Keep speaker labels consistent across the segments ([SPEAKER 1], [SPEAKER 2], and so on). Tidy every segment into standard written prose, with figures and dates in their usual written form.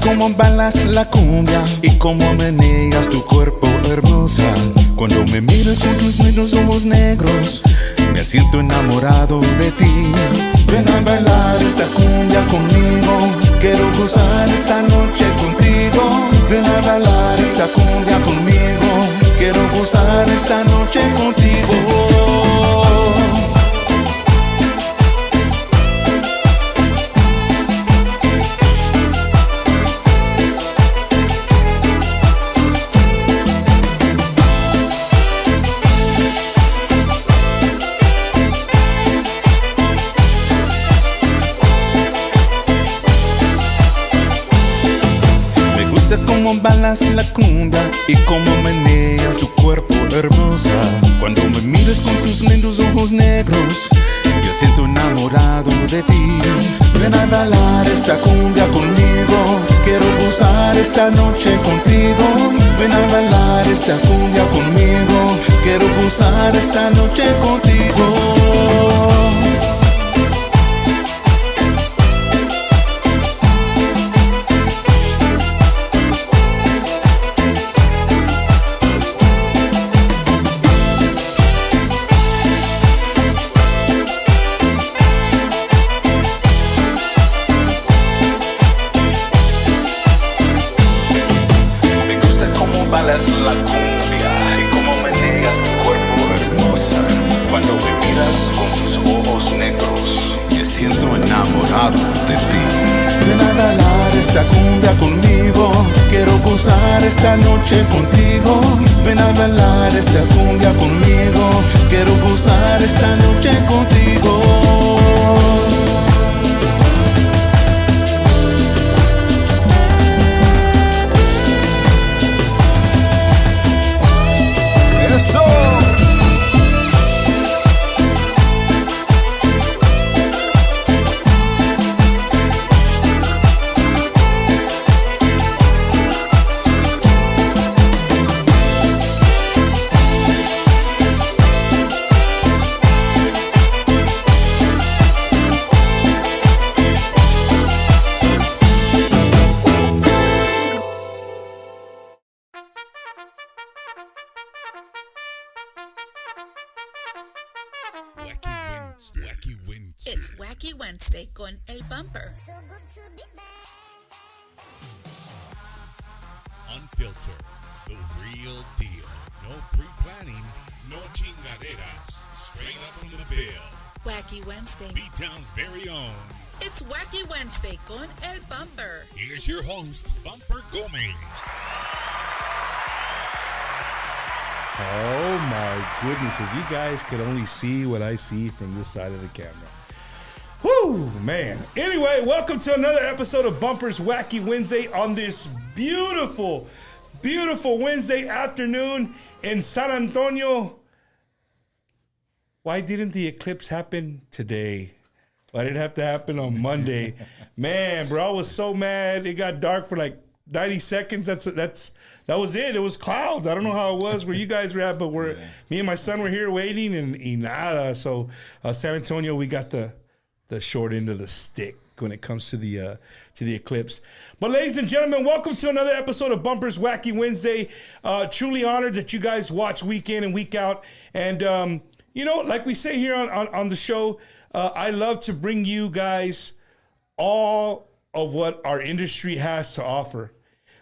[SPEAKER 1] cómo bailas la cumbia y cómo meneas tu cuerpo hermosa. Cuando me miras con tus lindos ojos negros, me siento enamorado de ti. Ven a bailar esta cumbia conmigo, quiero gozar esta noche contigo. Ven a bailar esta cumbia conmigo, quiero gozar esta noche contigo. Cómo bailas la cumbia y cómo meneas tu cuerpo hermosa. Cuando me miras con tus lindos ojos negros, me siento enamorado de ti. Ven a bailar esta cumbia conmigo, quiero gozar esta noche contigo. Ven a bailar esta cumbia conmigo, quiero gozar esta noche contigo. La cumbia y cómo meneas tu cuerpo hermosa. Cuando me miras con tus ojos negros, me siento enamorado de ti. Ven a bailar esta cumbia conmigo, quiero gozar esta noche contigo. Ven a bailar esta cumbia conmigo, quiero gozar esta noche contigo.
[SPEAKER 2] Wacky Wednesday.
[SPEAKER 3] It's Wacky Wednesday con El Bumper.
[SPEAKER 2] Unfiltered, the real deal. No pre-planning, no chingaderas. Straight up from the bill.
[SPEAKER 3] Wacky Wednesday.
[SPEAKER 2] B-Town's very own.
[SPEAKER 3] It's Wacky Wednesday con El Bumper.
[SPEAKER 2] Here's your host, Bumper Gomez.
[SPEAKER 4] Oh my goodness, if you guys could only see what I see from this side of the camera. Whoo, man. Anyway, welcome to another episode of Bumper's Wacky Wednesday on this beautiful, beautiful Wednesday afternoon in San Antonio. Why didn't the eclipse happen today? Why did it have to happen on Monday? Man, bro, I was so mad. It got dark for like 90 seconds. That was it. It was clouds. I don't know how it was where you guys were at, but me and my son were here waiting and nada. So San Antonio, we got the short end of the stick when it comes to the eclipse. But ladies and gentlemen, welcome to another episode of Bumper's Wacky Wednesday. Truly honored that you guys watch week in and week out. And you know, like we say here on the show, I love to bring you guys all of what our industry has to offer.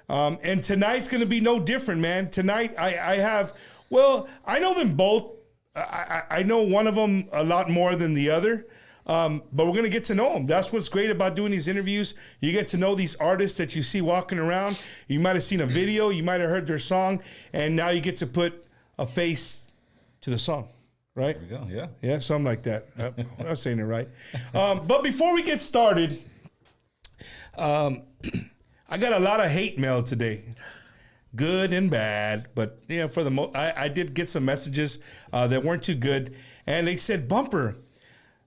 [SPEAKER 4] And tonight's going to be no different, man. Tonight, I have, well, I know them both. I know one of them a lot more than the other, but we're going to get to know them. That's what's great about doing these interviews. You get to know these artists that you see walking around. You might have seen a video. You might have heard their song, and now you get to put a face to the song, right?
[SPEAKER 5] There we go, yeah.
[SPEAKER 4] Yeah, something like that. I'm not saying it right. But before we get started, I got a lot of hate mail today, good and bad. But you know, for the I did get some messages that weren't too good, and they said, "Bumper,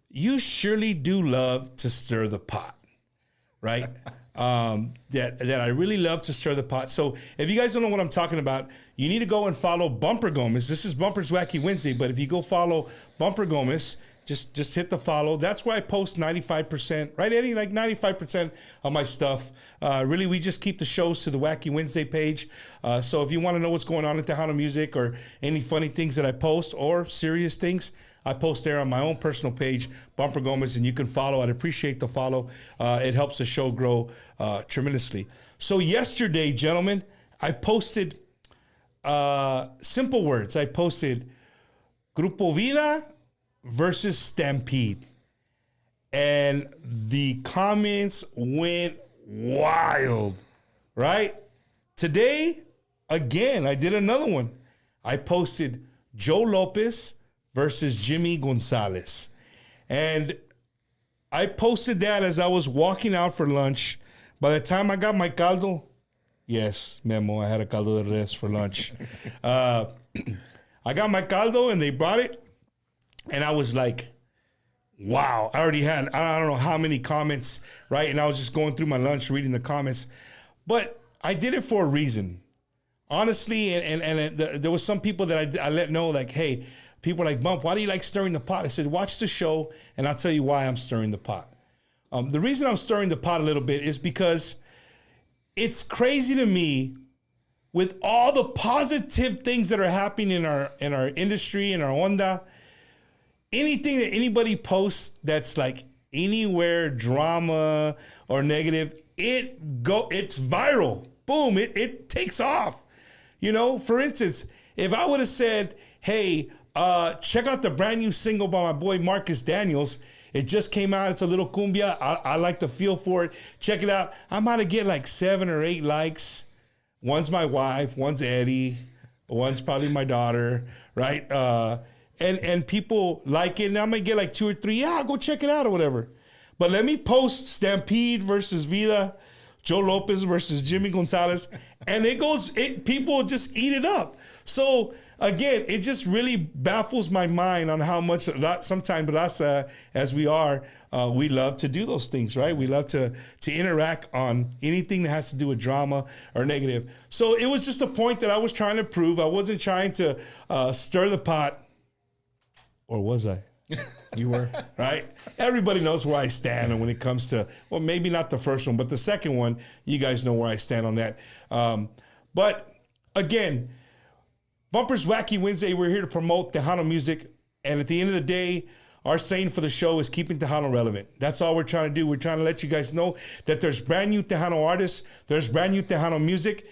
[SPEAKER 4] you surely do love to stir the pot, right?" That I really love to stir the pot. So if you guys don't know what I'm talking about, you need to go and follow Bumper Gomez. This is Bumper's Wacky Wednesday, but if you go follow Bumper Gomez, Just hit the follow. That's where I post 95%, right, Eddie? Like 95% of my stuff. Really, we just keep the shows to the Wacky Wednesday page. So if you want to know what's going on in Tejano music or any funny things that I post or serious things, I post there on my own personal page, Bumper Gomez, and you can follow. I'd appreciate the follow. It helps the show grow tremendously. So yesterday, gentlemen, I posted simple words. I posted Grupo Vida versus Stampede. And the comments went wild, right? Today, again, I did another one. I posted Joe Lopez versus Jimmy Gonzalez. And I posted that as I was walking out for lunch. By the time I got my caldo, yes, Memo, I had a caldo de res for lunch. I got my caldo and they brought it. And I was like, wow, I already had, I don't know how many comments, right? And I was just going through my lunch reading the comments. But I did it for a reason. Honestly, and there was some people that I let know, like, hey, people are like, Bump, why do you like stirring the pot? I said, watch the show, and I'll tell you why I'm stirring the pot. The reason I'm stirring the pot a little bit is because it's crazy to me with all the positive things that are happening in our industry, in our onda. Anything that anybody posts that's like anywhere drama or negative, it's viral. Boom, it takes off. You know, for instance, if I would have said, hey, check out the brand new single by my boy Marcus Daniels. It just came out. It's a little cumbia. I like the feel for it. Check it out. I might have get like 7 or 8 likes. One's my wife, one's Eddie, one's probably my daughter, right? And people like it, and I might get like 2 or 3. Yeah, I'll go check it out or whatever. But let me post Stampede versus Vida, Joe Lopez versus Jimmy Gonzalez, and people just eat it up. So again, it just really baffles my mind on how much sometimes us, as we are, we love to do those things, right? We love to interact on anything that has to do with drama or negative. So it was just a point that I was trying to prove. I wasn't trying to stir the pot, or was I?
[SPEAKER 5] You were.
[SPEAKER 4] Right? Everybody knows where I stand, and when it comes to, well, maybe not the first one, but the second one, you guys know where I stand on that. But again, Bumpers Wacky Wednesday, we're here to promote Tejano music, and at the end of the day, our saying for the show is keeping Tejano relevant. That's all we're trying to do. We're trying to let you guys know that there's brand new Tejano artists, there's brand new Tejano music,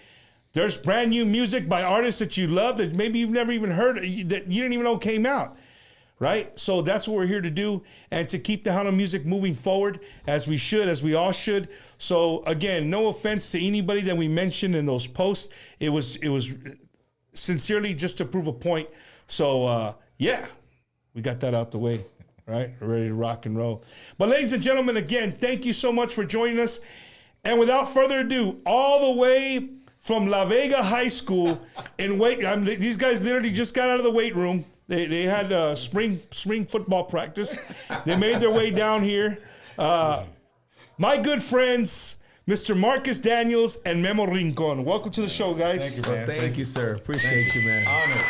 [SPEAKER 4] there's brand new music by artists that you love that maybe you've never even heard, that you didn't even know came out. Right? So that's what we're here to do, and to keep Tejano music moving forward as we all should. So again, no offense to anybody that we mentioned in those posts. It was sincerely just to prove a point. So yeah, we got that out the way, right? We're ready to rock and roll. But ladies and gentlemen, again, thank you so much for joining us. And without further ado, all the way from La Vega High School in these guys literally just got out of the weight room. They had spring football practice. They made their way down here. My good friends, Mr. Marcus Daniels and Memo Rincon. Welcome to the show, guys.
[SPEAKER 5] Thank you, man. Thank you, sir. Appreciate you, man.
[SPEAKER 1] Honor.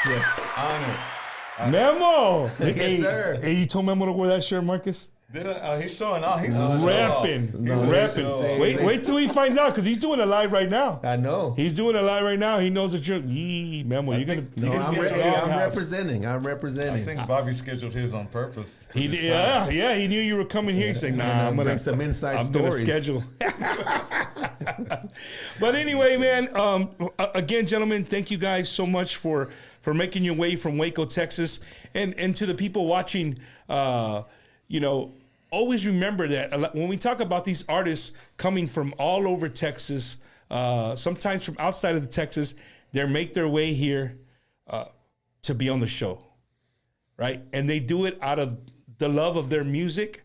[SPEAKER 5] Yes.
[SPEAKER 1] Honor.
[SPEAKER 4] Memo.
[SPEAKER 5] Yes, sir.
[SPEAKER 4] Hey, you told Memo to wear that shirt, Marcus?
[SPEAKER 1] Did I? He's showing off. He's
[SPEAKER 4] rapping. Wait till he finds out, because he's doing it live right now.
[SPEAKER 5] I know.
[SPEAKER 4] He's doing it live right now. He knows that you're, Memo, you're going to.
[SPEAKER 5] No, I'm representing. I'm
[SPEAKER 1] I
[SPEAKER 5] representing.
[SPEAKER 1] think Bobby scheduled his on purpose.
[SPEAKER 4] He did, yeah, he knew you were coming here. He's saying, nah, I'm
[SPEAKER 5] bring some inside stories.
[SPEAKER 4] Schedule. But anyway, man, again, gentlemen, thank you guys so much for making your way from Waco, Texas. And to the people watching, always remember that when we talk about these artists coming from all over Texas, sometimes from outside of the Texas, they make their way here to be on the show, right? And they do it out of the love of their music.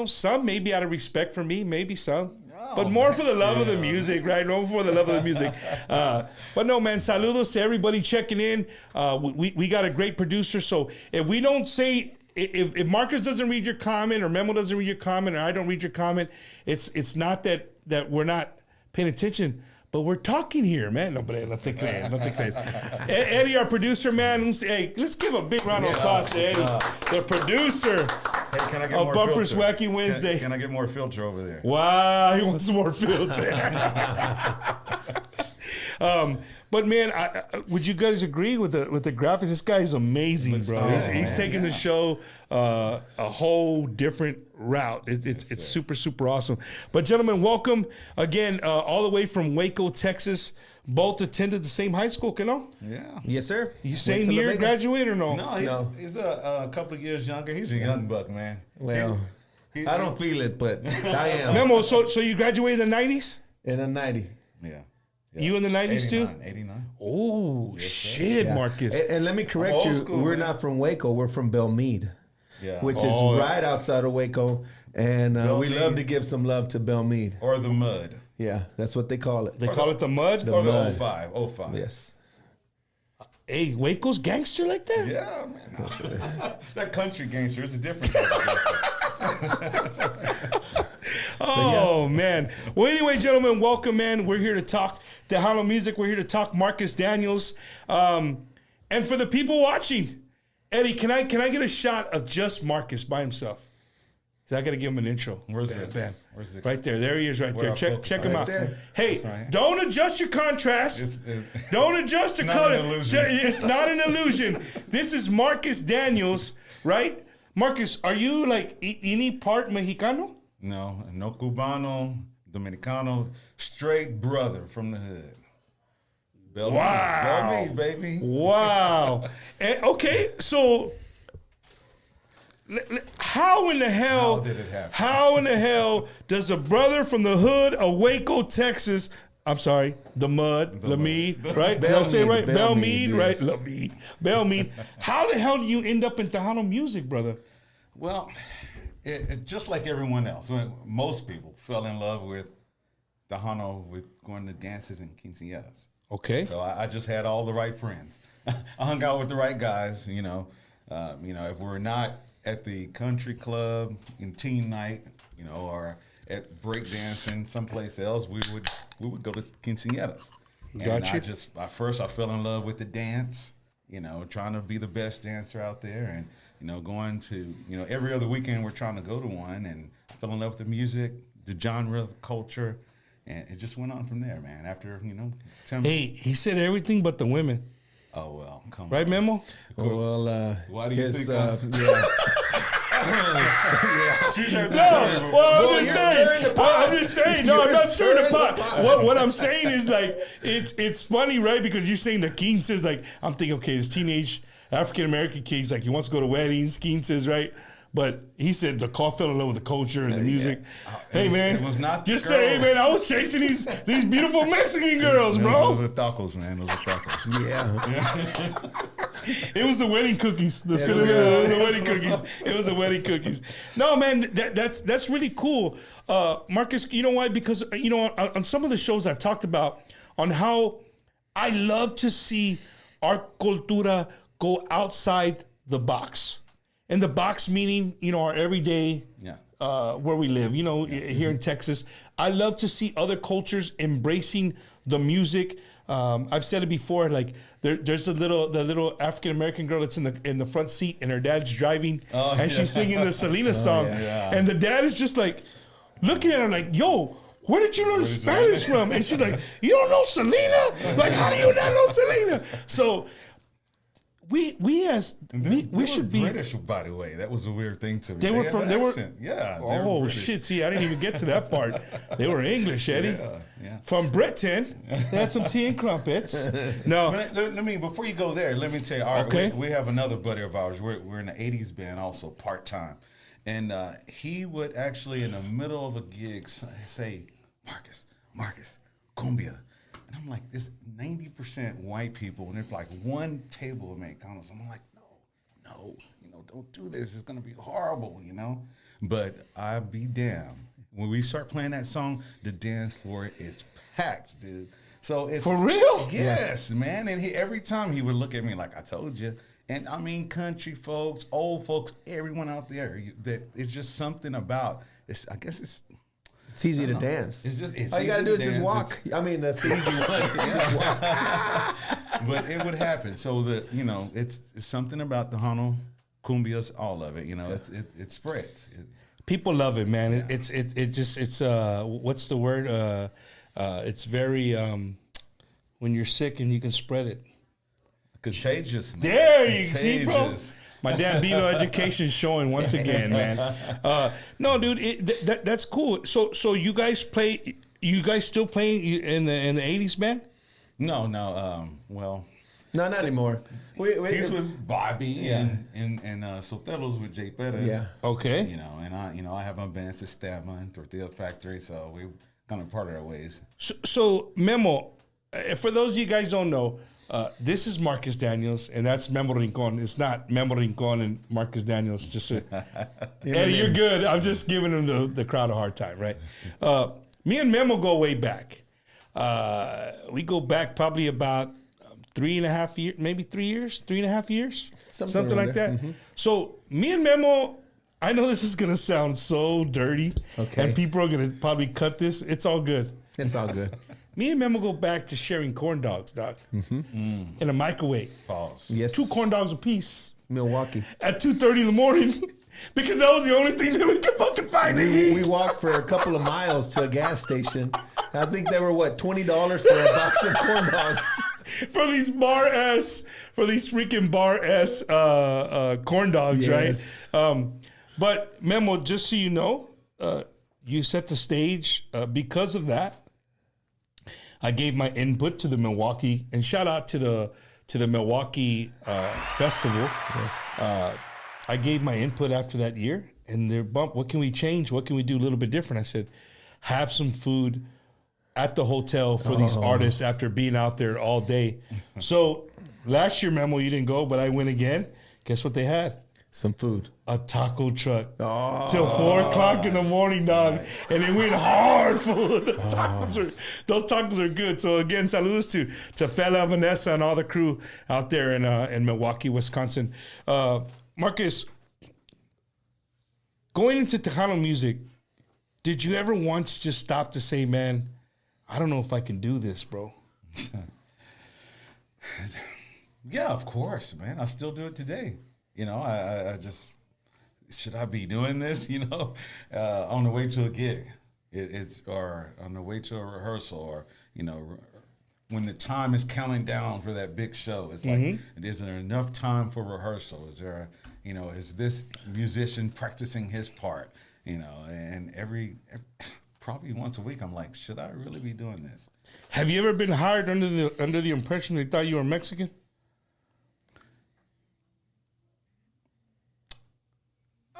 [SPEAKER 4] Some maybe out of respect for me, maybe some. But more for the love of the music, right? More for the love of the music. But no, man, saludos to everybody checking in. We got a great producer, so if we don't say... If Marcus doesn't read your comment, or Memo doesn't read your comment, or I don't read your comment, it's not that we're not paying attention, but we're talking here, man. No, but nothing crazy, nothing crazy. Eddie, our producer, man. Hey, let's give a big round of applause to Eddie, the producer
[SPEAKER 6] Hey, can I get
[SPEAKER 4] of
[SPEAKER 6] more
[SPEAKER 4] Bumpers
[SPEAKER 6] filter?
[SPEAKER 4] Wacky Wednesday.
[SPEAKER 6] Can I get more filter over there?
[SPEAKER 4] Wow, he wants more filter. But man, would you guys agree with the graphics? This guy is amazing, bro. He's taking the show a whole different route. It's super, super awesome. But gentlemen, welcome again, all the way from Waco, Texas. Both attended the same high school, you know?
[SPEAKER 6] Yeah.
[SPEAKER 5] Yes, sir.
[SPEAKER 4] You same year graduate or no?
[SPEAKER 6] No, he's a couple of years younger. He's a young buck, man.
[SPEAKER 5] Well, I don't feel it, but I am.
[SPEAKER 4] Memo, so you graduated in the 90s?
[SPEAKER 5] In a 90.
[SPEAKER 6] Yeah.
[SPEAKER 4] You in the 90s too?
[SPEAKER 6] 89.
[SPEAKER 4] Oh, shit,
[SPEAKER 5] Yeah.
[SPEAKER 4] Marcus.
[SPEAKER 5] And let me correct
[SPEAKER 6] Old
[SPEAKER 5] you.
[SPEAKER 6] school,
[SPEAKER 5] We're
[SPEAKER 6] man.
[SPEAKER 5] not from Waco. We're from Belmead,
[SPEAKER 6] Yeah.
[SPEAKER 5] which is right outside of Waco. And we
[SPEAKER 6] Belmead.
[SPEAKER 5] love to give some love to Belmead.
[SPEAKER 6] Or the mud.
[SPEAKER 5] Yeah, that's what they call it.
[SPEAKER 4] They call it the mud?
[SPEAKER 6] Or the
[SPEAKER 5] mud.
[SPEAKER 6] 05.
[SPEAKER 5] Yes.
[SPEAKER 4] Hey, Waco's gangster like that?
[SPEAKER 6] Yeah, man. That country gangster is a difference.
[SPEAKER 4] Oh, man. Well, anyway, gentlemen, welcome, man. We're here to talk Tejano music. We're here to talk Marcus Daniels. And for the people watching, Eddie, can I get a shot of just Marcus by himself? 'Cause I got to give him an intro.
[SPEAKER 6] Where's
[SPEAKER 4] Bam,
[SPEAKER 6] it?
[SPEAKER 4] bam.
[SPEAKER 6] Where's it?
[SPEAKER 4] Right there. There he is right
[SPEAKER 6] Where
[SPEAKER 4] there.
[SPEAKER 6] our
[SPEAKER 4] Check
[SPEAKER 6] focus
[SPEAKER 4] him
[SPEAKER 6] right
[SPEAKER 4] out.
[SPEAKER 5] there.
[SPEAKER 4] Hey,
[SPEAKER 6] That's right.
[SPEAKER 4] don't adjust your contrast.
[SPEAKER 6] It's
[SPEAKER 4] Don't adjust your
[SPEAKER 6] not
[SPEAKER 4] color.
[SPEAKER 6] an illusion.
[SPEAKER 4] It's not an illusion. This is Marcus Daniels, right? Marcus, are you like any part Mexicano?
[SPEAKER 6] no Cubano, Dominicano, straight brother from the hood. Belmead.
[SPEAKER 4] Wow.
[SPEAKER 6] Belmead, baby.
[SPEAKER 4] Wow. Okay, so how in the hell?
[SPEAKER 6] How did it happen?
[SPEAKER 4] How in the hell does a brother from the hood of Waco, Texas? I'm sorry, the mud, Lameed, right? Did I say it right? Belmead, right?
[SPEAKER 5] yes.
[SPEAKER 4] Lameed, Belmead. How the hell do you end up in Tejano music, brother?
[SPEAKER 6] Well, it just like everyone else, most people fell in love with Tejano with going to dances and quinceañeras.
[SPEAKER 4] Okay.
[SPEAKER 6] So I just had all the right friends. I hung out with the right guys. You know, if we're not at the country club in teen night, or at breakdancing someplace else, we would go to quinceañeras.
[SPEAKER 4] Gotcha.
[SPEAKER 6] And I fell in love with the dance. Trying to be the best dancer out there, and going to every other weekend we're trying to go to one, and I fell in love with the music, the genre, the culture. And it just went on from there, man. After,
[SPEAKER 4] Hey, he said everything but the women.
[SPEAKER 6] Oh, well, come
[SPEAKER 4] Right,
[SPEAKER 6] on.
[SPEAKER 4] Memo?
[SPEAKER 5] Well,
[SPEAKER 6] Why do you
[SPEAKER 5] his,
[SPEAKER 6] think
[SPEAKER 5] yeah.
[SPEAKER 4] No, well,
[SPEAKER 5] Boy,
[SPEAKER 4] I'm
[SPEAKER 5] you're
[SPEAKER 4] just saying.
[SPEAKER 5] stirring the pot.
[SPEAKER 4] Well, I'm just saying. No, I'm
[SPEAKER 5] You're
[SPEAKER 4] not stirring the
[SPEAKER 5] stirring the
[SPEAKER 4] pot.
[SPEAKER 5] pot.
[SPEAKER 4] What I'm saying is like it's funny, right? Because you're saying the Keen says like I'm thinking, okay, this teenage African American kid's like he wants to go to weddings. Keen says right. But he said the car fell in love with the culture and the music. Hey man,
[SPEAKER 6] it was not the
[SPEAKER 4] just say, hey
[SPEAKER 6] girls.
[SPEAKER 4] man, I was chasing these beautiful Mexican girls,
[SPEAKER 6] Those
[SPEAKER 4] bro.
[SPEAKER 6] are tacos, man. Those are tacos.
[SPEAKER 5] Yeah.
[SPEAKER 4] It was the wedding cookies. The wedding cookies. It was the wedding cookies. No, man, that's really cool, Marcus. You know why? Because on some of the shows I've talked about on how I love to see our cultura go outside the box, and the box meaning our everyday.
[SPEAKER 6] Yeah.
[SPEAKER 4] Where we live, here in Texas. I love to see other cultures embracing the music. I've said it before, like there's the little African American girl that's in the front seat and her dad's driving and she's singing the Selena song.
[SPEAKER 6] yeah.
[SPEAKER 4] And the dad is just like looking at her like, yo, where did you learn Spanish from? And she's like, you don't know Selena? Like, how do you not know Selena? So we should be
[SPEAKER 6] British, by the way. That was a weird thing to me.
[SPEAKER 4] They were
[SPEAKER 6] had
[SPEAKER 4] from-
[SPEAKER 6] an
[SPEAKER 4] they were-
[SPEAKER 6] accent. Yeah. they were
[SPEAKER 4] Oh
[SPEAKER 6] British.
[SPEAKER 4] shit! See, I didn't even get to that part. They were English, Eddie.
[SPEAKER 6] Yeah.
[SPEAKER 4] From Britain. They had some tea and crumpets. No,
[SPEAKER 6] Let me before you go there. Let me tell you. All right,
[SPEAKER 4] Okay.
[SPEAKER 6] we have another buddy of ours. We're in the '80s band, also part time, and he would actually in the middle of a gig say, "Marcus, cumbia." And I'm like, this 90% white people, and there's like one table of Mexicanos. I'm like, no, don't do this. It's gonna be horrible, But I be damned. When we start playing that song, the dance floor is packed, dude. So it's
[SPEAKER 4] For real?
[SPEAKER 6] Yes, man. And every time he would look at me like, I told you. And I mean, country folks, old folks, everyone out there. That it's just something about. I guess it's
[SPEAKER 5] It's easy to dance.
[SPEAKER 6] It's
[SPEAKER 5] all you gotta
[SPEAKER 6] easy
[SPEAKER 5] do
[SPEAKER 6] to
[SPEAKER 5] is just
[SPEAKER 6] dance.
[SPEAKER 5] walk. I mean, that's the easy one. Just walk.
[SPEAKER 6] But it would happen. So it's something about Tejano cumbias, all of it. It spreads.
[SPEAKER 4] People love it, man. It's what's the word? It's very when you're sick and you can spread it.
[SPEAKER 6] Contagious, man.
[SPEAKER 4] There you see, bro.
[SPEAKER 6] Contagious.
[SPEAKER 4] My dad Beto education showing once again, man. No, dude, that's cool. So you guys play? You guys still playing in the '80s, man?
[SPEAKER 6] No. Well,
[SPEAKER 5] no, not anymore.
[SPEAKER 6] he's with Bobby and Sotelo's with Jay Perez.
[SPEAKER 5] Yeah.
[SPEAKER 4] Okay.
[SPEAKER 6] And I have my band Sistema and Tortilla Factory, so we kind of parted our ways.
[SPEAKER 4] So Memo, for those of you guys don't know, this is Marcus Daniels, and that's Memo Rincon. It's not Memo Rincon and Marcus Daniels. Just Eddie, you're good. I'm just giving him the crowd a hard time, right? Me and Memo go way back. We go back probably about 3.5 years, maybe 3 years, 3.5 years, something like that. Mm-hmm. So me and Memo, I know this is gonna sound so dirty, and people are gonna probably cut this. It's all good.
[SPEAKER 5] It's all good.
[SPEAKER 4] Me and Memo go back to sharing corn dogs, dog, in a microwave.
[SPEAKER 6] Pause.
[SPEAKER 5] Yes.
[SPEAKER 4] 2 corn dogs apiece
[SPEAKER 5] Milwaukee.
[SPEAKER 4] at 2:30 in the morning because that was the only thing that we could fucking find to eat.
[SPEAKER 5] We walked for a couple of miles to a gas station. I think they were $20 for a box of corn dogs.
[SPEAKER 4] For these freaking bar S corn dogs,
[SPEAKER 5] Yes.
[SPEAKER 4] right? But Memo, just so you know, you set the stage because of that. I gave my input to the Milwaukee, and shout out to the Milwaukee festival.
[SPEAKER 5] Yes.
[SPEAKER 4] I gave my input after that year, and they're bumped. What can we change? What can we do a little bit different? I said, have some food at the hotel for these artists after being out there all day. So last year, Memo, you didn't go, but I went again. Guess what they had?
[SPEAKER 5] Some food.
[SPEAKER 4] A taco truck till 4 o'clock in the morning, dog. Nice. And they went hard full. Those tacos are good. So again, saludos to Fela, Vanessa, and all the crew out there in Milwaukee, Wisconsin. Marcus, going into Tejano music, did you ever once just stop to say, man, I don't know if I can do this, bro?
[SPEAKER 6] Yeah, of course, man. I still do it today. I just, should I be doing this? On the way to a gig, or on the way to a rehearsal, or when the time is counting down for that big show. It's like, is there enough time for rehearsal? Is there, is this musician practicing his part? And every probably once a week, I'm like, should I really be doing this?
[SPEAKER 4] Have you ever been hired under the impression they thought you were Mexican?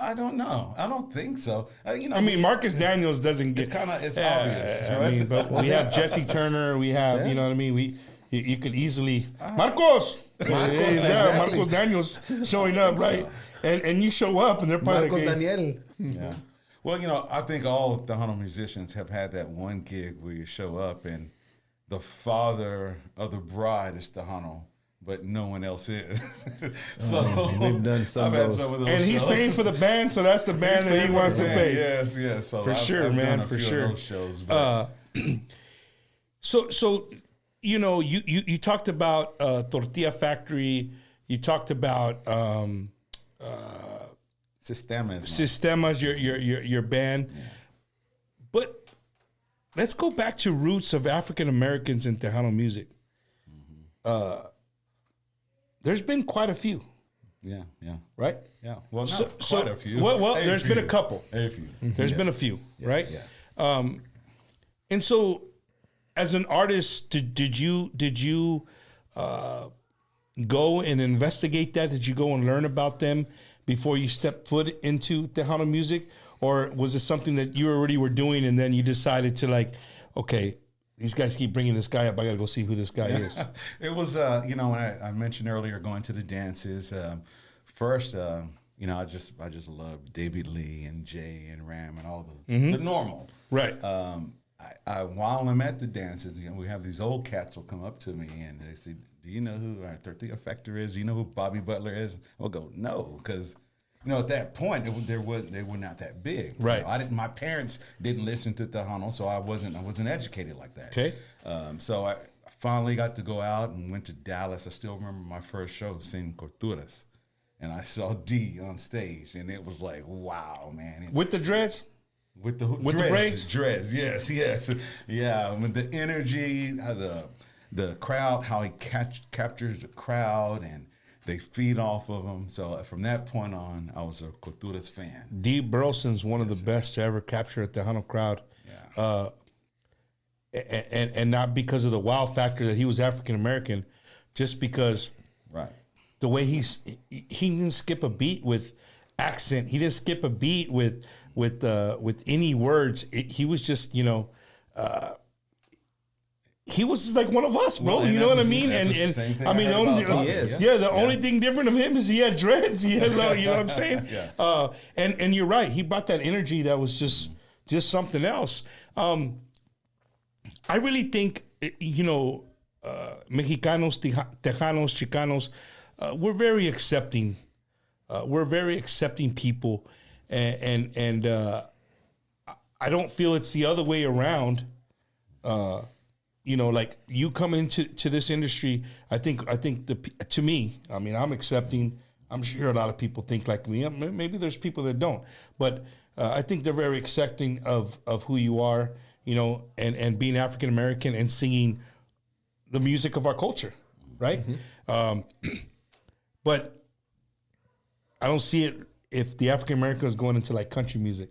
[SPEAKER 6] I don't know. I don't think so.
[SPEAKER 4] Marcus Daniels doesn't get.
[SPEAKER 6] It's obvious. Right?
[SPEAKER 4] But we have Jesse Turner. We have, you know what I mean. You could easily Marcos.
[SPEAKER 5] Exactly.
[SPEAKER 4] Marcos Daniels showing up, right? So. And you show up, and they're probably
[SPEAKER 5] Marcos
[SPEAKER 4] like,
[SPEAKER 5] Daniel.
[SPEAKER 6] Yeah. Well, I think all Tejano musicians have had that one gig where you show up and the father of the bride is Tejano, but no one else is. So
[SPEAKER 5] we've done some
[SPEAKER 6] I've
[SPEAKER 5] of
[SPEAKER 6] had
[SPEAKER 5] those.
[SPEAKER 6] some of those.
[SPEAKER 4] And he's
[SPEAKER 6] shows.
[SPEAKER 4] paying for the band, so that's the band that he wants to pay.
[SPEAKER 6] Yes. So
[SPEAKER 4] For sure,
[SPEAKER 6] I've
[SPEAKER 4] man,
[SPEAKER 6] done a
[SPEAKER 4] for
[SPEAKER 6] few
[SPEAKER 4] sure.
[SPEAKER 6] of those shows, but
[SPEAKER 4] So you talked about Tortilla Factory. You talked about Sistemas, your band. Yeah. But let's go back to roots of African Americans in Tejano music. Mm-hmm. There's been quite a few.
[SPEAKER 6] Yeah.
[SPEAKER 4] Right?
[SPEAKER 6] Yeah. Well, not quite a few.
[SPEAKER 4] Well, there's been a couple.
[SPEAKER 6] A few.
[SPEAKER 4] There's been a few, right?
[SPEAKER 6] Yeah.
[SPEAKER 4] And so, as an artist, did you go and investigate that? Did you go and learn about them before you stepped foot into Tejano music? Or was it something that you already were doing and then you decided to like, okay, these guys keep bringing this guy up, I got to go see who this guy is?
[SPEAKER 6] It was, when I mentioned earlier going to the dances, first, I just love David Lee and Jay and Ram and all the normal.
[SPEAKER 4] Right.
[SPEAKER 6] While I'm at the dances, we have these old cats will come up to me and they say, do you know who our Tortilla Factor is? Do you know who Bobby Butler is? I'll go, no, because at that point, they were not that big.
[SPEAKER 4] Right.
[SPEAKER 6] My parents didn't listen to Tejano, so I wasn't educated like that.
[SPEAKER 4] Okay.
[SPEAKER 6] So I finally got to go out and went to Dallas. I still remember my first show, Sin Corturas. And I saw D on stage, and it was like, wow, man.
[SPEAKER 4] With the dreads?
[SPEAKER 6] With the
[SPEAKER 4] With the braids?
[SPEAKER 6] Dreads, yes. Yeah, with the energy, the crowd, how he captures the crowd, and they feed off of him. So from that point on, I was a Corturas fan.
[SPEAKER 4] D. Burleson's one of the best to ever capture a Tejano crowd.
[SPEAKER 6] Yeah.
[SPEAKER 4] And not because of the wow factor that he was African American, just because
[SPEAKER 6] Right.
[SPEAKER 4] the way he didn't skip a beat with accent. He didn't skip a beat with any words. He was just, he was just like one of us, bro.
[SPEAKER 6] Well,
[SPEAKER 4] you know what I
[SPEAKER 6] that's
[SPEAKER 4] mean?
[SPEAKER 6] the
[SPEAKER 4] And
[SPEAKER 6] same thing
[SPEAKER 4] I mean,
[SPEAKER 6] I
[SPEAKER 4] the
[SPEAKER 6] heard
[SPEAKER 4] only
[SPEAKER 6] about
[SPEAKER 5] He is.
[SPEAKER 4] the only thing different of him is he had dreads. He had, you know what I'm saying?
[SPEAKER 6] Yeah.
[SPEAKER 4] And you're right. He brought that energy that was just something else. I really think, Mexicanos, Tejanos, Chicanos, we're very accepting. We're very accepting people, and I don't feel it's the other way around. Like you come into this industry, I think to me, I mean, I'm accepting. I'm sure a lot of people think like me. Maybe there's people that don't, but I think they're very accepting of who you are, and being African American and singing the music of our culture, right? Mm-hmm. But I don't see it if the African American is going into like country music.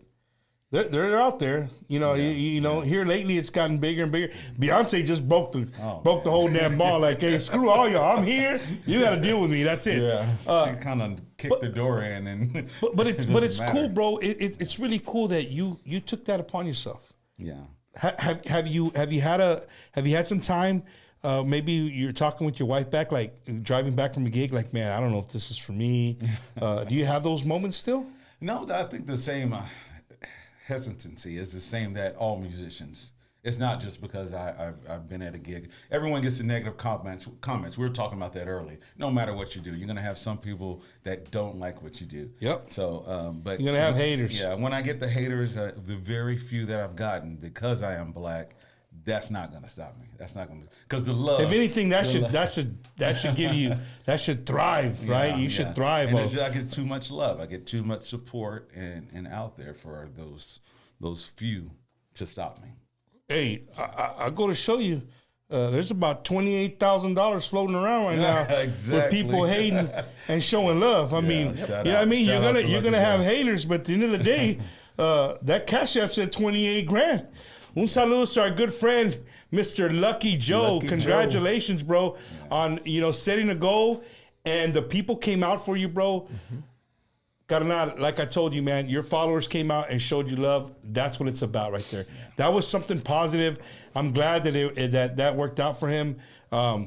[SPEAKER 4] They're out there, Here lately, it's gotten bigger and bigger. Beyonce just broke the whole damn ball. Like, hey, screw all y'all. I'm here. You got to deal with me. That's it.
[SPEAKER 6] Yeah, she kind of kicked the door in, and
[SPEAKER 4] but it's cool, bro. It's really cool that you took that upon yourself.
[SPEAKER 6] Yeah.
[SPEAKER 4] Have you had some time? Maybe you're talking with your wife back, like driving back from a gig. Like, man, I don't know if this is for me. Do you have those moments still?
[SPEAKER 6] No, I think the same hesitancy is the same that all musicians. It's not just because I've been at a gig. Everyone gets the negative comments. We were talking about that earlier. No matter what you do, you're gonna have some people that don't like what you do.
[SPEAKER 4] Yep.
[SPEAKER 6] So, but
[SPEAKER 4] you're gonna have haters.
[SPEAKER 6] Yeah. When I get the haters, the very few that I've gotten because I am black, that's not gonna stop me. That's not gonna, because the love.
[SPEAKER 4] If anything, that should give you, that should thrive, right? You should thrive.
[SPEAKER 6] And I get too much love. I get too much support and out there for those few to stop me.
[SPEAKER 4] Hey, I go to show you. There's about $28,000 floating around right now
[SPEAKER 6] Exactly.
[SPEAKER 4] with people hating and showing love. I mean, you're gonna have haters, but at the end of the day, that Cash App said $28,000. Un saludo to our good friend, Mr. Lucky Joe.
[SPEAKER 5] Lucky
[SPEAKER 4] Congratulations, bro, on setting a goal, and the people came out for you, bro. Mm-hmm. Carnal, like I told you, man, your followers came out and showed you love. That's what it's about right there. Yeah. That was something positive. I'm glad that that worked out for him. I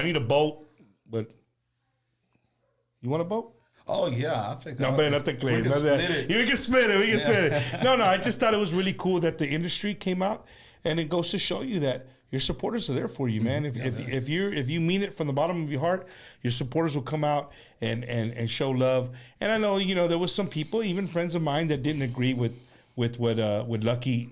[SPEAKER 4] need a boat, but you want a boat?
[SPEAKER 6] Oh, yeah, I'll take that.
[SPEAKER 4] No, but nothing clear. We can split it. No, I just thought it was really cool that the industry came out, and it goes to show you that your supporters are there for you, man. If you mean it from the bottom of your heart, your supporters will come out and show love. And I know there was some people, even friends of mine, that didn't agree with what Lucky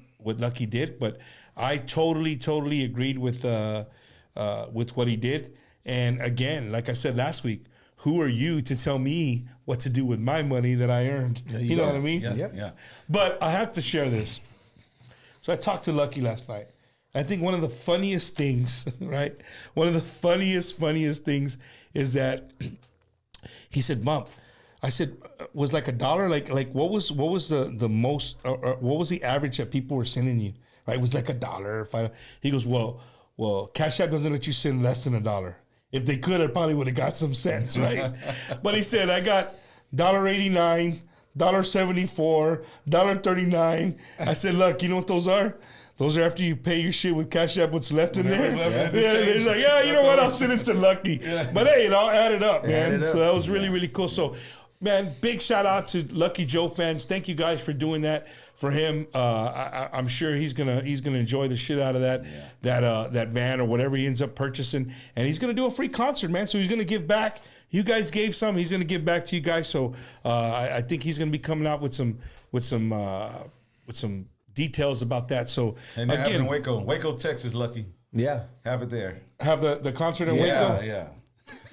[SPEAKER 4] did, but I totally agreed with what he did. And again, like I said last week, who are you to tell me what to do with my money that I earned? You know what I mean?
[SPEAKER 6] Yeah.
[SPEAKER 4] But I have to share this. So I talked to Lucky last night. I think one of the funniest things, right? One of the funniest things is that he said, "Mom," I said, "Was like $1? Like what was the most, or what was the average that people were sending you? Right? It was like $1. He goes, well, Cash App doesn't let you send less than $1. If they could, I probably would have got some cents, right?" But he said, "I got $1.89, $1.74, $1.39. I said, "Look, you know what those are? Those are after you pay your shit with Cash App, what's left in there." He's like, "Yeah, you know what? I'll send it to Lucky." But hey, it all added up, man. So that was really cool. So, man, big shout out to Lucky Joe fans. Thank you guys for doing that for him. I'm sure he's gonna enjoy the shit out of that van or whatever he ends up purchasing, and he's gonna do a free concert, man. So he's gonna give back You guys gave some. He's going to give back to you guys. So I think he's going to be coming out with some details about that. So
[SPEAKER 6] And they're
[SPEAKER 4] again,
[SPEAKER 6] having Waco, Texas, Lucky.
[SPEAKER 5] Yeah.
[SPEAKER 6] Have it there.
[SPEAKER 4] have the concert in
[SPEAKER 6] Yeah,
[SPEAKER 4] Waco.
[SPEAKER 6] yeah.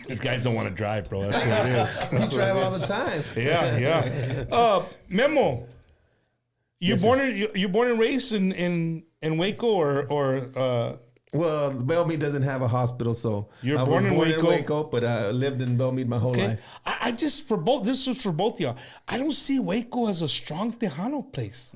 [SPEAKER 4] These guys don't want to drive, bro. That's what it is.
[SPEAKER 5] You drive all the time.
[SPEAKER 4] Yeah. Memo, you're born and raised in Waco or
[SPEAKER 5] Well, Bellmead doesn't have a hospital, so
[SPEAKER 4] You're
[SPEAKER 5] I was
[SPEAKER 4] born in Waco?
[SPEAKER 5] but I lived in Bellmead my whole
[SPEAKER 4] okay.
[SPEAKER 5] life.
[SPEAKER 4] I just for both. This was for both y'all. I don't see Waco as a strong Tejano place.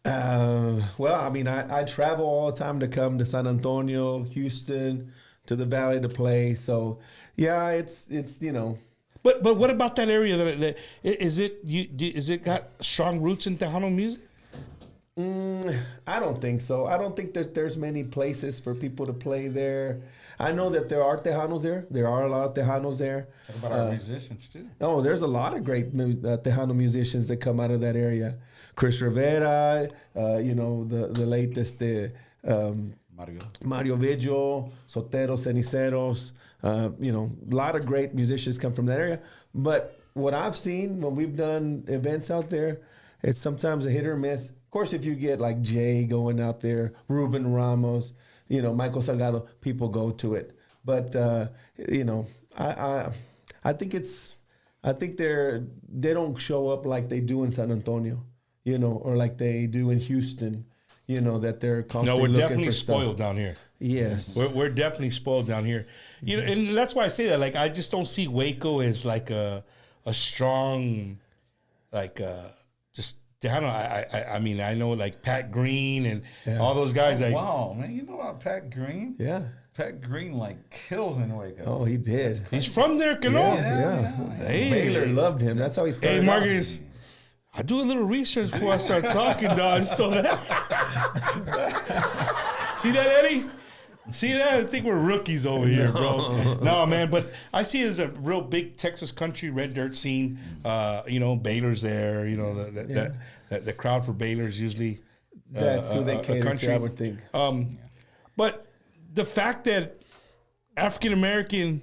[SPEAKER 5] Well, I mean, I travel all the time to come to San Antonio, Houston, to the Valley to play. So, yeah, it's you know.
[SPEAKER 4] But what about that area? That is it got strong roots in Tejano music?
[SPEAKER 5] I don't think so. I don't think there's many places for people to play there. I know that there are Tejanos there. There are a lot of Tejanos there.
[SPEAKER 6] Talk about our musicians, too.
[SPEAKER 5] Oh, there's a lot of great Tejano musicians that come out of that area. Chris Rivera, the latest Mario Vigil, Sotero Ceniceros, a lot of great musicians come from that area. But what I've seen when we've done events out there, it's sometimes a hit or miss. Of course, if you get like Jay going out there, Ruben Ramos, Michael Salgado, people go to it. But I think they don't show up like they do in San Antonio, or like they do in Houston, that they're constantly
[SPEAKER 4] No, we're
[SPEAKER 5] looking
[SPEAKER 4] definitely
[SPEAKER 5] for
[SPEAKER 4] spoiled
[SPEAKER 5] stuff.
[SPEAKER 4] down here.
[SPEAKER 5] Yes.
[SPEAKER 4] We're definitely spoiled down here. And that's why I say that. Like, I just don't see Waco as like a strong, like just Tejano. I mean, I know like Pat Green and all those guys. Like,
[SPEAKER 6] Wow, man. You know about Pat Green?
[SPEAKER 5] Yeah.
[SPEAKER 6] Pat Green, kills in Waco.
[SPEAKER 5] Oh, he did.
[SPEAKER 4] he's from there, you know?
[SPEAKER 5] Yeah.
[SPEAKER 4] Hey.
[SPEAKER 5] Baylor loved him. That's how he started.
[SPEAKER 4] Hey,
[SPEAKER 5] off.
[SPEAKER 4] Marcus, I do a little research before I start talking, dog. So see that, Eddie? See that? I think we're rookies over here, bro. No, man, but I see it as a real big Texas country red dirt scene. Baylor's there. The crowd for Baylor's usually
[SPEAKER 5] That's who they cater to, I would think.
[SPEAKER 4] But the fact that African American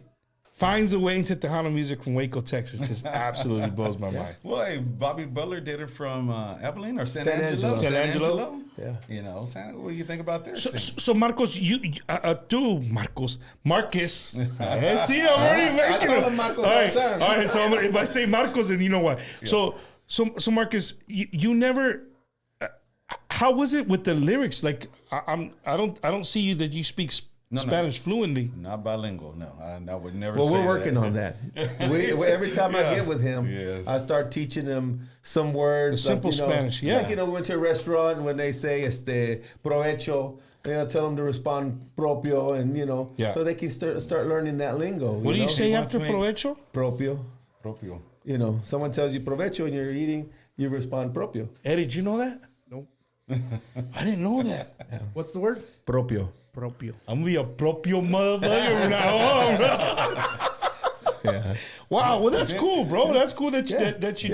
[SPEAKER 4] finds a way into Tejano music from Waco, Texas, just absolutely blows my mind.
[SPEAKER 6] Well, hey, Bobby Butler did it from Abilene or San
[SPEAKER 5] Angelo.
[SPEAKER 6] Angelo.
[SPEAKER 4] San Angelo.
[SPEAKER 5] Yeah.
[SPEAKER 6] What do you think about their scene?
[SPEAKER 4] So Marcos, Marcus. See, I'm already making
[SPEAKER 5] call
[SPEAKER 4] him.
[SPEAKER 5] him Marcos
[SPEAKER 4] All
[SPEAKER 5] all
[SPEAKER 4] right,
[SPEAKER 5] the time.
[SPEAKER 4] all right. So if I say Marcos, then you know why. Yeah. So Marcus, you never. How was it with the lyrics? Like I don't see you that you speak Spanish fluently.
[SPEAKER 6] Not bilingual, no. I would never
[SPEAKER 5] Well,
[SPEAKER 6] say
[SPEAKER 5] we're working on that. Every time I get with him,
[SPEAKER 6] Yes.
[SPEAKER 5] I start teaching him some words.
[SPEAKER 4] Simple Spanish, yeah.
[SPEAKER 5] Like, we went to a restaurant when they say, provecho, tell them to respond propio, and,
[SPEAKER 4] Yeah.
[SPEAKER 5] so they can start learning that lingo.
[SPEAKER 4] What do you say
[SPEAKER 6] He
[SPEAKER 4] after
[SPEAKER 6] wants me-
[SPEAKER 4] provecho?
[SPEAKER 5] Propio.
[SPEAKER 6] Propio.
[SPEAKER 5] Someone tells you provecho and you're eating, you respond propio.
[SPEAKER 4] Eddie, did you know that?
[SPEAKER 7] Nope.
[SPEAKER 4] I didn't know that.
[SPEAKER 7] What's the word?
[SPEAKER 5] Propio.
[SPEAKER 7] Propio.
[SPEAKER 4] I'm gonna be a propio motherfucker from now on, bro.
[SPEAKER 5] Yeah.
[SPEAKER 4] Wow, well that's cool, bro. That's cool that you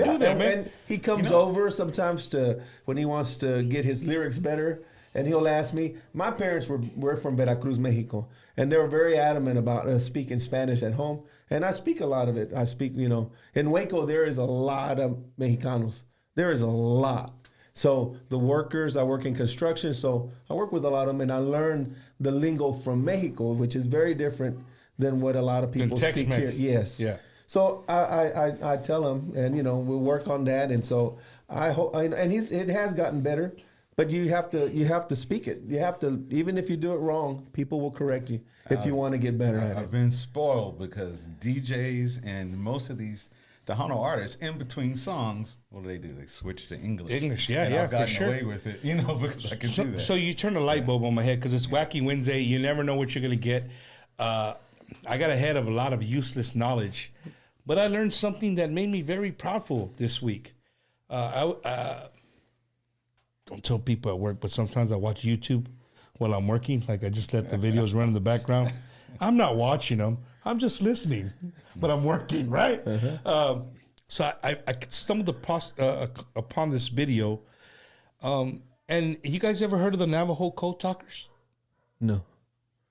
[SPEAKER 4] do that, man.
[SPEAKER 5] And he comes over sometimes when he wants to get his lyrics better, and he'll ask me. My parents were from Veracruz, Mexico, and they were very adamant about us speaking Spanish at home, and I speak a lot of it. I speak, in Waco there is a lot of Mexicanos. There is a lot. So the workers, I work in construction, so I work with a lot of them, and I learn the lingo from Mexico, which is very different than what a lot of people speak here.
[SPEAKER 4] Tex-Mex.
[SPEAKER 5] Yes.
[SPEAKER 4] Yeah.
[SPEAKER 5] So I tell him, and we'll work on that, and so I hope, and it has gotten better, but you have to speak it. You have to, even if you do it wrong, people will correct you if you want to get better at it.
[SPEAKER 6] I've been spoiled because DJs and most of these Tejano artists, in between songs, what do? They switch to English.
[SPEAKER 4] English,
[SPEAKER 6] and
[SPEAKER 4] yeah,
[SPEAKER 6] I've
[SPEAKER 4] for
[SPEAKER 6] gotten
[SPEAKER 4] sure.
[SPEAKER 6] away with it, because I can do that.
[SPEAKER 4] So you turn the light bulb on my head because it's Wacky Wednesday. You never know what you're gonna get. I got ahead of a lot of useless knowledge, but I learned something that made me very proudful this week. Don't tell people at work, but sometimes I watch YouTube while I'm working. Like I just let the videos run in the background. I'm not watching them. I'm just listening, but I'm working, right? So I stumbled upon this video. And you guys ever heard of the Navajo Code Talkers?
[SPEAKER 5] No.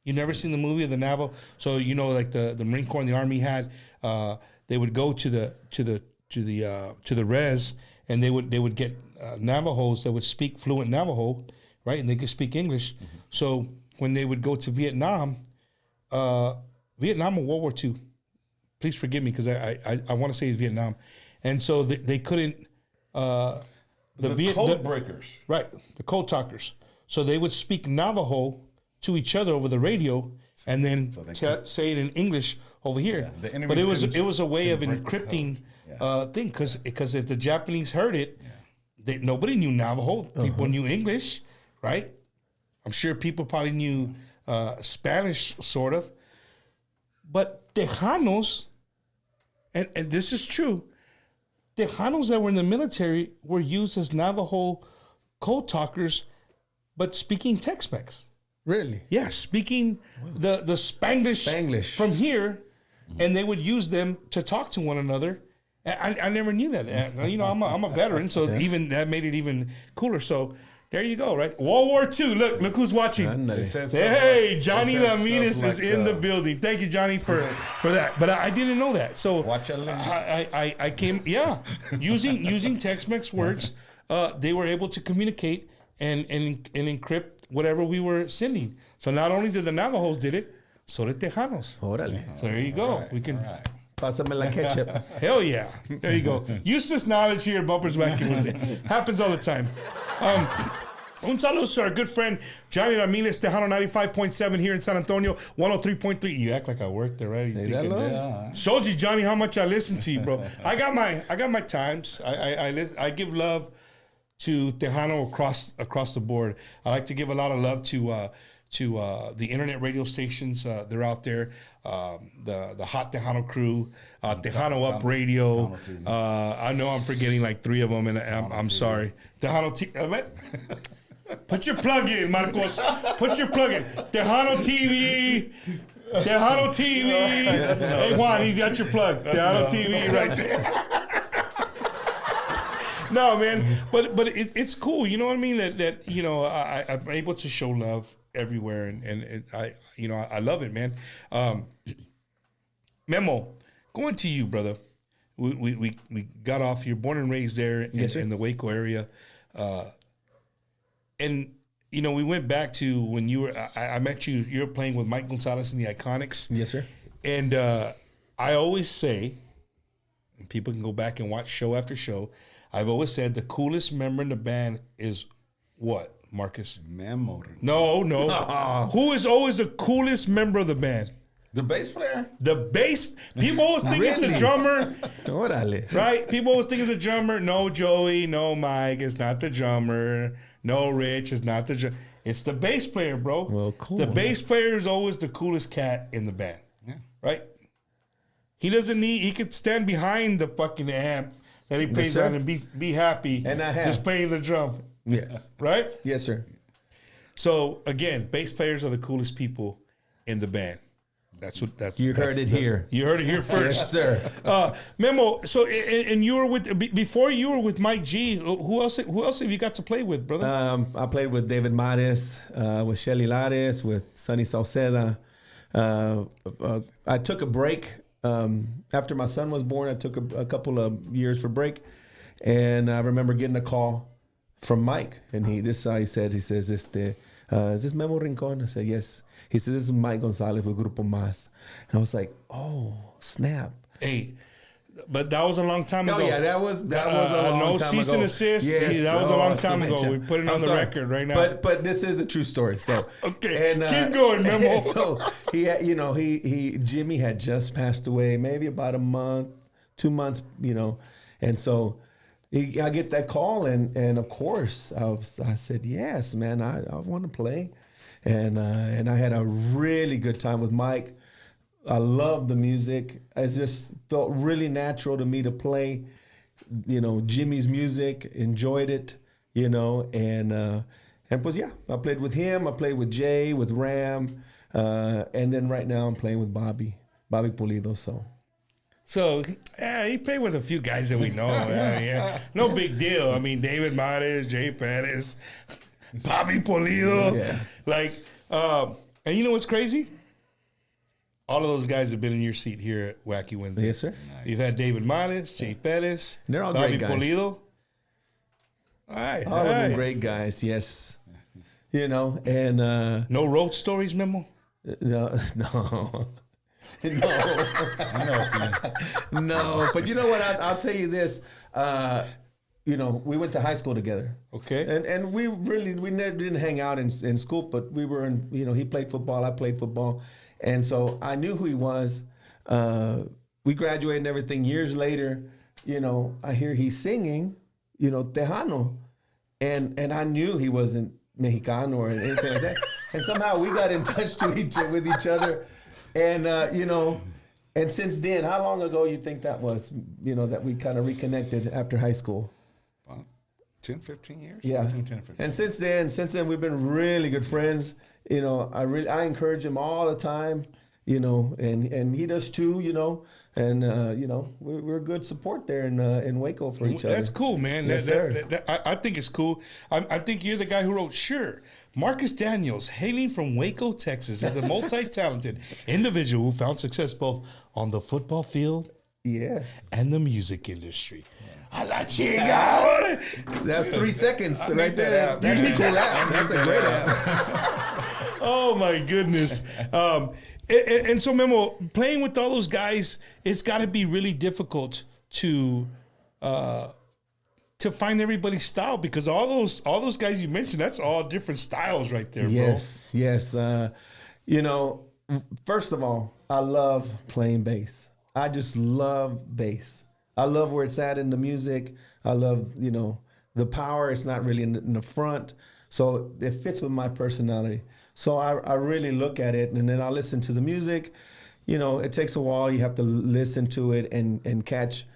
[SPEAKER 4] You never seen the movie of the Navajo? So, like the Marine Corps and the Army had they would go to the res, and they would get Navajos that would speak fluent Navajo, right, and they could speak English. So when they would go to Vietnam or World War II, please forgive me because I want to say it's Vietnam, and so they couldn't.
[SPEAKER 6] The code breakers.
[SPEAKER 4] Right, the code talkers. So they would speak Navajo to each other over the radio, and then say it in English over here.
[SPEAKER 6] Yeah,
[SPEAKER 4] but it was a way of encrypting thing, because if the Japanese heard it, nobody knew Navajo. People knew English, right? I'm sure people probably knew Spanish, sort of. But Tejanos, and this is true, Tejanos that were in the military were used as Navajo code talkers, but speaking Tex-Mex.
[SPEAKER 5] Really?
[SPEAKER 4] Yeah, speaking the Spanglish from here, and they would use them to talk to one another. I never knew that. I'm a veteran, so even that made it even cooler. So there you go, right? World War II. Look who's watching. Hey, Johnny Ramirez is in the building. Thank you, Johnny, for that. But I didn't know that. So
[SPEAKER 6] watch
[SPEAKER 4] I came, using Tex-Mex words, they were able to communicate and encrypt whatever we were sending. So not only did the Navajos did it, so did Tejanos.
[SPEAKER 5] Órale.
[SPEAKER 4] So there you go. We can.
[SPEAKER 5] Pásame la ketchup.
[SPEAKER 4] Hell yeah. There you go. Useless knowledge here at Bumpers Wacky Wednesday. Happens all the time. Un saludo to our good friend Johnny Ramirez, Tejano 95.7 here in San Antonio, 103.3. You act like I work there, right? Shows you, Johnny, how much I listen to you, bro. I got my times. I give love to Tejano across the board. I like to give a lot of love to the internet radio stations. They're out there. The Hot Tejano crew, Tejano Up Radio. I know I'm forgetting like 3 of them, and I'm sorry. Tejano put your plug in, Marcos. Put your plug in. Tejano TV. Tejano TV. Hey, Juan, he's got your plug. Tejano TV right there. No, man, but it's cool. You know what I mean? That I'm able to show love everywhere, and I love it, man. Memo, going to you, brother. We got off. You're born and raised there in the Waco area, and we went back to when you were. I met you. You were playing with Mike Gonzalez in the Iconics.
[SPEAKER 5] Yes, sir.
[SPEAKER 4] And I always say, and people can go back and watch show after show. I've always said the coolest member in the band is what, Marcus?
[SPEAKER 6] Memo.
[SPEAKER 4] No. Who is always the coolest member of the band?
[SPEAKER 6] The bass player?
[SPEAKER 4] The bass. People always think it's the drummer.
[SPEAKER 5] Órale.
[SPEAKER 4] Right? People always think it's the drummer. No, Joey. No, Mike. It's not the drummer. No, Rich. It's not the drummer. It's the bass player, bro.
[SPEAKER 5] Well, cool.
[SPEAKER 4] The bass player is always the coolest cat in the band.
[SPEAKER 6] Yeah.
[SPEAKER 4] Right? He could stand behind the fucking amp that he plays on and be happy.
[SPEAKER 5] And I have.
[SPEAKER 4] Just playing the drum.
[SPEAKER 5] Yes.
[SPEAKER 4] Right?
[SPEAKER 5] Yes, sir.
[SPEAKER 4] So again, bass players are the coolest people in the band.
[SPEAKER 5] You heard it here.
[SPEAKER 4] You heard it here first.
[SPEAKER 5] Yes, sir.
[SPEAKER 4] Memo. So and you were before you were with Mike G. Who else have you got to play with, brother?
[SPEAKER 5] I played with David Mares, with Shelly Lares, with Sonny Sauceda. I took a break after my son was born. I took a couple of years for break, and I remember getting a call from Mike, and he says, is this Memo Rincon? I said, yes. He said, this is Mike Gonzalez with Grupo Mas. And I was like, oh, snap.
[SPEAKER 4] Hey, but that was a long time ago.
[SPEAKER 5] Oh, yeah, that was a long
[SPEAKER 4] no
[SPEAKER 5] time
[SPEAKER 4] cease
[SPEAKER 5] ago.
[SPEAKER 4] and assist.
[SPEAKER 5] Yes.
[SPEAKER 4] That was a long time ago. We put it on the
[SPEAKER 5] sorry.
[SPEAKER 4] record right now.
[SPEAKER 5] But this is a true story. So
[SPEAKER 4] okay, and, keep going, Memo.
[SPEAKER 5] So Jimmy had just passed away, maybe about a month, 2 months, and so I get that call, and of course I said yes, man, I want to play, and I had a really good time with Mike. I love the music. It just felt really natural to me to play, Jimmy's music. Enjoyed it, and pues yeah, I played with him. I played with Jay, with Ram, and then right now I'm playing with Bobby Pulido.
[SPEAKER 4] So he played with a few guys that we know. Yeah. No big deal. I mean, David Mares, Jay Perez, Bobby Pulido.
[SPEAKER 5] Yeah.
[SPEAKER 4] And you know what's crazy? all of those guys have been in your seat here at Wacky Wednesday.
[SPEAKER 5] Yes, sir.
[SPEAKER 4] You've had David Miles, Jay Perez,
[SPEAKER 5] They're all
[SPEAKER 4] Bobby
[SPEAKER 5] great guys.
[SPEAKER 4] Polido. All right,
[SPEAKER 5] All of them
[SPEAKER 4] nice.
[SPEAKER 5] great guys, yes. You know, and
[SPEAKER 4] No road stories, Memo?
[SPEAKER 5] no, no. No, but you know what? I'll tell you this. You know, we went to high school together.
[SPEAKER 4] Okay.
[SPEAKER 5] And we never didn't hang out in school, but we were in, you know, he played football, I played football. And so I knew who he was. We graduated and everything. Years later, you know, I hear he's singing, you know, Tejano. And I knew he wasn't Mexicano or anything like that. And somehow we got in touch with each other. And, you know, and since then, how long ago you think that was, you know, that we kind of reconnected after high school?
[SPEAKER 6] 10, 15 years?
[SPEAKER 5] Yeah.
[SPEAKER 6] 10, 15.
[SPEAKER 5] And since then we've been really good friends. You know, I encourage him all the time, you know, and he does too, you know, and, you know, we're good support there in Waco for each other.
[SPEAKER 4] That's cool, man.
[SPEAKER 5] Yes, sir.
[SPEAKER 4] I think it's cool. I think you're the guy who wrote, sure. Marcus Daniels, hailing from Waco, Texas, is a multi-talented individual who found success both on the football field
[SPEAKER 5] Yes.
[SPEAKER 4] and the music industry. A la chica.
[SPEAKER 5] That's 3 seconds right
[SPEAKER 6] that
[SPEAKER 5] there.
[SPEAKER 6] app.
[SPEAKER 5] That's a cool app. That's a great app.
[SPEAKER 4] Oh my goodness. And so Memo, playing with all those guys, it's got to be really difficult to find everybody's style, because all those guys you mentioned, that's all different styles right there, bro.
[SPEAKER 5] Yes. You know, first of all, I love playing bass. I just love bass. I love where it's at in the music. I love, you know, the power. It's not really in the front. So it fits with my personality. So I really look at it, and then I listen to the music. You know, it takes a while. You have to listen to it and catch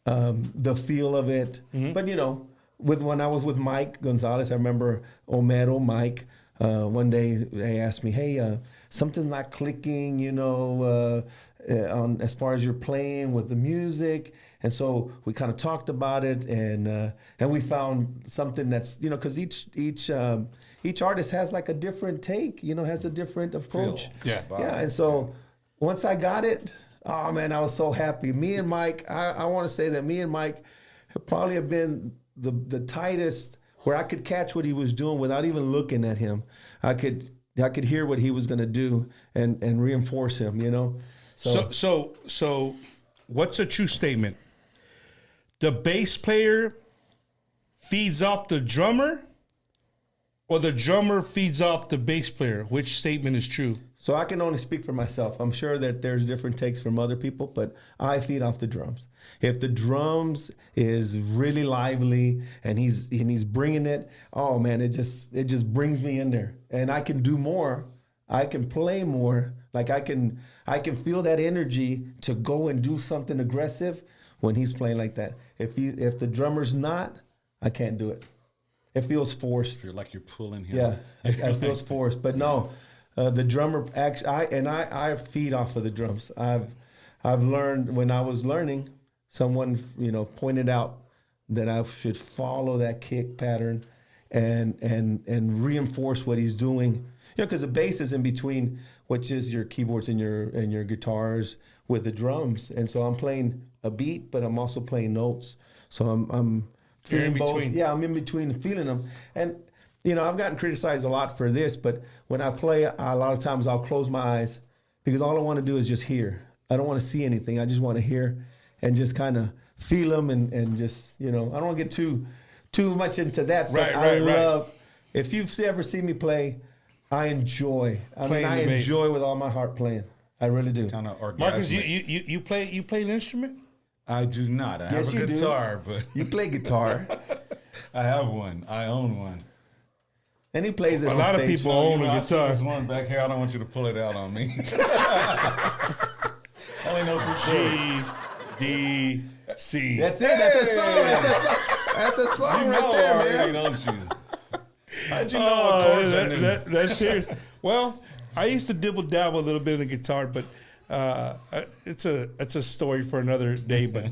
[SPEAKER 5] the feel of it. Mm-hmm. But, you know, when I was with Mike Gonzalez, I remember Mike, one day they asked me, hey, something's not clicking, you know, on as far as you're playing with the music. And so we kind of talked about it, and we found something that's, you know, because each artist has like a different take, you know, has a different approach.
[SPEAKER 4] Yeah.
[SPEAKER 5] Yeah. And so once I got it, oh man, I was so happy. Me and Mike, I want to say that me and Mike probably have been the tightest, where I could catch what he was doing without even looking at him. I could hear what he was going to do and reinforce him, you know.
[SPEAKER 4] So what's a true statement? The bass player feeds off the drummer, or the drummer feeds off the bass player? Which statement is true?
[SPEAKER 5] So I can only speak for myself. I'm sure that there's different takes from other people, but I feed off the drums. If the drums is really lively and he's bringing it, oh man, it just brings me in there, and I can do more. I can play more. Like I can feel that energy to go and do something aggressive when he's playing like that. If the drummer's not, I can't do it. It feels forced.
[SPEAKER 6] You're like you're pulling him.
[SPEAKER 5] Yeah, it feels forced. But no, the drummer actually, I feed off of the drums. I've learned, when I was learning, someone, you know, pointed out that I should follow that kick pattern and reinforce what he's doing. You know, because the bass is in between, which is your keyboards and your guitars with the drums. And so I'm playing a beat, but I'm also playing notes. So I'm feeling both.
[SPEAKER 4] between.
[SPEAKER 5] Yeah, I'm in between feeling them. And, you know, I've gotten criticized a lot for this, but when I play, a lot of times I'll close my eyes, because all I want to do is just hear. I don't want to see anything. I just want to hear and just kind of feel them and just, you know, I don't want to get too much into that. But I love, if you've ever seen me play, I enjoy. I enjoy with all my heart playing. I really do.
[SPEAKER 6] Kind of orgasmic.
[SPEAKER 4] Marcus, you play an instrument?
[SPEAKER 6] I do not. I
[SPEAKER 5] Yes,
[SPEAKER 6] have
[SPEAKER 5] you
[SPEAKER 6] a
[SPEAKER 5] do.
[SPEAKER 6] guitar, but
[SPEAKER 5] You play guitar,
[SPEAKER 6] I have one. I own one.
[SPEAKER 5] and he plays it
[SPEAKER 4] A
[SPEAKER 5] on
[SPEAKER 4] lot of
[SPEAKER 5] stage.
[SPEAKER 4] people
[SPEAKER 6] Oh,
[SPEAKER 4] own a
[SPEAKER 6] I see
[SPEAKER 4] guitar.
[SPEAKER 6] this one back here. I don't want you to pull it out on me. I only know 3 chords.
[SPEAKER 4] G, D, C.
[SPEAKER 5] That's it. That's a song. That's a song
[SPEAKER 6] You
[SPEAKER 5] right
[SPEAKER 6] know
[SPEAKER 5] there,
[SPEAKER 6] already,
[SPEAKER 5] man.
[SPEAKER 6] don't you? How'd you know what chords I knew?
[SPEAKER 4] That's serious. Well, I used to dibble dabble a little bit in the guitar, but it's a story for another day. But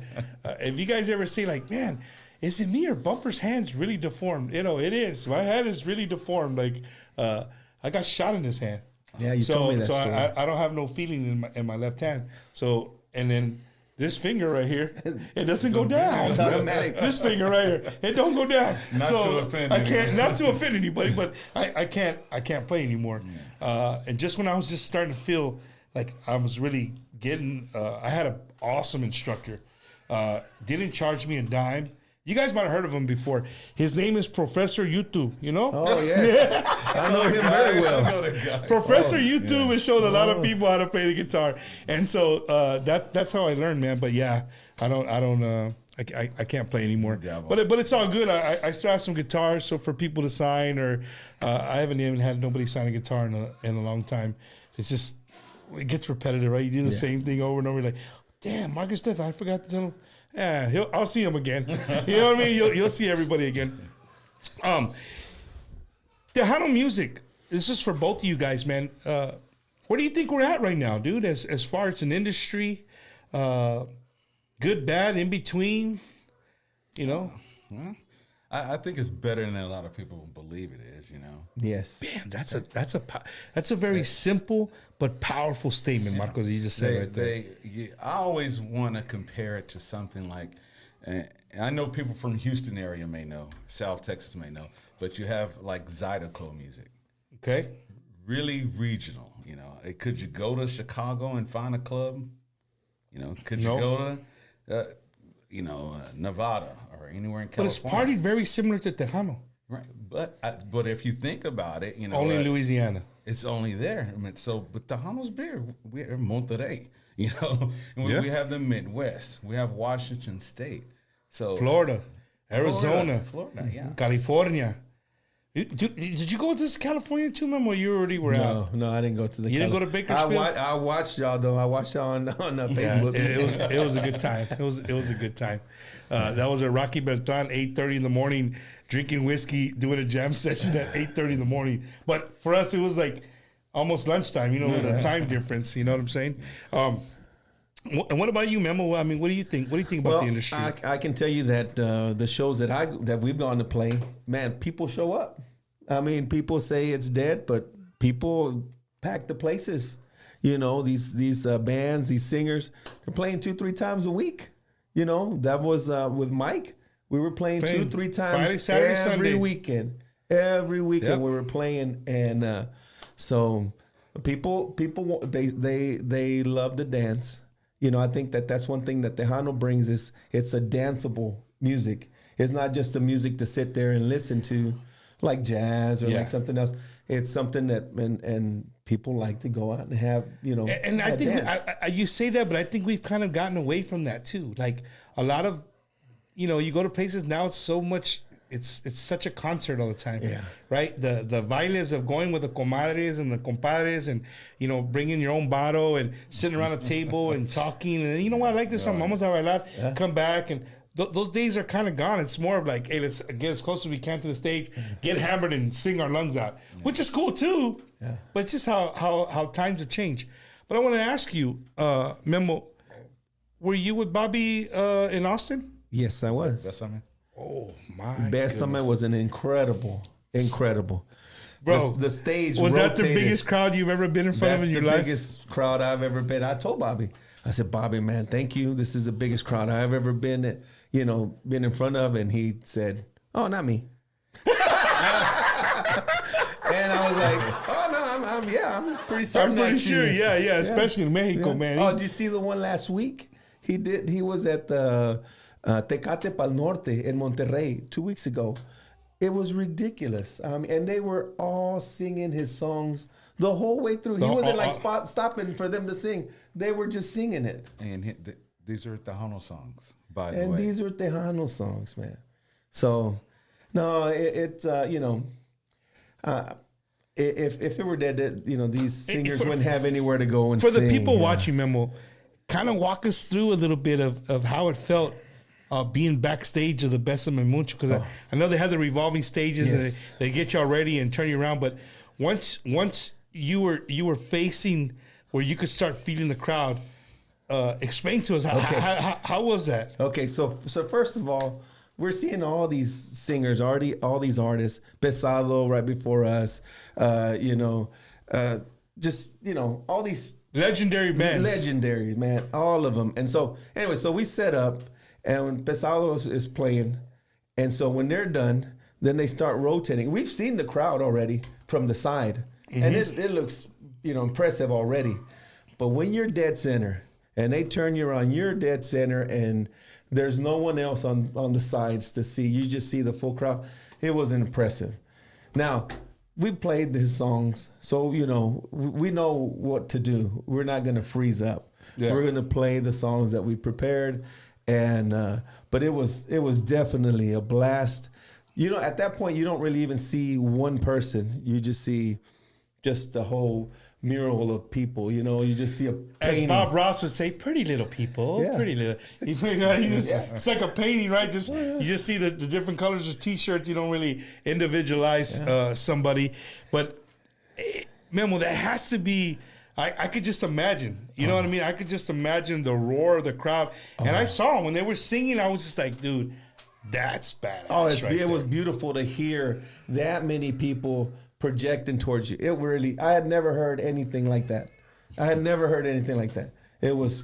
[SPEAKER 4] if you guys ever see, like, man, is it me or Bumper's hand's really deformed? You know, it is. My hand is really deformed. Like, I got shot in his hand.
[SPEAKER 5] Yeah, you told me that
[SPEAKER 4] so
[SPEAKER 5] story.
[SPEAKER 4] I don't have no feeling in my left hand. So and then this finger right here, it doesn't go down.
[SPEAKER 5] It's automatic.
[SPEAKER 4] This finger right here, it don't go down.
[SPEAKER 6] Not
[SPEAKER 4] so
[SPEAKER 6] to offend
[SPEAKER 4] I can't,
[SPEAKER 6] anyone.
[SPEAKER 4] not to offend anybody, but I can't play anymore. And just when I was just starting to feel like I was really getting, I had an awesome instructor. Didn't charge me a dime. You guys might have heard of him before. His name is Professor YouTube. You know?
[SPEAKER 5] Oh, yes. I know him very well.
[SPEAKER 4] Professor YouTube has shown a lot of people how to play the guitar, and so that's how I learned, man. But yeah, I can't play anymore. But it's all good. I still have some guitars, so for people to sign, or I haven't even had nobody sign a guitar in a long time. It's just it gets repetitive, right? You do the same thing over and over. Like, damn, Marcus Steff, I forgot to tell him. Yeah, I'll see him again. You know what I mean? You'll see everybody again. Tejano music. This is for both of you guys, man. Where do you think we're at right now, dude? As far as an industry, good, bad, in between. You know.
[SPEAKER 6] Well, I think it's better than a lot of people believe it is. You know.
[SPEAKER 5] Yes.
[SPEAKER 4] Man, that's a very simple but powerful statement, Marcos. You just said right there.
[SPEAKER 6] I always want to compare it to something like, I know people from Houston area may know, South Texas may know, but you have like Zydeco music.
[SPEAKER 4] Okay.
[SPEAKER 6] Really regional, you know. Could you go to Chicago and find a club? You know, could you go to, Nevada or anywhere in California?
[SPEAKER 4] But it's party very similar to Tejano.
[SPEAKER 6] Right, but if you think about it, you know,
[SPEAKER 4] Only in Louisiana.
[SPEAKER 6] It's only there. I mean, so, but Tejano's big. We're Monterrey, you know. And we have the Midwest. We have Washington State. So
[SPEAKER 4] Florida, Arizona,
[SPEAKER 6] Florida, yeah.
[SPEAKER 4] California. Did you go to California too, Memo? You already were out.
[SPEAKER 5] No, I didn't go to the.
[SPEAKER 4] You didn't go to Bakersfield?
[SPEAKER 5] I watched y'all though. I watched y'all on Facebook.
[SPEAKER 4] It was a good time. It was a good time. That was at Rocky Beltran, 8:30 in the morning, drinking whiskey, doing a jam session at 8:30 in the morning. But for us, it was like almost lunchtime. You know, with the time difference. You know what I'm saying? And what about you, Memo? I mean, what do you think? What do you think about the industry?
[SPEAKER 5] I can tell you that the shows that we've gone to play, man, people show up. I mean, people say it's dead, but people pack the places. You know, these bands, these singers, they're playing 2-3 times a week. You know, that was with Mike. We were playing 2-3 times
[SPEAKER 4] Friday, Saturday,
[SPEAKER 5] every
[SPEAKER 4] Sunday.
[SPEAKER 5] weekend. Every weekend
[SPEAKER 4] Yep.
[SPEAKER 5] we were playing, and so people they love to dance. You know, I think that's one thing that Tejano brings is it's a danceable music. It's not just a music to sit there and listen to like jazz or like something else. It's something that, and people like to go out and have, you know.
[SPEAKER 4] And I think
[SPEAKER 5] dance.
[SPEAKER 4] you say that, but I think we've kind of gotten away from that too. Like a lot of, you know, you go to places now, it's so much. It's such a concert all the time, right? The bailes of going with the comadres and the compadres, and you know, bringing your own bottle and sitting around a table and talking. And you know what? I like this song. Vamos a bailar. Come back, and those days are kind of gone. It's more of like, hey, let's get as close as we can to the stage, get hammered, and sing our lungs out, which is cool too. Yeah. But it's just how times have changed. But I want to ask you, Memo, were you with Bobby in Austin?
[SPEAKER 5] Yes, I was.
[SPEAKER 6] That's something.
[SPEAKER 4] Oh my!
[SPEAKER 5] Best Summit was an incredible.
[SPEAKER 4] Bro,
[SPEAKER 5] the stage
[SPEAKER 4] was
[SPEAKER 5] rotated.
[SPEAKER 4] that the biggest crowd you've ever been in front of in your life?
[SPEAKER 5] That's the biggest crowd I've ever been. I told Bobby, I said, Bobby, man, thank you. This is the biggest crowd I've ever been in front of. And he said, oh, not me. And I was like, oh no, I'm pretty certain.
[SPEAKER 4] I'm pretty sure. Yeah, especially in Mexico, man.
[SPEAKER 5] Oh, did you see the one last week? He was at the Tecate Pal Norte in Monterrey 2 weeks ago. It was ridiculous. And they were all singing his songs the whole way through. He wasn't like stopping for them to sing. They were just singing it.
[SPEAKER 6] And these are Tejano songs, by the way.
[SPEAKER 5] And these are Tejano songs, man. So, no, if it were dead, these singers wouldn't have anywhere to go and
[SPEAKER 4] sing.
[SPEAKER 5] For
[SPEAKER 4] the people watching, Memo, kind of walk us through a little bit of how it felt being backstage of the Bésame Mucho, because I know they have the revolving stages and they get y'all ready and turn you around. But once you were facing where you could start feeling the crowd, explain to us how was that?
[SPEAKER 5] Okay, so first of all, we're seeing all these singers, already all these artists, Pesado right before us, just, all these
[SPEAKER 4] Legendary bands.
[SPEAKER 5] legendaries, man, all of them. And so, anyway, so we set up, and Pesados is playing. And so when they're done, then they start rotating. We've seen the crowd already from the side, and it looks, impressive already. But when you're dead center, and they turn you around, you're dead center, and there's no one else on the sides to see. You just see the full crowd. It was impressive. Now, we played his songs, so, we know what to do. We're not going to freeze up. Yeah. We're going to play the songs that we prepared. And but it was definitely a blast. At that point, you don't really even see one person. You just see just a whole mural of people. You just see a painting.
[SPEAKER 4] As Bob Ross would say, pretty little people. Yeah. Pretty little. It's like a painting, right? You just see the different colors of T-shirts. You don't really individualize somebody. But, Memo, that has to be... I could just imagine, you know what I mean? I could just imagine the roar of the crowd. And I saw them when they were singing. I was just like, dude, that's badass.
[SPEAKER 5] It was beautiful to hear that many people projecting towards you. I had never heard anything like that. It was.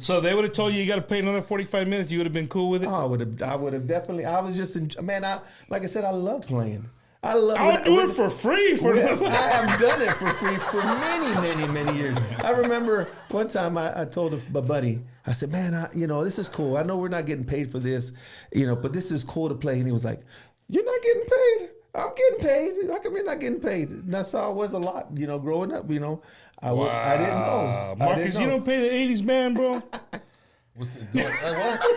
[SPEAKER 4] So they would have told you got to pay another 45 minutes. You would have been cool with it?
[SPEAKER 5] I would have definitely. I was just, like I said, I love playing.
[SPEAKER 4] I'll do it for free.
[SPEAKER 5] I have done it for free for many, many, many years. I remember one time I told my buddy, I said, man, this is cool. I know we're not getting paid for this, but this is cool to play. And he was like, you're not getting paid. I'm getting paid. How come you're not getting paid? And that's how it was a lot, growing up, I didn't know.
[SPEAKER 4] Marcus, you don't pay the 80s band, bro?
[SPEAKER 6] What?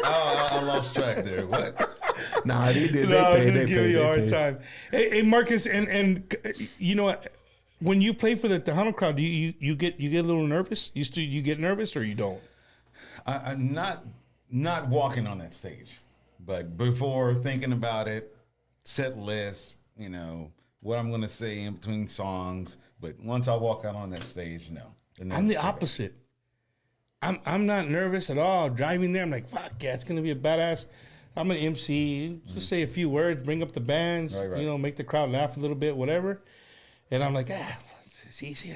[SPEAKER 6] I lost track there. What?
[SPEAKER 5] Nah, they did.
[SPEAKER 4] No, I was just giving you a hard time. Hey, Marcus, and when you play for the Tejano crowd, do you get a little nervous? You get nervous or you don't?
[SPEAKER 6] I'm not walking on that stage, but before thinking about it, set list, what I'm going to say in between songs. But once I walk out on that stage, no.
[SPEAKER 4] I'm the opposite. I'm not nervous at all. Driving there, I'm like, fuck yeah, it's gonna be a badass. I'm an MC. Just say a few words, bring up the bands, right. Make the crowd laugh a little bit, whatever. And I'm like, it's easy.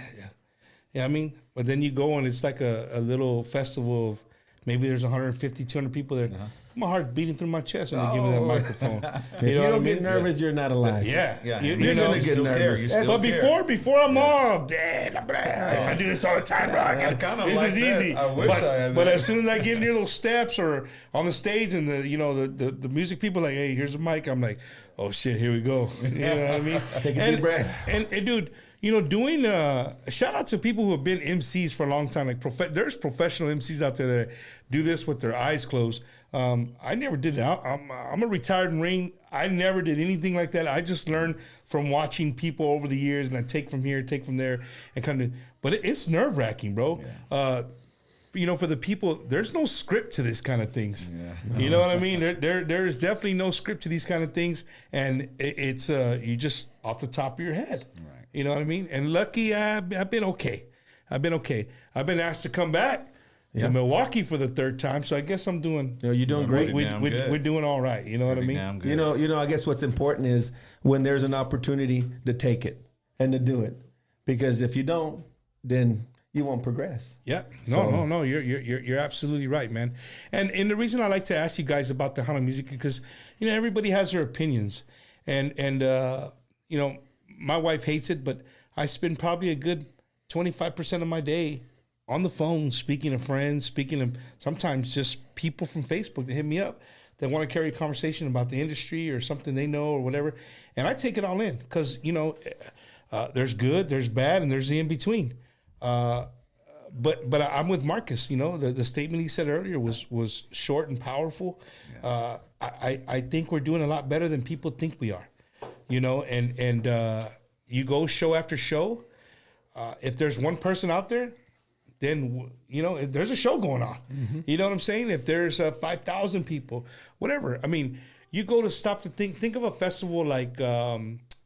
[SPEAKER 4] Yeah, I mean, but then you go and it's like a little festival of maybe there's 150, 200 people there. Uh-huh. My heart's beating through my chest when they give me that microphone.
[SPEAKER 5] If you don't get nervous, you're not alive.
[SPEAKER 4] Yeah.
[SPEAKER 5] You're going to get nervous.
[SPEAKER 4] But before I'm all dead, I do this all the time, bro. This is easy.
[SPEAKER 6] I wish I had
[SPEAKER 4] but as soon as I get near those steps or on the stage and the music people like, hey, here's a mic, I'm like, oh shit, here we go. You know what I mean?
[SPEAKER 5] Take a deep breath.
[SPEAKER 4] And dude, doing shout out to people who have been MCs for a long time. Like there's professional MCs out there that do this with their eyes closed. I never did that. I'm a retired Marine. I never did anything like that. I just learned from watching people over the years, and I take from here, take from there, and kind of. But it's nerve wracking, bro. Yeah. For the people, there's no script to this kind of things. Yeah. You know what I mean? There is definitely no script to these kind of things, and it's you just off the top of your head. Right. You know what I mean? And lucky, I've been okay. I've been asked to come back to Milwaukee for the third time, so I guess I'm doing.
[SPEAKER 5] You're doing great.
[SPEAKER 4] We're doing all right. You know what I mean?
[SPEAKER 5] I guess what's important is when there's an opportunity to take it and to do it, because if you don't, then you won't progress.
[SPEAKER 4] Yeah. No. You're absolutely right, man. And the reason I like to ask you guys about Tejano music because everybody has their opinions, and my wife hates it, but I spend probably a good 25% of my day on the phone, speaking to friends, speaking to sometimes just people from Facebook that hit me up that want to carry a conversation about the industry or something they know or whatever. And I take it all in because, there's good, there's bad, and there's the in-between. But I'm with Marcus, the statement he said earlier was short and powerful. Yeah. I think we're doing a lot better than people think we are, and you go show after show. If there's one person out there, then, there's a show going on. Mm-hmm. You know what I'm saying? If there's 5,000 people, whatever. I mean, you go to stop to think of a festival like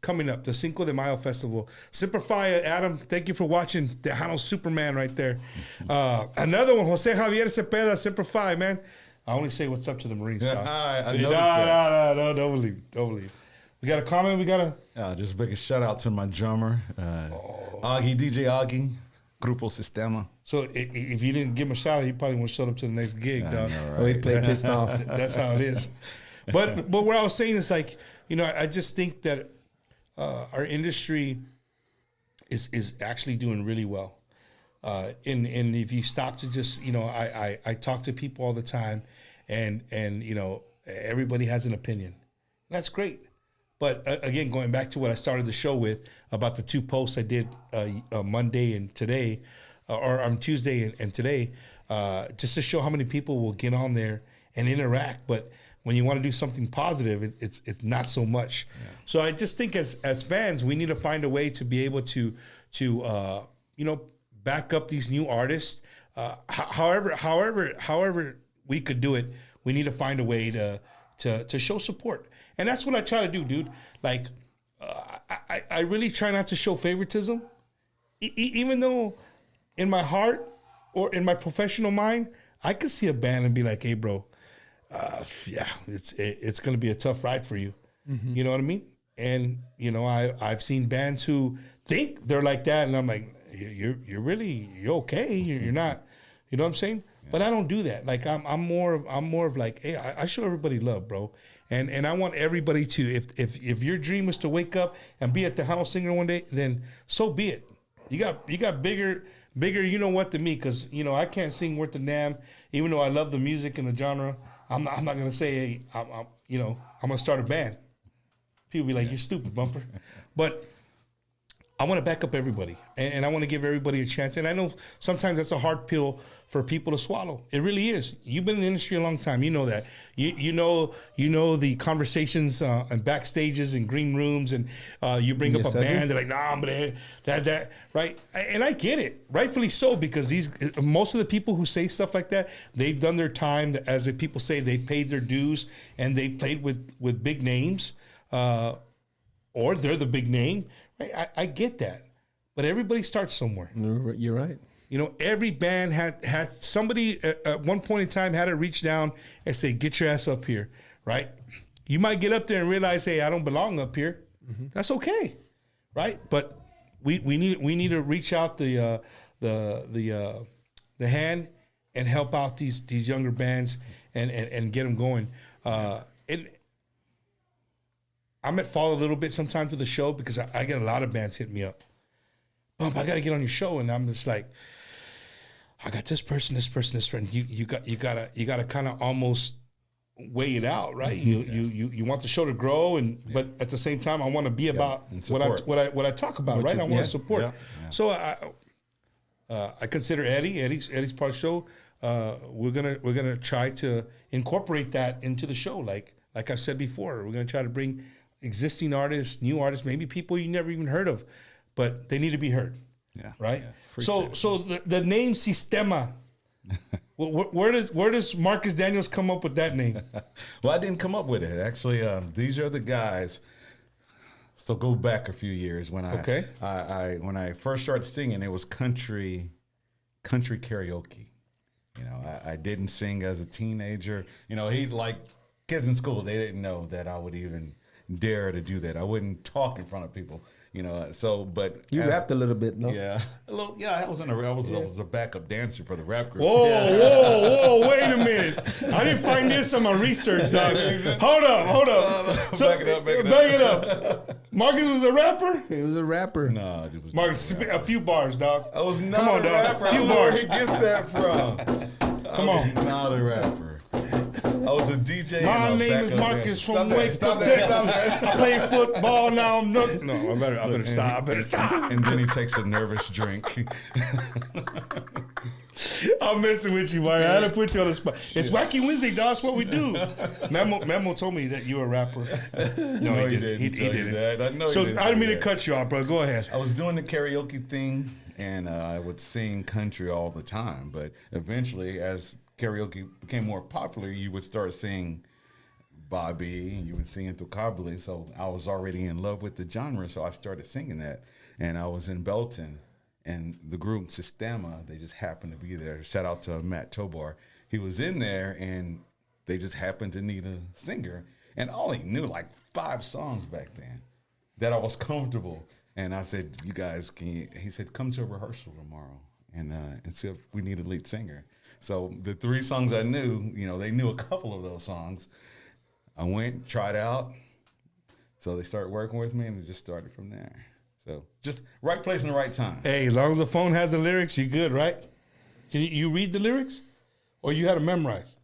[SPEAKER 4] coming up, the Cinco de Mayo Festival. Simplify, Adam, thank you for watching. Tejano Superman right there. Another one, Jose Javier Cepeda, Simplify, man. I only say what's up to the Marines.
[SPEAKER 6] I noticed that.
[SPEAKER 4] No, don't believe. We got a comment? We got
[SPEAKER 6] just make a shout out to my drummer. Augie, DJ Augie, Grupo Sistema.
[SPEAKER 4] So if you didn't give him a shout out, he probably won't show up to the next gig, dog.
[SPEAKER 5] Oh, he played pissed off.
[SPEAKER 4] That's how it is. But what I was saying is like, I just think that our industry is actually doing really well. And if you stop to just, I talk to people all the time, and everybody has an opinion. That's great. But again, going back to what I started the show with about the 2 posts I did Monday and today, or on Tuesday and today, just to show how many people will get on there and interact. But when you want to do something positive, it's not so much. Yeah. So I just think as fans, we need to find a way to be able to back up these new artists. However we could do it, we need to find a way to show support. And that's what I try to do, dude. Like, I really try not to show favoritism, even though in my heart or in my professional mind, I could see a band and be like, hey, bro, it's going to be a tough ride for you. Mm-hmm. You know what I mean? And, I've seen bands who think they're like that, and I'm like, you're okay. You're not, you know what I'm saying? Yeah. But I don't do that. Like, I'm more of like, hey, I show everybody love, bro. And I want everybody to, if your dream is to wake up and be a Tejano singer one day, then so be it. You got bigger, what than me, because I can't sing worth the damn. Even though I love the music and the genre, I'm not gonna say, hey, I'm gonna start a band. People be like, you're stupid, Bumper. But I want to back up everybody, and I want to give everybody a chance. And I know sometimes that's a hard pill for people to swallow. It really is. You've been in the industry a long time. You know that. You know the conversations and backstages and green rooms, and you bring up a band. They're like, nah, but that right. And I get it, rightfully so, because most of the people who say stuff like that, they've done their time. As the people say, they paid their dues, and they played with big names, or they're the big name. I get that, but everybody starts somewhere.
[SPEAKER 5] You're right.
[SPEAKER 4] Every band had somebody at one point in time had to reach down and say, get your ass up here, right? You might get up there and realize, hey, I don't belong up here. Mm-hmm. That's okay, right? But we need to reach out the hand and help out these younger bands and get them going. I'm at fault a little bit sometimes with the show because I get a lot of bands hit me up. Bump, I got to get on your show, and I'm just like, I got this person. You got to kind of almost weigh it out, right? Mm-hmm. You want the show to grow, but at the same time, I want to be about what I talk about, right? I want to support. Yeah. Yeah. So I consider Eddie's part of the show. We're gonna try to incorporate that into the show, like I've said before. We're gonna try to bring existing artists, new artists, maybe people you never even heard of, but they need to be heard. Yeah. Right. Yeah, so the name Sistema. where does Marcus Daniels come up with that name?
[SPEAKER 6] Well, I didn't come up with it. Actually, these are the guys. So go back a few years when I first started singing, it was country karaoke. I didn't sing as a teenager. Like kids in school, they didn't know that I would even dare to do that. I wouldn't talk in front of people. But
[SPEAKER 5] you rapped a little bit, no?
[SPEAKER 6] Yeah, a little. Yeah, I was a backup dancer for the rap group.
[SPEAKER 4] Whoa! Wait a minute! I didn't find this on my research, dog. Hold up.
[SPEAKER 6] Back it
[SPEAKER 4] up. Marcus was a rapper.
[SPEAKER 5] He was a rapper.
[SPEAKER 6] No, it was
[SPEAKER 4] Marcus. A few bars, dog.
[SPEAKER 6] I was not a rapper.
[SPEAKER 4] Dog. A few bars.
[SPEAKER 6] Where he gets that from?
[SPEAKER 4] Come on.
[SPEAKER 6] Not a rapper. I was a DJ.
[SPEAKER 4] My name is Marcus from Waco, Texas. I play football now. I better stop.
[SPEAKER 6] And then he takes a nervous drink.
[SPEAKER 4] I'm messing with you, Mark. I had to put you on the spot. It's Wacky Wednesday, dog. That's what we do. Memo told me that you were a rapper.
[SPEAKER 6] No, he didn't. He didn't. That. I
[SPEAKER 4] didn't mean to cut you off, bro. Go ahead.
[SPEAKER 6] I was doing the karaoke thing, and I would sing country all the time. But eventually, as karaoke became more popular, you would start singing Bobby, and you would sing Tocable. So I was already in love with the genre, so I started singing that. And I was in Belton, and the group Sistema, they just happened to be there. Shout out to Matt Tobar. He was in there, and they just happened to need a singer. And I only knew like 5 songs back then that I was comfortable. And I said, you guys can. He said, come to a rehearsal tomorrow and see if we need a lead singer. So the 3 songs I knew, they knew a couple of those songs. I went, tried out. So they started working with me, and it just started from there. So just right place and the right time.
[SPEAKER 4] Hey, as long as the phone has the lyrics, you're good, right? Can you read the lyrics? Or you had to memorize?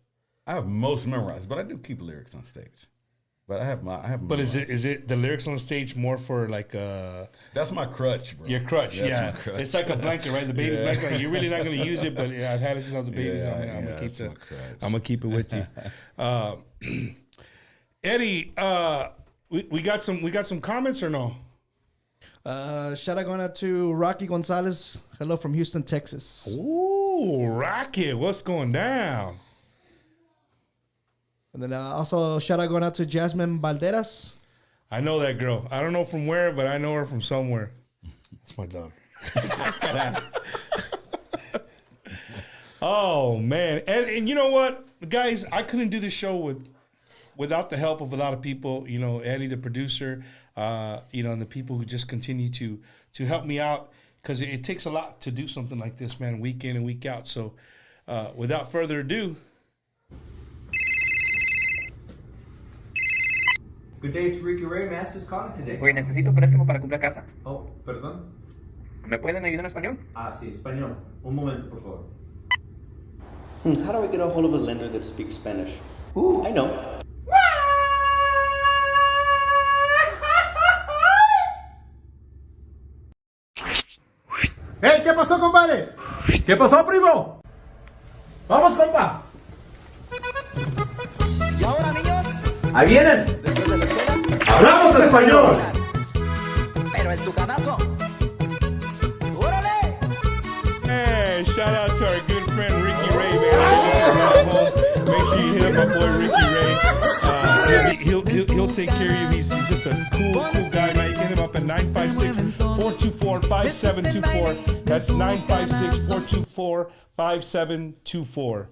[SPEAKER 6] I have most memorized, but I do keep lyrics on stage. But I have
[SPEAKER 4] But is it the lyrics on the stage more for like
[SPEAKER 6] That's my crutch, bro.
[SPEAKER 4] Your crutch,
[SPEAKER 6] That's
[SPEAKER 4] yeah.
[SPEAKER 6] my crutch.
[SPEAKER 4] It's like a blanket, right? The baby blanket. Like, you're really not going to use it, but I've had it since I was a baby.
[SPEAKER 6] Yeah,
[SPEAKER 4] so I'm gonna keep
[SPEAKER 6] that's my crutch.
[SPEAKER 4] I'm gonna keep it with you. Eddie, we got some comments or no?
[SPEAKER 7] Shout out going out to Rocky Gonzalez. Hello from Houston, Texas.
[SPEAKER 4] Ooh, Rocket, what's going down?
[SPEAKER 7] And then also shout out going out to Jasmine Valderas.
[SPEAKER 4] I know that girl. I don't know from where, but I know her from somewhere. That's my daughter. Oh man, and you know what, guys? I couldn't do this show without the help of a lot of people. Eddie, the producer, and the people who just continue to help me out, because it takes a lot to do something like this, man, week in and week out. So, without further ado.
[SPEAKER 8] Good day, it's Ricky Ray. May I ask who's calling today?
[SPEAKER 9] Oye, necesito préstamo para comprar casa.
[SPEAKER 8] Oh, perdón.
[SPEAKER 9] ¿Me pueden ayudar en español?
[SPEAKER 8] Ah, sí, español. Un momento, por favor.
[SPEAKER 10] How do I get a hold of a lender that speaks Spanish? Ooh, I know.
[SPEAKER 5] ¡Hey! ¿Qué pasó, compadre? ¿Qué pasó, primo? ¡Vamos, compa!
[SPEAKER 9] ¿Y ahora, niños?
[SPEAKER 5] ¡Ahí vienen!
[SPEAKER 9] Después de la escuela.
[SPEAKER 5] ¡Hablamos español!
[SPEAKER 9] Pero el tucanazo. ¡Órale!
[SPEAKER 4] Hey, shout out to our good friend Ricky Ray, man. Make sure you hit up my boy Ricky Ray. He'll take care of you. He's just a cool guy, man. You can hit him up at 956-424-5724. That's 956-424-5724.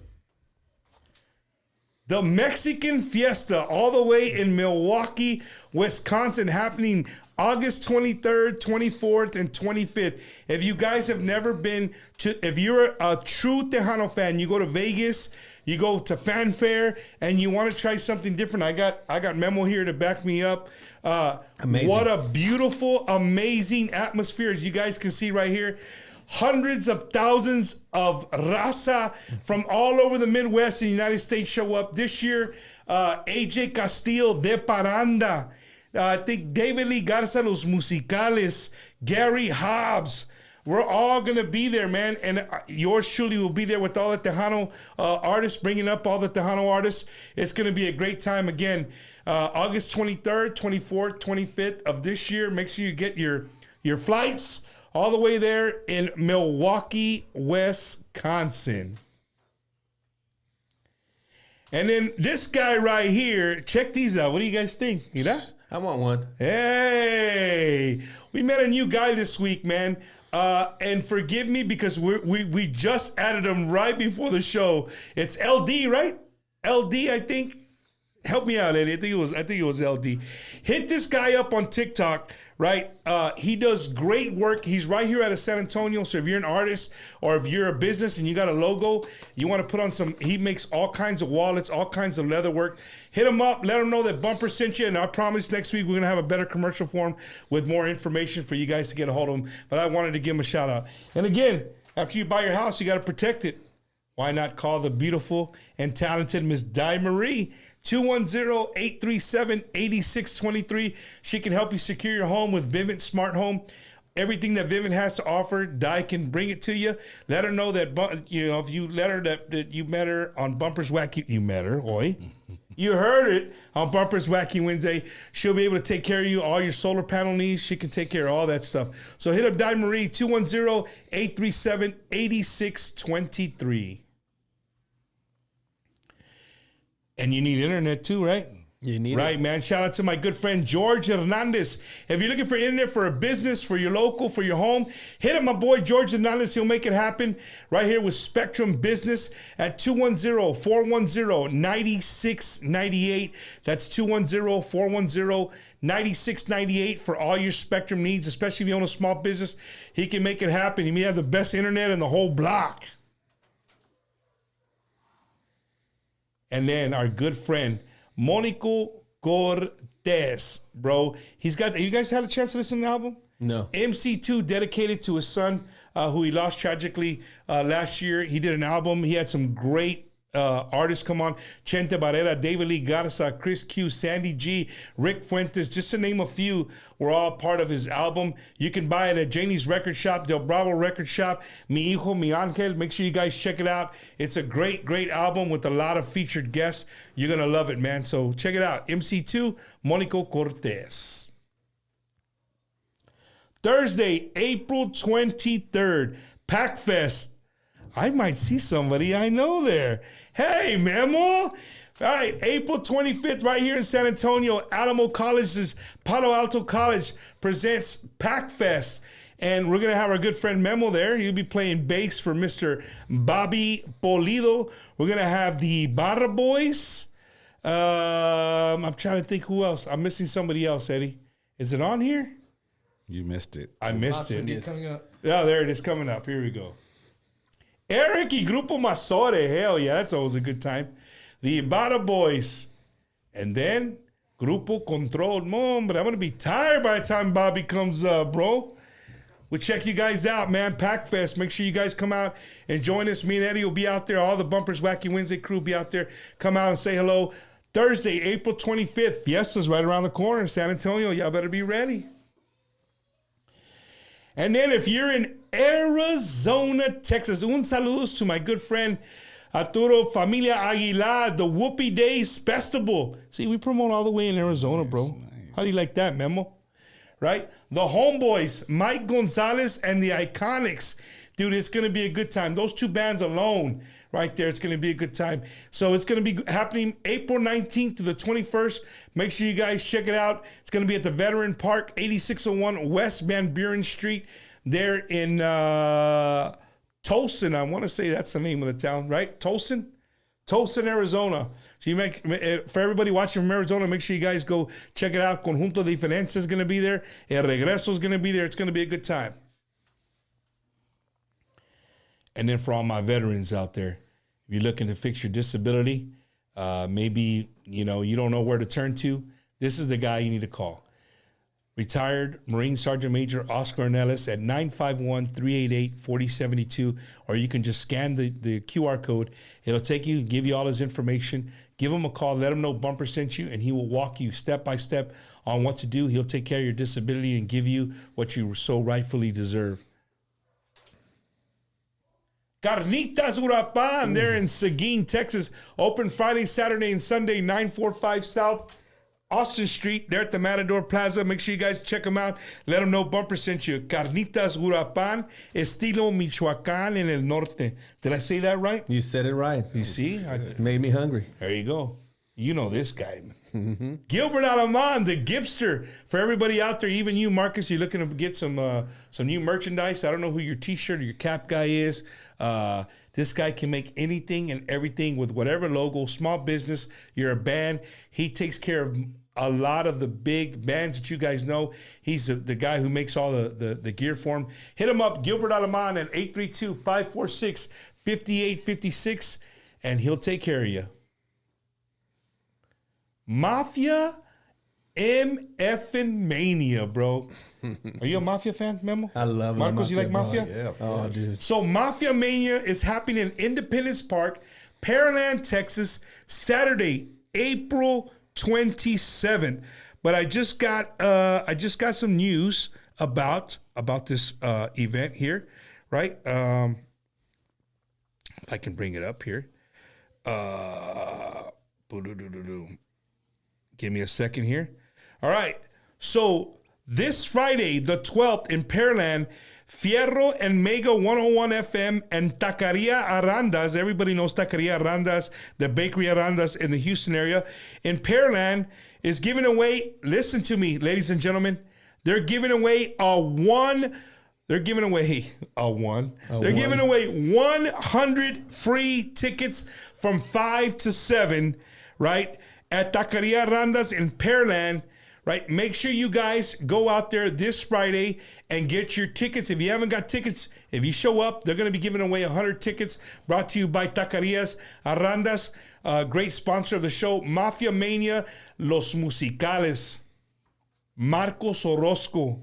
[SPEAKER 4] The Mexican Fiesta, all the way in Milwaukee, Wisconsin, happening August 23rd, 24th, and 25th. If you guys have never been to, if you're a true Tejano fan, you go to Vegas, you go to Fanfare, and you want to try something different. I got Memo here to back me up.
[SPEAKER 5] Amazing.
[SPEAKER 4] What a beautiful, amazing atmosphere, as you guys can see right here. Hundreds of thousands of raza from all over the Midwest and the United States show up. This year, AJ Castillo de Paranda. I think David Lee Garza, Los Musicales, Gary Hobbs. We're all going to be there, man. And yours truly will be there with all the Tejano artists, bringing up all the Tejano artists. It's going to be a great time. Again, August 23rd, 24th, 25th of this year. Make sure you get your flights all the way there in Milwaukee, Wisconsin. And then this guy right here, check these out. What do you guys think? You know?
[SPEAKER 5] I want one.
[SPEAKER 4] Hey, we met a new guy this week, man. And forgive me because we just added him right before the show. It's LD, right? LD, I think. Help me out, Eddie. I think it was LD. Hit this guy up on TikTok, right? He does great work. He's right here out of San Antonio. So if you're an artist or if you're a business and you got a logo, you want to put on some, he makes all kinds of wallets, all kinds of leather work. Hit him up. Let him know that Bumper sent you. And I promise next week we're going to have a better commercial for him with more information for you guys to get a hold of him. But I wanted to give him a shout out. And again, after you buy your house, you got to protect it. Why not call the beautiful and talented Miss Di Marie? 210-837-8623. She can help you secure your home with Vivint Smart Home. Everything that Vivint has to offer, Di can bring it to you. Let her know that, if you let her that you met her on Bumper's Wacky, you met her, oi. You heard it on Bumper's Wacky Wednesday. She'll be able to take care of you, all your solar panel needs. She can take care of all that stuff. So hit up Di Marie, 210-837-8623. And you need internet too, right?
[SPEAKER 5] You need
[SPEAKER 4] Right, man. Shout out to my good friend George Hernandez. If you're looking for internet for a business, for your local, for your home, hit up my boy George Hernandez. He'll make it happen right here with Spectrum Business at 210-410-9698. That's 210-410-9698 for all your Spectrum needs, especially if you own a small business. He can make it happen. He may have the best internet in the whole block. And then our good friend Monico Cortez, bro. He's got. You guys had a chance to listen to the album?
[SPEAKER 5] No.
[SPEAKER 4] MC2 dedicated to his son, who he lost tragically last year. He did an album. He had some great artists come on: Chente Barrera, David Lee Garza, Chris Q, Sandy G, Rick Fuentes, just to name a few, were all part of his album. You can buy it at Janie's Record Shop, Del Bravo Record Shop, Mi Hijo, Mi Angel. Make sure you guys check it out. It's a great, great album with a lot of featured guests. You're going to love it, man. So check it out. MC2, Monico Cortez. Thursday, April 23rd, PACFest. I might see somebody I know there. Hey, Memo. All right, April 25th, right here in San Antonio, Alamo College's Palo Alto College presents PACFest. And we're going to have our good friend Memo there. He'll be playing bass for Mr. Bobby Polido. We're going to have the Barra Boys. I'm trying to think who else. I'm missing somebody else, Eddie. Is it on here?
[SPEAKER 6] You missed it.
[SPEAKER 4] I missed it.
[SPEAKER 7] Coming up.
[SPEAKER 4] Oh, there it is coming up. Here we go. Eric y Grupo Masore. Hell yeah, that's always a good time. The Ibarra Boys. And then Grupo Control. Mom, but I'm going to be tired by the time Bobby comes up, bro. We'll check you guys out, man. PACFest. Make sure you guys come out and join us. Me and Eddie will be out there. All the Bumpers Wacky Wednesday crew will be out there. Come out and say hello. Thursday, April 25th. Fiesta's right around the corner in San Antonio. Y'all better be ready. And then if you're in Arizona, Texas, un saludos to my good friend Arturo Familia Aguilar, the Whoopie Days Festival. See, we promote all the way in Arizona, bro. Nice. How do you like that, Memo? Right? The Homeboys, Mike Gonzalez and the Iconics. Dude, it's going to be a good time. Those two bands alone right there, it's going to be a good time. So it's going to be happening April 19th to the 21st. Make sure you guys check it out. It's going to be at the Veteran Park, 8601 West Van Buren Street there in Tolson. I want to say that's the name of the town, right? Tolson, Arizona. So you make, for everybody watching from Arizona, make sure you guys go check it out. Conjunto Diferencia is going to be there. El Regreso is going to be there. It's going to be a good time. And then for all my veterans out there, if you're looking to fix your disability, maybe, you don't know where to turn to, this is the guy you need to call. Retired Marine Sergeant Major Oscar Ornelas at 951-388-4072, or you can just scan the QR code. It'll take you, give you all his information. Give him a call, let him know Bumper sent you, and he will walk you step by step on what to do. He'll take care of your disability and give you what you so rightfully deserve. Carnitas Urapan, there in Seguin, Texas. Open Friday, Saturday, and Sunday, 945 South Austin Street, there at the Matador Plaza. Make sure you guys check them out. Let them know Bumper sent you. Carnitas Urapan, estilo Michoacán en el norte. Did I say that right?
[SPEAKER 5] You said it right.
[SPEAKER 4] You see?
[SPEAKER 5] Made me hungry.
[SPEAKER 4] There you go. You know this guy. Mm-hmm. Gilbert Alaman, the Gipster. For everybody out there, even you, Marcus, you're looking to get some new merchandise. I don't know who your T-shirt or your cap guy is. This guy can make anything and everything with whatever logo, small business, you're a band. He takes care of a lot of the big bands that you guys know. He's the guy who makes all the gear for him. Hit him up, Gilbert Alaman at 832-546-5856, and he'll take care of you. Mafia MFing Mania, bro. Are you a Mafia fan, Memo?
[SPEAKER 5] I love
[SPEAKER 4] Marcos, you like Mafia?
[SPEAKER 6] Yeah, of course.
[SPEAKER 5] Dude.
[SPEAKER 4] So Mafia Mania is happening in Independence Park, Pearland, Texas, Saturday, April 27th. But I just got some news about this event here, right? If I can bring it up here. Give me a second here. All right. So this Friday, the 12th in Pearland, Fierro and Mega 101 FM, and Taqueria Arandas. Everybody knows Taqueria Arandas, the Bakery Arandas in the Houston area. In Pearland is giving away, listen to me, ladies and gentlemen, they're giving away They're giving away 100 free tickets from 5 to 7, right? At Taqueria Arandas in Pearland. Right, make sure you guys go out there this Friday and get your tickets. If you haven't got tickets, if you show up, they're going to be giving away 100 tickets. Brought to you by Taquerias Arandas, great sponsor of the show. Mafia Mania, Los Musicales, Marcos Orozco,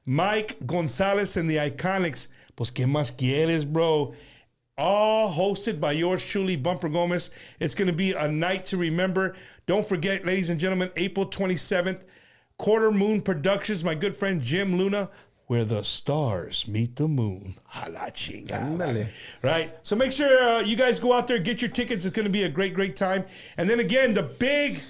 [SPEAKER 4] Mike Gonzalez and the Iconics. Pues, ¿qué más quieres, bro? All hosted by yours truly, Bumper Gomez. It's going to be a night to remember. Don't forget, ladies and gentlemen, April 27th, Quarter Moon Productions, my good friend Jim Luna, where the stars meet the moon. Hala chingada. Right? So make sure you guys go out there, get your tickets. It's going to be a great, great time. And then again, the big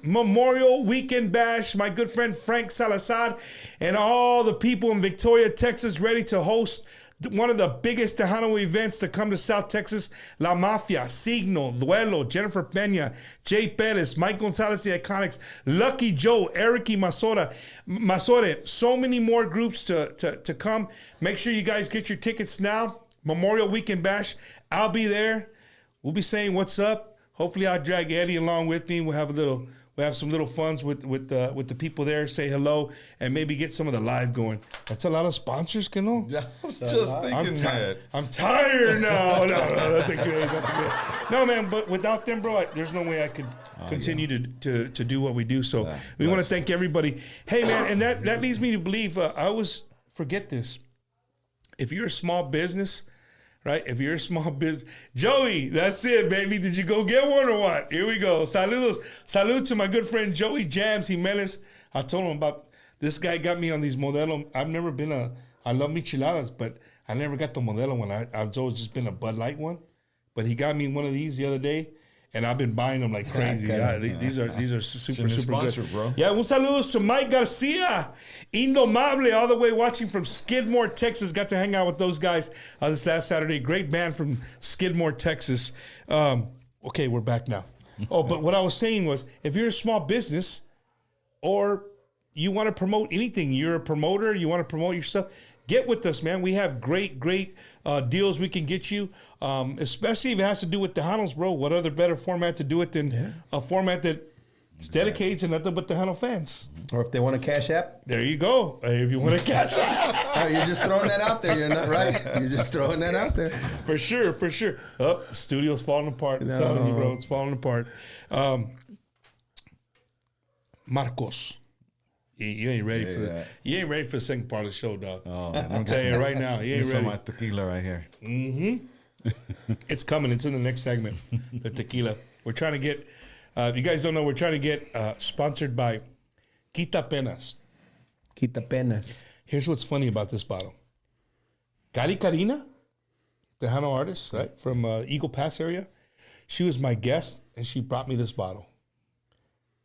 [SPEAKER 4] Memorial Weekend Bash. My good friend Frank Salazar and all the people in Victoria, Texas, ready to host one of the biggest Tejano events to come to South Texas. La Mafia, Signo, Duelo, Jennifer Peña, Jay Perez, Mike Gonzalez, the Iconics, Lucky Joe, Ericky Masore. So many more groups to come. Make sure you guys get your tickets now. Memorial Weekend Bash. I'll be there. We'll be saying what's up. Hopefully I'll drag Eddie along with me. We'll have some little funs with the people there. Say hello and maybe get some of the live going. That's a lot of sponsors, you know.
[SPEAKER 6] Yeah, I was just thinking that.
[SPEAKER 4] I'm tired now. No, nothing good. No, man, but without them, bro, there's no way I could continue to do what we do. So we want to thank everybody. Hey, man, and that leads me to believe. I always forget this. If you're a small business. Right? If you're a small business. Joey, that's it, baby. Did you go get one or what? Here we go. Saludos. Salud to my good friend Joey Jams Jimenez. I told him about this guy got me on these Modelo. I've never been I love micheladas, but I never got the Modelo one. I've always just been a Bud Light one. But he got me one of these the other day. And I've been buying them like crazy. These are super
[SPEAKER 6] sponsor,
[SPEAKER 4] good.
[SPEAKER 6] Bro.
[SPEAKER 4] Yeah, un saludos to Mike Garcia, Indomable, all the way watching from Skidmore, Texas. Got to hang out with those guys this last Saturday. Great band from Skidmore, Texas. Okay, we're back now. But what I was saying was, if you're a small business or you want to promote anything, you're a promoter, you want to promote your stuff, get with us, man. We have great deals we can get you, especially if it has to do with Tejanos, bro. What other better format to do it than a format that dedicates to nothing but Tejano fans?
[SPEAKER 5] Or if they want a cash app.
[SPEAKER 4] There you go. If you want a cash app.
[SPEAKER 5] You're just throwing that out there. You're not right. You're just throwing that out there.
[SPEAKER 4] For sure. Oh, the studio's falling apart. I'm telling you, bro. It's falling apart. Marcos. You ain't ready for that. You ain't ready for the second part of the show, dog. I'm telling you right now, you ain't ready.
[SPEAKER 6] My tequila right here.
[SPEAKER 4] Mm-hmm. It's coming. It's in the next segment. The tequila. We're trying to get. If you guys don't know, we're trying to get sponsored by Quita Penas.
[SPEAKER 5] Quita Penas.
[SPEAKER 4] Here's what's funny about this bottle. Cari Karina, Tejano artist, right from Eagle Pass area. She was my guest, and she brought me this bottle.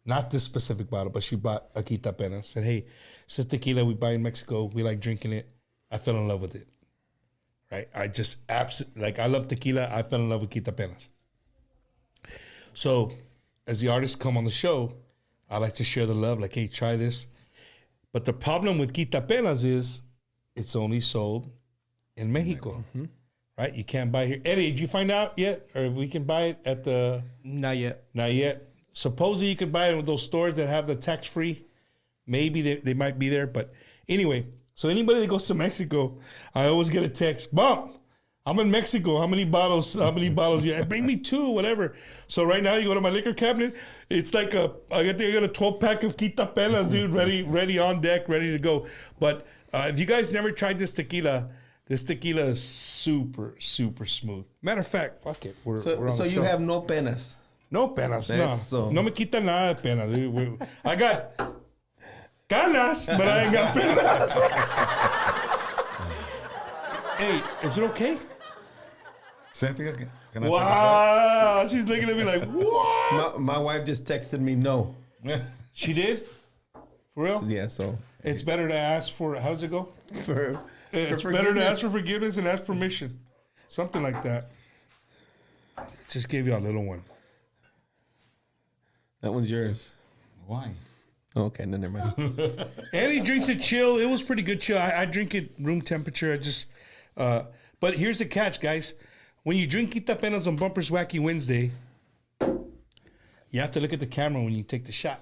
[SPEAKER 4] Not this specific bottle, but she bought a Quita Penas. Said, hey, it's a tequila we buy in Mexico. We like drinking it. I fell in love with it. Right? I just absolutely, I love tequila. I fell in love with Quita Penas. So, as the artists come on the show, I like to share the love. Like, hey, try this. But the problem with Quita Penas is it's only sold in Mexico. Mm-hmm. Right? You can't buy it here. Eddie, did you find out yet? Or we can buy it at the...
[SPEAKER 7] Not yet.
[SPEAKER 4] Not yet. Supposedly you could buy it with those stores that have the tax-free. Maybe they might be there. But anyway, so anybody that goes to Mexico, I always get a text. Bump, I'm in Mexico. How many bottles you have? Bring me 2, whatever. So right now you go to my liquor cabinet. It's like I got a 12-pack of Quita Penas, dude, ready on deck, ready to go. But if you guys never tried this tequila is super, super smooth. Matter of fact, fuck it. We're on
[SPEAKER 5] so
[SPEAKER 4] the
[SPEAKER 5] you
[SPEAKER 4] show.
[SPEAKER 5] have no penas.
[SPEAKER 4] No penas,
[SPEAKER 5] Eso.
[SPEAKER 4] no me quita nada de penas. I got canas, but I ain't got penas. Hey, is it okay?
[SPEAKER 6] Cynthia, can I take a
[SPEAKER 4] Wow, she's looking at me like, what?
[SPEAKER 5] My wife just texted me no.
[SPEAKER 6] shot?
[SPEAKER 4] She did? For real?
[SPEAKER 5] Yeah, so
[SPEAKER 4] It's better to ask for, how does it go?
[SPEAKER 5] for
[SPEAKER 4] It's better to ask for forgiveness and ask permission. Something like that. Just gave you a little one.
[SPEAKER 5] That one's yours.
[SPEAKER 6] Why?
[SPEAKER 5] Okay, no, never mind.
[SPEAKER 4] And he drinks it chill. It was pretty good chill. I drink it room temperature. I just, but here's the catch, guys. When you drink Quita Penas on Bumpers Wacky Wednesday, you have to look at the camera when you take the shot,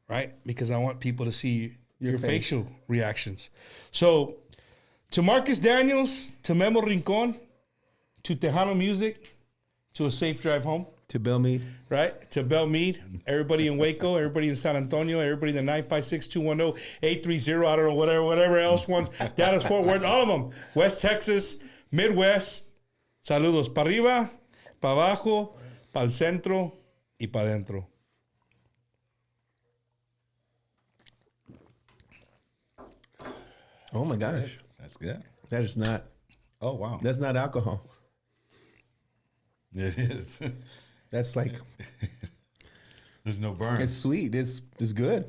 [SPEAKER 4] right? Because I want people to see your facial reactions. So, to Marcus Daniels, to Memo Rincon, to Tejano Music, to a safe drive home.
[SPEAKER 5] To Bill Mead.
[SPEAKER 4] Right? To Bell Mead, everybody in Waco, everybody in San Antonio, everybody in the 956-210-830, I don't know, whatever else ones. Dallas, Fort Worth, all of them. West Texas, Midwest. Saludos. Pa' arriba, pa' abajo, pa' el centro, y pa' dentro.
[SPEAKER 5] Oh my gosh.
[SPEAKER 6] That's good.
[SPEAKER 5] That is not.
[SPEAKER 6] Oh, wow.
[SPEAKER 5] That's not alcohol.
[SPEAKER 6] It is.
[SPEAKER 5] That's like.
[SPEAKER 6] There's no burn.
[SPEAKER 5] It's sweet. It's good.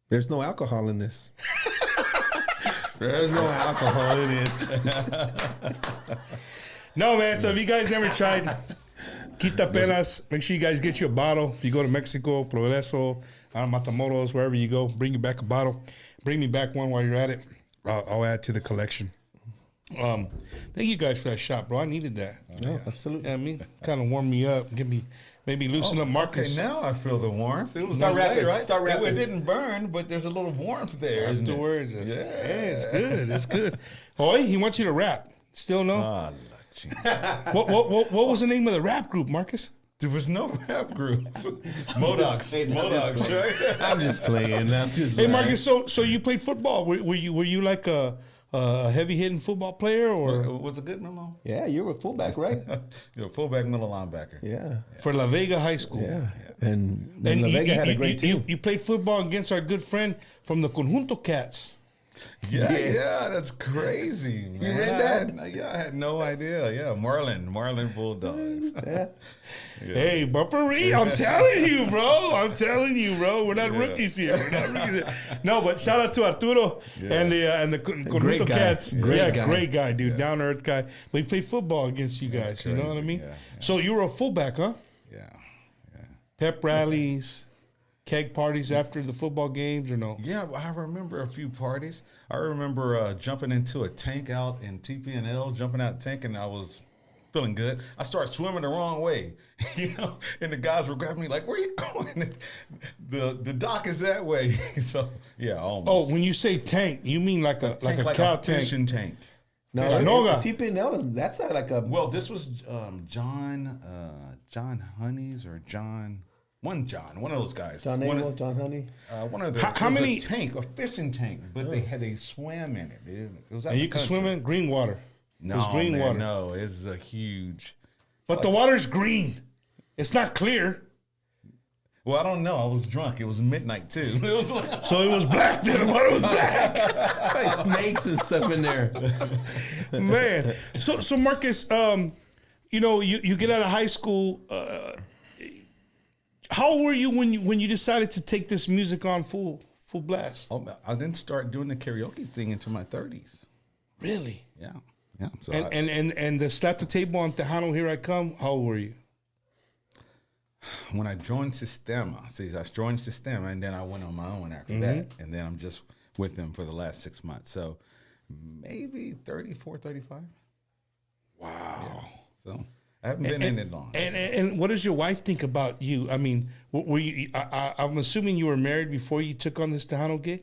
[SPEAKER 5] There's no alcohol in this. There's no alcohol in it.
[SPEAKER 4] No, man. So if you guys never tried Quita Penas, make sure you guys get you a bottle. If you go to Mexico, Progreso, Matamoros, wherever you go, bring you back a bottle. Bring me back one while you're at it. I'll add to the collection. Thank you guys for that shot, bro. I needed that.
[SPEAKER 5] No, absolutely.
[SPEAKER 4] Yeah, I mean, kind of warm me up. Maybe loosen up Marcus.
[SPEAKER 6] Okay, now I feel the warmth. It was
[SPEAKER 5] Start
[SPEAKER 6] delay,
[SPEAKER 5] rapping,
[SPEAKER 6] right?
[SPEAKER 5] start rapping.
[SPEAKER 6] It didn't burn, but there's a little warmth there. isn't it?
[SPEAKER 4] Afterwards.
[SPEAKER 6] Yeah.
[SPEAKER 4] It's good. It's good. Hoy, he wants you to rap. Still no?
[SPEAKER 6] Ah, gee.
[SPEAKER 4] What was the name of the rap group, Marcus?
[SPEAKER 6] There was no rap group. Modocs. Modocs, right?
[SPEAKER 5] I'm just playing.
[SPEAKER 4] Hey, Marcus. So you played football? Were you like a heavy hitting football player or
[SPEAKER 6] Was it good, Memo?
[SPEAKER 5] Yeah, you were a fullback, right?
[SPEAKER 6] You're a fullback, middle linebacker.
[SPEAKER 5] Yeah.
[SPEAKER 4] for La Vega High School?
[SPEAKER 5] Yeah. And La Vega had a great team.
[SPEAKER 4] You played football against our good friend from the Conjunto Cats.
[SPEAKER 6] Yeah,
[SPEAKER 5] Yes.
[SPEAKER 6] yeah, that's crazy, man.
[SPEAKER 5] You read that?
[SPEAKER 6] I had no idea. Yeah, Marlin Bulldogs.
[SPEAKER 5] Yeah.
[SPEAKER 4] Hey, Bumpery, I'm telling you, bro. We're not rookies here. No, but shout out to Arturo and the Conjunto
[SPEAKER 5] guy.
[SPEAKER 4] Cats.
[SPEAKER 5] Great guy.
[SPEAKER 4] Great guy, dude. Down to earth guy. We played football against you guys. You know what I mean?
[SPEAKER 6] Yeah, yeah.
[SPEAKER 4] So you were a fullback, huh?
[SPEAKER 6] Yeah.
[SPEAKER 4] Pep rallies, keg parties after the football games, or no?
[SPEAKER 6] Yeah, well, I remember a few parties. I remember jumping into a tank out in TP&L, jumping out tank, and I was feeling good. I started swimming the wrong way, and the guys were grabbing me like, "Where are you going?" The dock is that way. So yeah, almost.
[SPEAKER 4] Oh, when you say tank, you mean like a cow tank?
[SPEAKER 6] fishing tank.
[SPEAKER 5] No,
[SPEAKER 4] Noga.
[SPEAKER 5] TP&L, that's not like a.
[SPEAKER 6] Well, this was John Honeys or one of those guys.
[SPEAKER 5] John Abel, John Honey.
[SPEAKER 6] One of the
[SPEAKER 4] How many-
[SPEAKER 6] a fishing tank, but they swam in it. It was out
[SPEAKER 4] And
[SPEAKER 6] in
[SPEAKER 4] you
[SPEAKER 6] the
[SPEAKER 4] can
[SPEAKER 6] country.
[SPEAKER 4] swim in green water.
[SPEAKER 6] No,
[SPEAKER 4] It's green
[SPEAKER 6] man,
[SPEAKER 4] water.
[SPEAKER 6] no, it's a huge.
[SPEAKER 4] But the water's green. It's not clear.
[SPEAKER 6] Well, I don't know. I was drunk. It was midnight too. It was like,
[SPEAKER 4] So it was black then. The water was black.
[SPEAKER 5] Like snakes and stuff in there.
[SPEAKER 4] Man. So Marcus, you get out of high school. How old were you when you decided to take this music on full blast?
[SPEAKER 6] I didn't start doing the karaoke thing until my 30s.
[SPEAKER 4] Really?
[SPEAKER 6] Yeah. So
[SPEAKER 4] And the slap the table on Tejano, Here I Come. How old were you?
[SPEAKER 6] when I joined Sistema, and then I went on my own after that, and then I'm just with them for the last 6 months. So maybe 34, 35.
[SPEAKER 4] Wow.
[SPEAKER 6] Yeah. So I haven't been in it long.
[SPEAKER 4] And what does your wife think about you? I mean, were you? I'm assuming you were married before you took on this Tejano gig,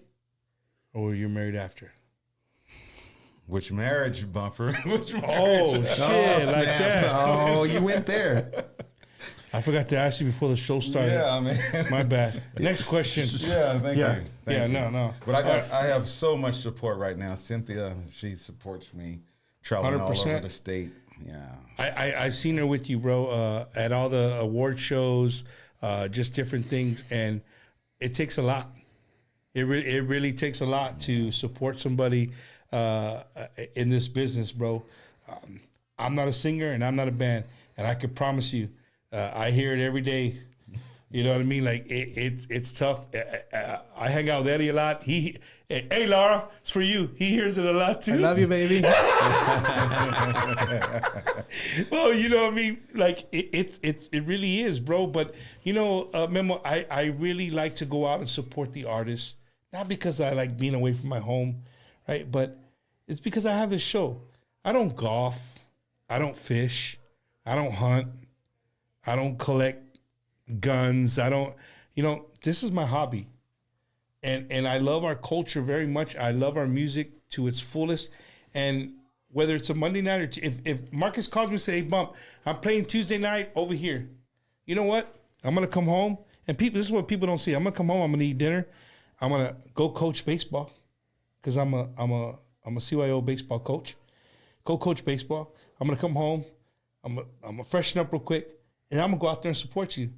[SPEAKER 4] or were you married after?
[SPEAKER 6] Which marriage, Bumper? Which marriage?
[SPEAKER 4] Oh shit! Like that.
[SPEAKER 5] Oh, you went there.
[SPEAKER 4] I forgot to ask you before the show started.
[SPEAKER 6] Yeah, man.
[SPEAKER 4] My bad. Next question.
[SPEAKER 6] Yeah, thank you. Thank you.
[SPEAKER 4] No.
[SPEAKER 6] But I have so much support right now. Cynthia, she supports me traveling all
[SPEAKER 4] 100%.
[SPEAKER 6] over the state. Yeah.
[SPEAKER 4] I've seen her with you, bro, at all the award shows, just different things, and it takes a lot. It really takes a lot to support somebody in this business, bro. I'm not a singer and I'm not a band, and I can promise you, I hear it every day. You know what I mean? Like it's tough. I hang out with Eddie a lot. Hey Laura, it's for you. He hears it a lot too.
[SPEAKER 7] I love you, baby.
[SPEAKER 4] Well, you know what I mean? Like it really is, bro. But you know, Memo, I really like to go out and support the artists, not because I like being away from my home, right? But it's because I have this show. I don't golf. I don't fish. I don't hunt. I don't collect guns. I don't, this is my hobby. And I love our culture very much. I love our music to its fullest. And whether it's a Monday night or if Marcus calls me and say, hey, Bump, I'm playing Tuesday night over here. You know what? I'm going to come home. And people, this is what people don't see. I'm going to come home. I'm going to eat dinner. I'm going to go coach baseball because I'm a CYO baseball coach. Go coach baseball. I'm going to come home. I'm going to freshen up real quick. And I'm going to go out there and support you.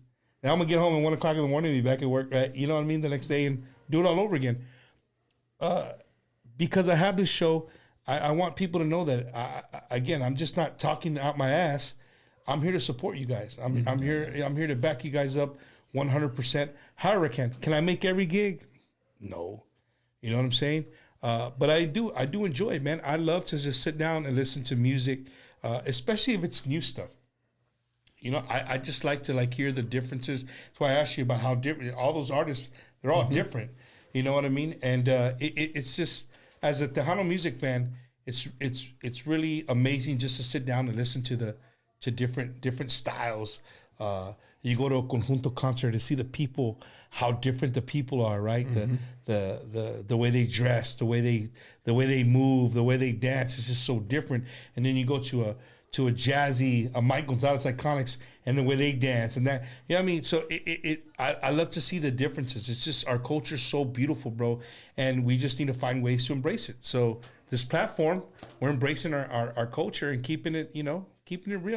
[SPEAKER 4] And I'm going to get home at 1 o'clock in the morning and be back at work, right? You know what I mean? The next day and do it all over again. Because I have this show, I want people to know that, I'm just not talking out my ass. I'm here to support you guys. I'm here to back you guys up 100%. However I can. Can I make every gig? No. You know what I'm saying? But I do enjoy it, man. I love to just sit down and listen to music, especially if it's new stuff. You know, I just like to hear the differences. That's why I asked you about how different all those artists. They're all different. You know what I mean? And it's just, as a Tejano music fan, it's really amazing just to sit down and listen to different styles. You go to a conjunto concert to see the people, how different the people are, right? The way they dress, the way they move, the way they dance is just so different. And then you go to a jazzy, a Mike Gonzalez Iconics, and the way they dance and that, you know what I mean? So I love to see the differences. It's just, our culture's so beautiful, bro. And we just need to find ways to embrace it. So this platform, we're embracing our culture and keeping it real,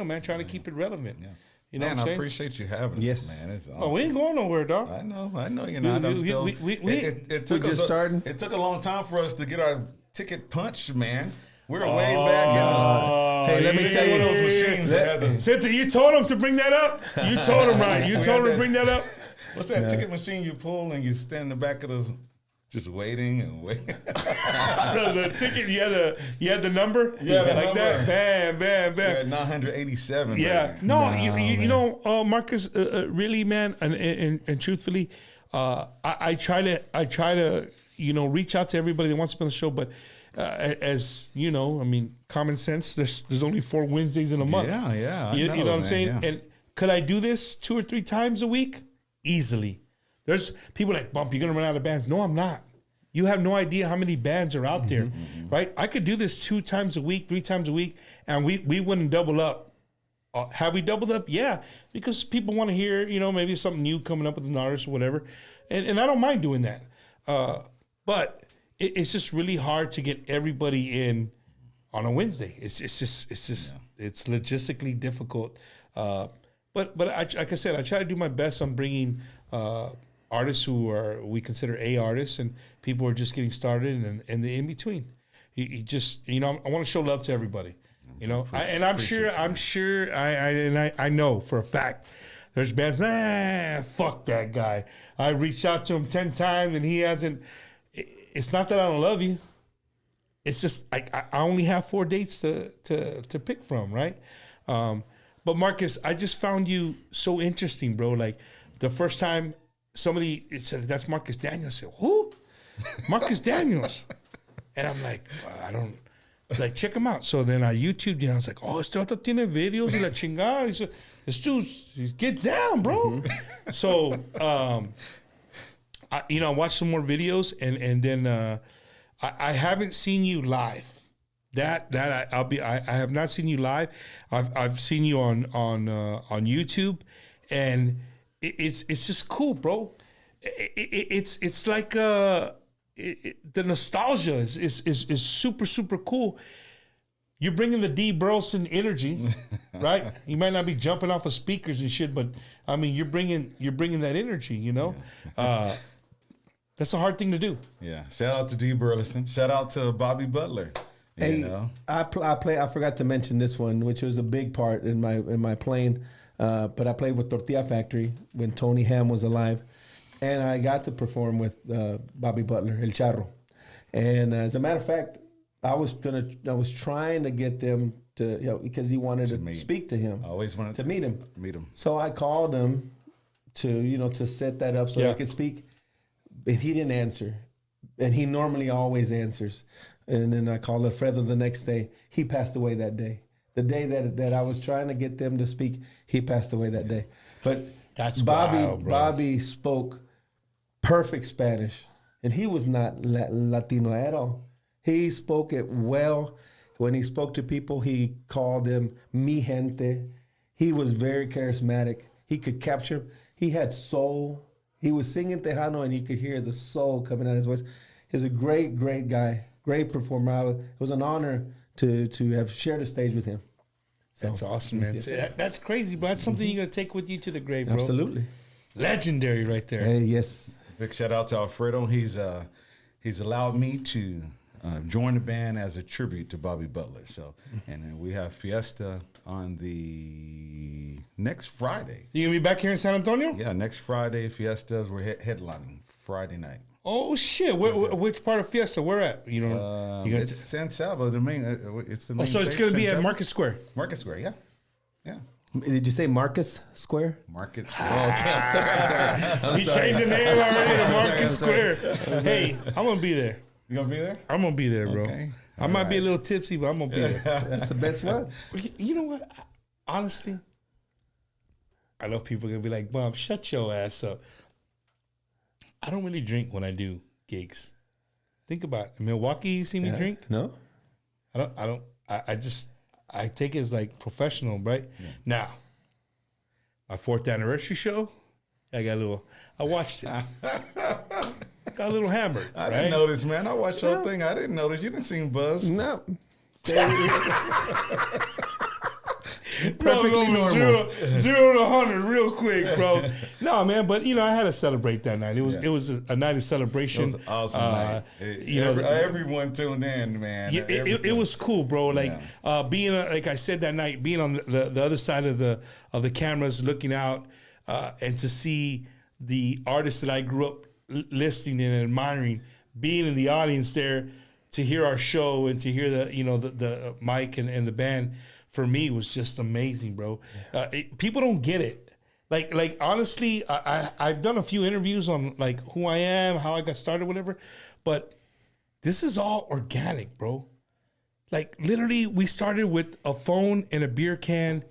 [SPEAKER 4] man. Trying to keep it relevant. Yeah. You know
[SPEAKER 6] man,
[SPEAKER 4] what I'm
[SPEAKER 6] I appreciate you having us, man. It's awesome.
[SPEAKER 4] Oh, we ain't going nowhere, dog.
[SPEAKER 6] I know you're not. It took a long time for us to get our ticket punched, man. We're way back.
[SPEAKER 5] Hey, let me tell you,
[SPEAKER 6] one of those machines.
[SPEAKER 4] Cynthia, you told him to bring that up. You told him right. You told him to bring that up.
[SPEAKER 6] What's that ticket machine you pull and you stand in the back of the, just waiting and waiting?
[SPEAKER 4] the ticket, you had the number?
[SPEAKER 6] Yeah,
[SPEAKER 4] like that? Bam, bam, bam.
[SPEAKER 6] We're at 987.
[SPEAKER 4] Yeah.
[SPEAKER 6] Baby.
[SPEAKER 4] No, you know, Marcus, really, man, and truthfully, I try to, reach out to everybody that wants to be on the show, but as you know, I mean, common sense. There's only 4 Wednesdays in a month.
[SPEAKER 6] Yeah.
[SPEAKER 4] You know what I'm saying? Yeah. And could I do this 2 or 3 times a week? Easily. There's people like, Bump, you're gonna run out of bands. No, I'm not. You have no idea how many bands are out there, right? I could do this 2 times a week, 3 times a week, and we wouldn't double up. Have we doubled up? Yeah, because people want to hear, maybe something new coming up with an artist or whatever, and I don't mind doing that. But it's just really hard to get everybody in on a Wednesday. It's logistically difficult. But like I said, I try to do my best on bringing artists who we consider A artists and people who are just getting started and the in between. You just, I want to show love to everybody. I'm sure I know for a fact there's bands, fuck that guy. I reached out to him 10 times and he hasn't. It's not that I don't love you. It's just I only have 4 dates to pick from, right? But Marcus, I just found you so interesting, bro. Like the first time somebody said, that's Marcus Daniels. I said, who? Marcus Daniels. And I'm like, I don't, like, check him out. So then I YouTubed you. I was like, oh, este vato tiene videos y la chingada. He said, this dude, get down, bro. So, I watched some more videos and then I haven't seen you live. I have not seen you live. I've seen you on YouTube, and it's just cool, bro. It's like the nostalgia is super, super cool. You're bringing the D. Burleson energy, right? You might not be jumping off of speakers and shit, but I mean, you're bringing that energy, Yeah. That's a hard thing to do.
[SPEAKER 6] Yeah. Shout out to D. Burleson. Shout out to Bobby Butler.
[SPEAKER 5] I forgot to mention this one, which was a big part in my playing. But I played with Tortilla Factory when Tony Ham was alive. And I got to perform with Bobby Butler, El Charro. And as a matter of fact, I was trying to get them to, because he wanted to speak to him.
[SPEAKER 6] I always wanted
[SPEAKER 5] to meet him.
[SPEAKER 6] Meet him.
[SPEAKER 5] So I called him to set that up so I could speak. But he didn't answer. And he normally always answers. And then I called Alfredo the next day. He passed away that day. The day that I was trying to get them to speak, he passed away that day. But
[SPEAKER 4] that's wild, bro.
[SPEAKER 5] Bobby spoke perfect Spanish. And he was not Latino at all. He spoke it well. When he spoke to people, he called them mi gente. He was very charismatic. He could capture. He had soul. He was singing Tejano, and you could hear the soul coming out of his voice. He was a great, great guy, great performer. It was an honor to have shared a stage with him. So,
[SPEAKER 4] that's awesome, man. That's crazy, but that's something you're going to take with you to the grave, bro.
[SPEAKER 5] Absolutely.
[SPEAKER 4] Legendary right there.
[SPEAKER 5] Hey, yes.
[SPEAKER 6] Big shout out to Alfredo. He's allowed me to join the band as a tribute to Bobby Butler. So, and then we have Fiesta on the next Friday.
[SPEAKER 4] You gonna be back here in San Antonio?
[SPEAKER 6] Yeah, next Friday, Fiestas. We're headlining Friday night.
[SPEAKER 4] Oh shit! Which part of Fiesta? Where at? You know,
[SPEAKER 6] it's San Salvador. The main. It's the main.
[SPEAKER 4] So it's gonna be at Market Square.
[SPEAKER 6] Market Square, yeah, yeah.
[SPEAKER 5] Did you say Marcus Square?
[SPEAKER 6] Market Square. Oh, okay. I'm sorry.
[SPEAKER 4] He changed the name already to Market Square. Hey, I'm gonna be there.
[SPEAKER 6] You gonna be there?
[SPEAKER 4] I'm gonna be there, bro.
[SPEAKER 6] Okay.
[SPEAKER 4] I might be a little tipsy, but I'm gonna be there.
[SPEAKER 5] That's the best one.
[SPEAKER 4] You know what? Honestly, I know people are gonna be like, "Bob, shut your ass up." I don't really drink when I do gigs. Think about it. In Milwaukee, you see me drink?
[SPEAKER 5] No.
[SPEAKER 4] I take it as like professional, right? Yeah. Now, my 4th anniversary show, I watched it. Got a little hammered.
[SPEAKER 6] I didn't notice, man. I watched the whole thing. I didn't notice. You didn't seem buzzed.
[SPEAKER 5] No.
[SPEAKER 4] Perfectly normal. 0 to 100 real quick, bro. No, man, but I had to celebrate that night. It was a night of celebration.
[SPEAKER 6] It was an awesome night. Everyone tuned in, man.
[SPEAKER 4] It was cool, bro. Like being like I said that night, being on the other side of the cameras, looking out, and to see the artists that I grew up listening and admiring, being in the audience there, to hear our show and to hear the Mike and the band. For me, was just amazing, bro. People don't get it. Like honestly, I've done a few interviews on like who I am, how I got started, whatever. But this is all organic, bro. Like literally, we started with a phone and a beer can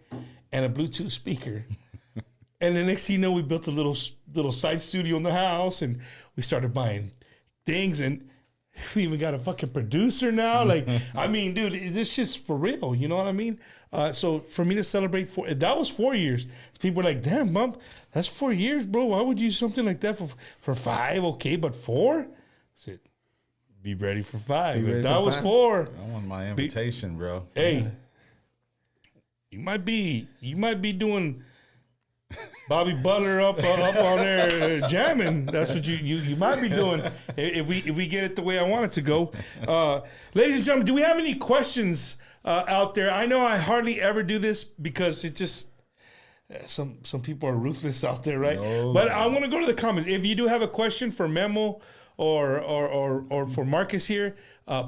[SPEAKER 4] and a Bluetooth speaker. And the next thing you know, we built a little side studio in the house, and we started buying things, and we even got a fucking producer now. Like, I mean, dude, this shit's for real. You know what I mean? So for me to celebrate that was 4 years. People were like, damn, Bump, that's 4 years, bro. Why would you do something like that for 5? Okay, but 4? I said, be ready for 5. If that was 4.
[SPEAKER 6] I want my invitation, bro.
[SPEAKER 4] Hey, you might be doing Bobby Butler up on there jamming. That's what you might be doing if we get it the way I want it to go. Ladies and gentlemen, do we have any questions out there? I know I hardly ever do this because it just some people are ruthless out there, right? No, but I want to go to the comments. If you do have a question for Memo or for Marcus here,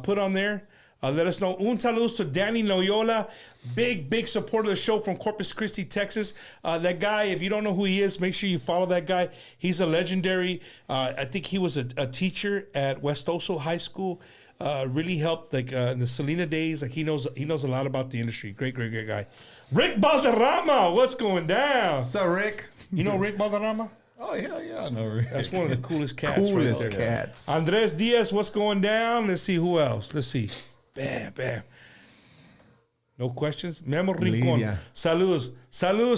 [SPEAKER 4] put on there. Let us know. Un saludos to Danny Loyola, big supporter of the show from Corpus Christi, Texas. That guy, if you don't know who he is, make sure you follow that guy. He's a legendary. I think he was a teacher at West Oso High School. Really helped like in the Selena days. Like he knows a lot about the industry. Great guy. Rick Balderrama, what's going down?
[SPEAKER 5] What's up, Rick?
[SPEAKER 4] You know Rick Balderrama?
[SPEAKER 6] Oh, yeah, I know Rick.
[SPEAKER 4] That's one of the coolest cats.
[SPEAKER 5] Cats.
[SPEAKER 4] Andres Diaz, what's going down? Let's see who else. Let's see. Bam. No questions? Memo Rincon.
[SPEAKER 5] Lydia.
[SPEAKER 4] Saludos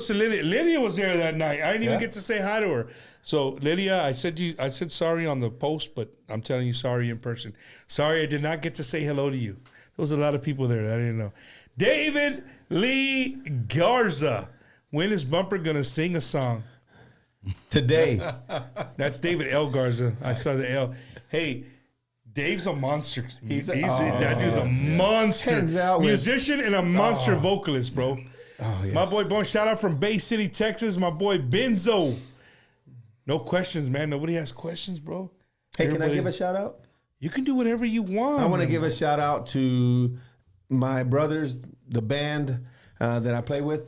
[SPEAKER 4] to Lydia. Lydia was there that night. I didn't even get to say hi to her. So, Lydia, I said sorry on the post, but I'm telling you sorry in person. Sorry I did not get to say hello to you. There was a lot of people there that I didn't know. David Lee Garza. When is Bumper going to sing a song?
[SPEAKER 5] Today.
[SPEAKER 4] That's David L. Garza. I saw the L. Hey, Dave's a monster. That dude's a monster. Musician and a monster vocalist, bro.
[SPEAKER 5] Oh, yes.
[SPEAKER 4] My boy Bone, shout out from Bay City, Texas. My boy Benzo. No questions, man. Nobody has questions, bro.
[SPEAKER 5] Hey,
[SPEAKER 4] Everybody,
[SPEAKER 5] can I give a shout out?
[SPEAKER 4] You can do whatever you want.
[SPEAKER 5] I want to
[SPEAKER 4] man.
[SPEAKER 5] give a shout out to my brothers, the band that I play with,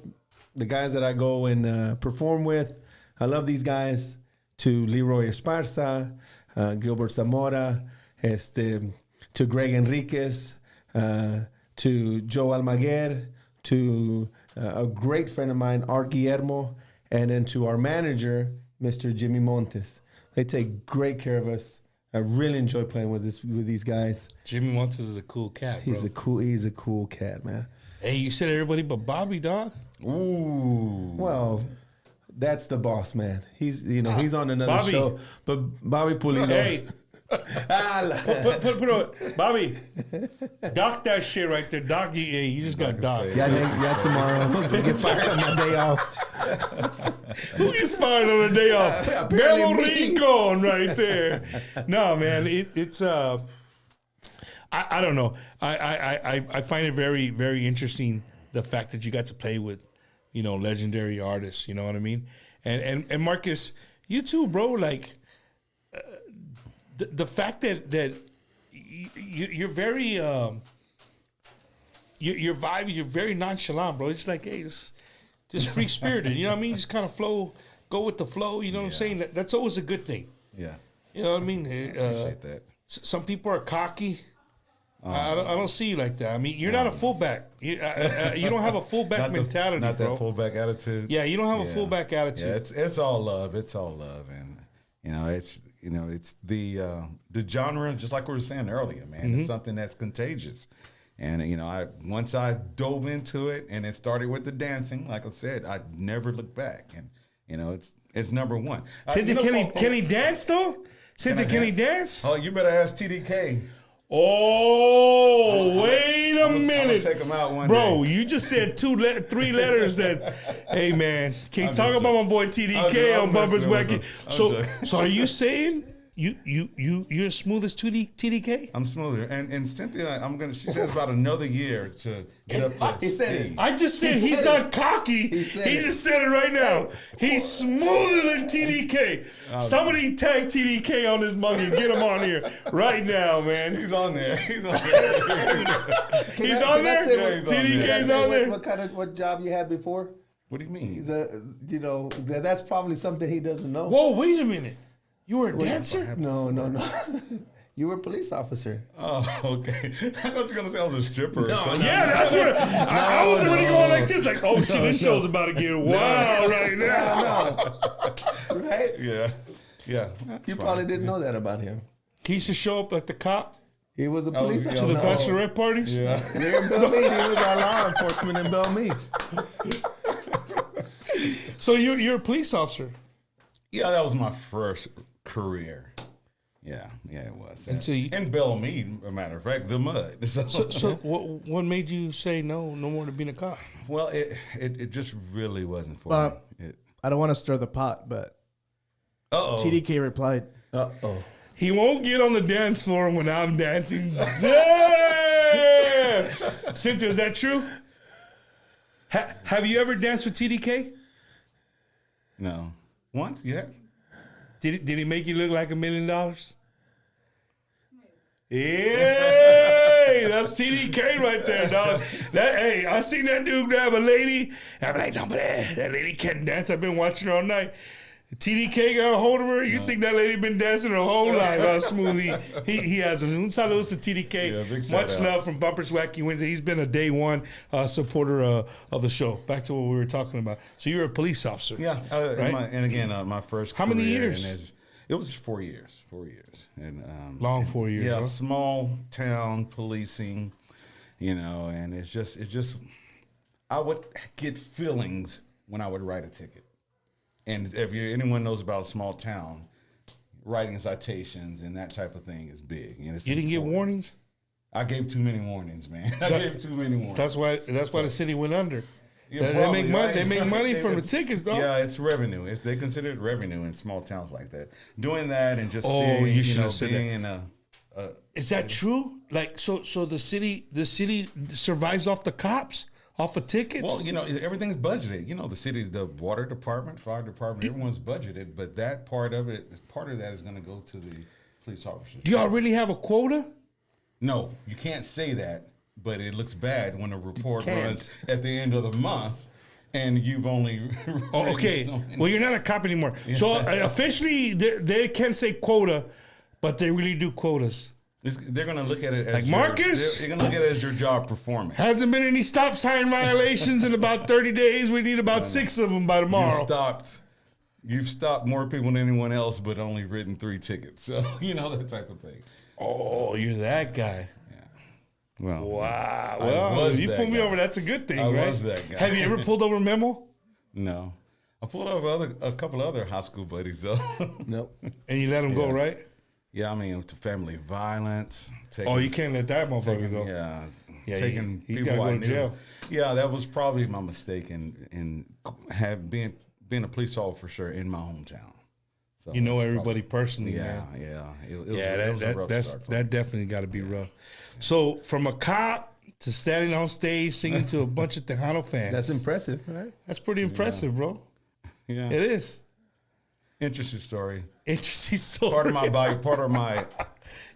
[SPEAKER 5] the guys that I go and perform with. I love these guys. To Leroy Esparza, Gilbert Zamora, to Greg Enriquez, to Joe Almaguer, to a great friend of mine, Art Guillermo, and then to our manager, Mr. Jimmy Montes. They take great care of us. I really enjoy playing with these guys.
[SPEAKER 4] Jimmy Montes is a cool cat, bro.
[SPEAKER 5] He's a cool cat, man.
[SPEAKER 4] Hey, you said everybody but Bobby, dog.
[SPEAKER 6] Ooh.
[SPEAKER 5] Well, that's the boss, man. He's on another
[SPEAKER 4] Bobby.
[SPEAKER 5] show. But Bobby Pulido.
[SPEAKER 4] Hey. put Bobby, dock that shit right there. Dock, you just got docked.
[SPEAKER 5] Yeah, tomorrow. Get fired on my day off.
[SPEAKER 4] Who gets fired on a day off? Memo Rincon right there. No, man, it's I don't know. I find it very, very interesting the fact that you got to play with, legendary artists. You know what I mean? And Marcus, you too, bro. Like the fact that you're very your vibe, you're very nonchalant, bro. It's like, hey, it's just free spirited. You know what I mean? Just kind of go with the flow. You know what I'm saying? That's always a good thing.
[SPEAKER 6] Yeah.
[SPEAKER 4] You know what I mean?
[SPEAKER 6] I appreciate that.
[SPEAKER 4] Some people are cocky. I don't see you like that. I mean, you're not a fullback. You don't have a fullback mentality,
[SPEAKER 6] not
[SPEAKER 4] bro.
[SPEAKER 6] that fullback attitude.
[SPEAKER 4] Yeah, you don't have a fullback attitude.
[SPEAKER 6] Yeah, it's all love. It's all love, and it's the genre. Just like we were saying earlier, man. It's something that's contagious, and once I dove into it, and it started with the dancing. Like I said, I never looked back, and it's number one.
[SPEAKER 4] Can he dance though? Can he dance?
[SPEAKER 6] Oh, you better ask TDK.
[SPEAKER 4] Oh, wait a minute.
[SPEAKER 6] I'm gonna take him out one
[SPEAKER 4] Bro,
[SPEAKER 6] day.
[SPEAKER 4] you just said 3 letters that, hey, man, can you talk about my boy TDK on Bumpers Wacky? So are you saying you're as smooth as TDK?
[SPEAKER 6] I'm smoother. And Cynthia, she says about another year to get up to
[SPEAKER 5] He said it.
[SPEAKER 4] I just said he's not cocky. He just said it right now. He's smoother than TDK. Somebody tag TDK on this mug and get him on here right now, man.
[SPEAKER 6] He's on there. He's on there.
[SPEAKER 4] He's on there? TDK's on there.
[SPEAKER 5] What job you had before?
[SPEAKER 6] What do you mean?
[SPEAKER 5] That's probably something he doesn't know.
[SPEAKER 4] Whoa, wait a minute. You were a dancer?
[SPEAKER 5] No. You were a police officer.
[SPEAKER 6] Oh, okay. I thought you were going to say I was a stripper or something.
[SPEAKER 4] Yeah, that's what I was already going like this. Like, oh, shit, this show's about to get wild right now.
[SPEAKER 5] Right?
[SPEAKER 6] Yeah.
[SPEAKER 5] You probably didn't know that about him.
[SPEAKER 4] He used to show up like the cop
[SPEAKER 5] He was a police officer.
[SPEAKER 4] to the bachelorette parties?
[SPEAKER 6] Yeah.
[SPEAKER 5] Here in Belmead, he was our law enforcement in Belmead.
[SPEAKER 4] So you're a police officer.
[SPEAKER 6] Yeah, that was my first career. Yeah, it was.
[SPEAKER 4] And so
[SPEAKER 6] in Belmead, as a matter of fact, the mud.
[SPEAKER 4] So what made you say no more to being a cop?
[SPEAKER 6] Well, it just really wasn't for me.
[SPEAKER 7] I don't want to stir the pot, but TDK replied,
[SPEAKER 5] Uh-oh.
[SPEAKER 4] He won't get on the dance floor when I'm dancing. Damn! Cynthia, is that true? Have you ever danced with TDK?
[SPEAKER 6] No. Once, yeah.
[SPEAKER 4] Did he make you look like $1 million? Hey, that's TDK right there, dog. Hey, I seen that dude grab a lady. I'm like, no, but that lady can't dance. I've been watching her all night. TDK got a hold of her. You think that lady been dancing her whole life? How smooth he has. Un saludos to TDK.
[SPEAKER 6] Yeah, big
[SPEAKER 4] Much
[SPEAKER 6] shout out.
[SPEAKER 4] love from Bumpers Wacky Wednesday. He's been a day one supporter of the show. Back to what we were talking about. So you're a police officer.
[SPEAKER 6] Yeah.
[SPEAKER 4] right?
[SPEAKER 6] And again, my first
[SPEAKER 4] How
[SPEAKER 6] career,
[SPEAKER 4] many years?
[SPEAKER 6] and it was 4 years. 4 years. And
[SPEAKER 4] Long 4 years,
[SPEAKER 6] Yeah,
[SPEAKER 4] huh?
[SPEAKER 6] small town policing, and it's just I would get feelings when I would write a ticket. And if anyone knows about a small town, writing citations and that type of thing is big. And it's
[SPEAKER 4] You didn't get
[SPEAKER 6] important.
[SPEAKER 4] warnings?
[SPEAKER 6] I gave too many warnings, man. I gave too many warnings.
[SPEAKER 4] That's why the city went under.
[SPEAKER 6] Yeah,
[SPEAKER 4] They
[SPEAKER 6] probably,
[SPEAKER 4] make money.
[SPEAKER 6] right?
[SPEAKER 4] They make money from the tickets, dog.
[SPEAKER 6] Yeah, it's revenue. They consider it revenue in small towns like that. Doing that and just
[SPEAKER 4] Oh, you should have said that.
[SPEAKER 6] being in a
[SPEAKER 4] Is that true? Like, so the city survives off the cops, off of tickets?
[SPEAKER 6] Well, everything's budgeted. The city, the water department, fire department, everyone's budgeted, but that part of that is going to go to the police officers.
[SPEAKER 4] Do y'all really have a quota?
[SPEAKER 6] No, you can't say that, but it looks bad when a report runs at the end of the month and you've only.
[SPEAKER 4] Oh, okay. Well, you're not a cop anymore. So officially, they can say quota, but they really do quotas.
[SPEAKER 6] They're going to look at it as
[SPEAKER 4] like Marcus.
[SPEAKER 6] They're going to look at it as your job performance.
[SPEAKER 4] Hasn't been any stop sign violations in about 30 days. We need about 6 of them by tomorrow.
[SPEAKER 6] You've stopped more people than anyone else, but only written 3 tickets. So that type of thing.
[SPEAKER 4] Oh, you're that guy.
[SPEAKER 6] Yeah. Well,
[SPEAKER 4] wow. Well, if you pull me over, that's a good thing, right?
[SPEAKER 6] I was that guy.
[SPEAKER 4] Have you ever pulled over Memo?
[SPEAKER 6] No. I pulled over a couple other high school buddies, though.
[SPEAKER 5] Nope.
[SPEAKER 4] And you let them go, right?
[SPEAKER 6] Yeah, I mean, to family violence.
[SPEAKER 4] You can't let that motherfucker go.
[SPEAKER 6] Yeah, taking
[SPEAKER 4] you
[SPEAKER 6] people
[SPEAKER 4] gotta
[SPEAKER 6] I
[SPEAKER 4] go to
[SPEAKER 6] knew.
[SPEAKER 4] jail.
[SPEAKER 6] Yeah, that was probably my mistake in being a police officer in my hometown. So
[SPEAKER 4] you know everybody personally,
[SPEAKER 6] yeah,
[SPEAKER 4] man.
[SPEAKER 6] Yeah. It was a rough start for me.
[SPEAKER 4] That definitely got to be rough. So from a cop to standing on stage singing to a bunch of Tejano fans.
[SPEAKER 5] That's impressive, right?
[SPEAKER 4] That's pretty impressive, bro.
[SPEAKER 6] Yeah,
[SPEAKER 4] it is.
[SPEAKER 6] Interesting story.
[SPEAKER 4] Interesting story.
[SPEAKER 6] Part of my bio. Part of my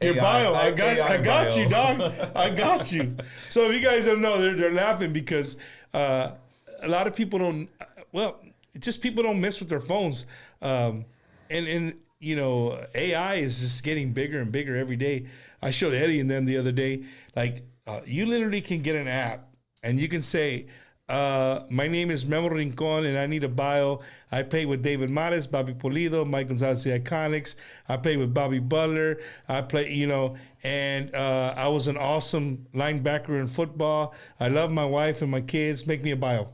[SPEAKER 4] your bio. I got
[SPEAKER 6] bio.
[SPEAKER 4] you, dog. I got you. So if you guys don't know, they're laughing because a lot of people don't. Well, just people don't mess with their phones, and AI is just getting bigger and bigger every day. I showed Eddie and them the other day. Like you literally can get an app and you can say. My name is Memo Rincon, and I need a bio. I play with David Mares, Bobby Pulido, Mike Gonzalez, the Iconics. I play with Bobby Butler. I play, and I was an awesome linebacker in football. I love my wife and my kids. Make me a bio.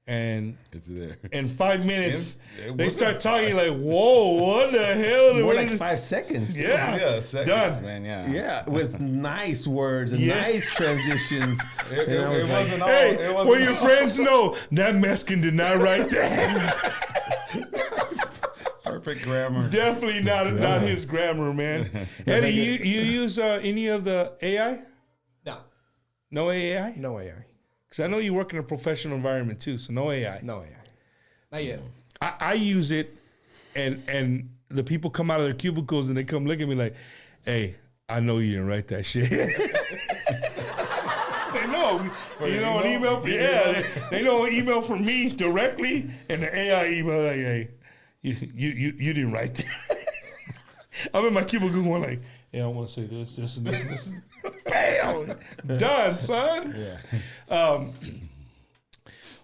[SPEAKER 4] And
[SPEAKER 6] it's there.
[SPEAKER 4] In 5 minutes, they start talking like, whoa, what the hell?
[SPEAKER 5] More like 5 seconds.
[SPEAKER 4] Yeah,
[SPEAKER 6] seconds,
[SPEAKER 4] done.
[SPEAKER 6] Man,
[SPEAKER 5] yeah, with nice words and nice transitions.
[SPEAKER 6] It wasn't all.
[SPEAKER 4] Hey, for your friends know, that Mexican did not write that.
[SPEAKER 6] Perfect grammar.
[SPEAKER 4] Definitely not his grammar, man. Eddie, you use any of the AI?
[SPEAKER 7] No.
[SPEAKER 4] No AI?
[SPEAKER 7] No AI.
[SPEAKER 4] Because I know you work in a professional environment too, so no AI.
[SPEAKER 7] No AI. Not yet.
[SPEAKER 4] I use it, and the people come out of their cubicles and they come look at me like, hey, I know you didn't write that shit. They know. An email. They know an email from me directly, and the AI email like, hey, you didn't write that. I'm in my cubicle going like, yeah, I want to say this, and this. Bam! Done, son.
[SPEAKER 5] Yeah.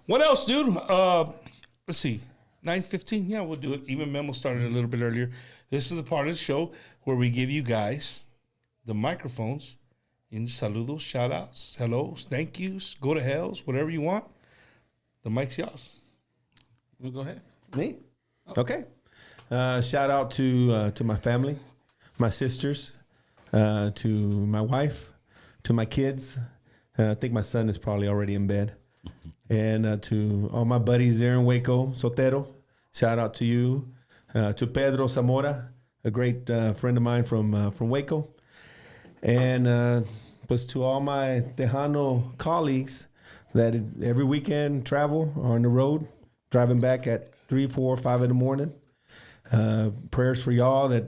[SPEAKER 4] What else, dude? Let's see. 9:15. Yeah, we'll do it. Even Memo started a little bit earlier. This is the part of the show where we give you guys the microphones in saludos, shout outs, hellos, thank yous, go to hells, whatever you want. The mic's yours.
[SPEAKER 6] Well, go ahead.
[SPEAKER 5] Me? Okay. Shout out to my family, my sisters, to my wife, to my kids. I think my son is probably already in bed. And to all my buddies there in Waco, Sotero, shout out to you. To Pedro Zamora, a great friend of mine from Waco. And was to all my Tejano colleagues that every weekend travel on the road, driving back at 3, 4, 5 in the morning. Prayers for y'all that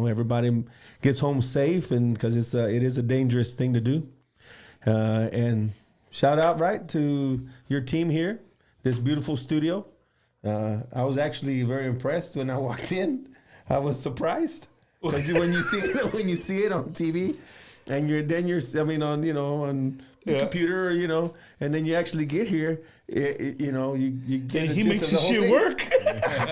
[SPEAKER 5] everybody gets home safe, and because it is a dangerous thing to do. And shout out to your team here, this beautiful studio. I was actually very impressed when I walked in. I was surprised because when you see it on TV, and you're on the computer, and then you actually get here, you get.
[SPEAKER 4] He makes the shit work.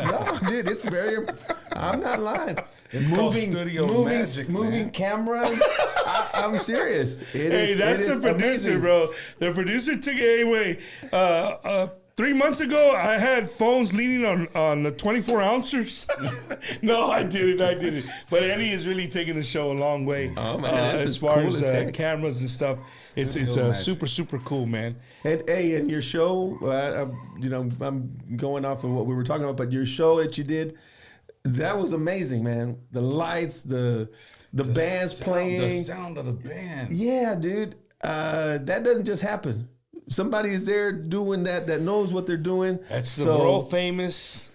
[SPEAKER 5] No, dude, it's very. I'm not lying.
[SPEAKER 6] It's
[SPEAKER 5] moving cameras. I'm serious.
[SPEAKER 4] That's the producer,
[SPEAKER 5] amazing.
[SPEAKER 4] bro. The producer took it anyway. 3 months ago, I had phones leaning on the 24 ounces. No, I didn't. But Eddie is really taking the show a long way.
[SPEAKER 5] Oh man,
[SPEAKER 4] as far as cameras and stuff. It's super, super cool, man.
[SPEAKER 5] And hey, in your show, I'm going off of what we were talking about, but your show that you did, that was amazing, man. The lights, the band's playing.
[SPEAKER 6] The sound of the band.
[SPEAKER 5] Yeah, dude. That doesn't just happen. somebody is there doing that knows what they're doing.
[SPEAKER 4] That's the world famous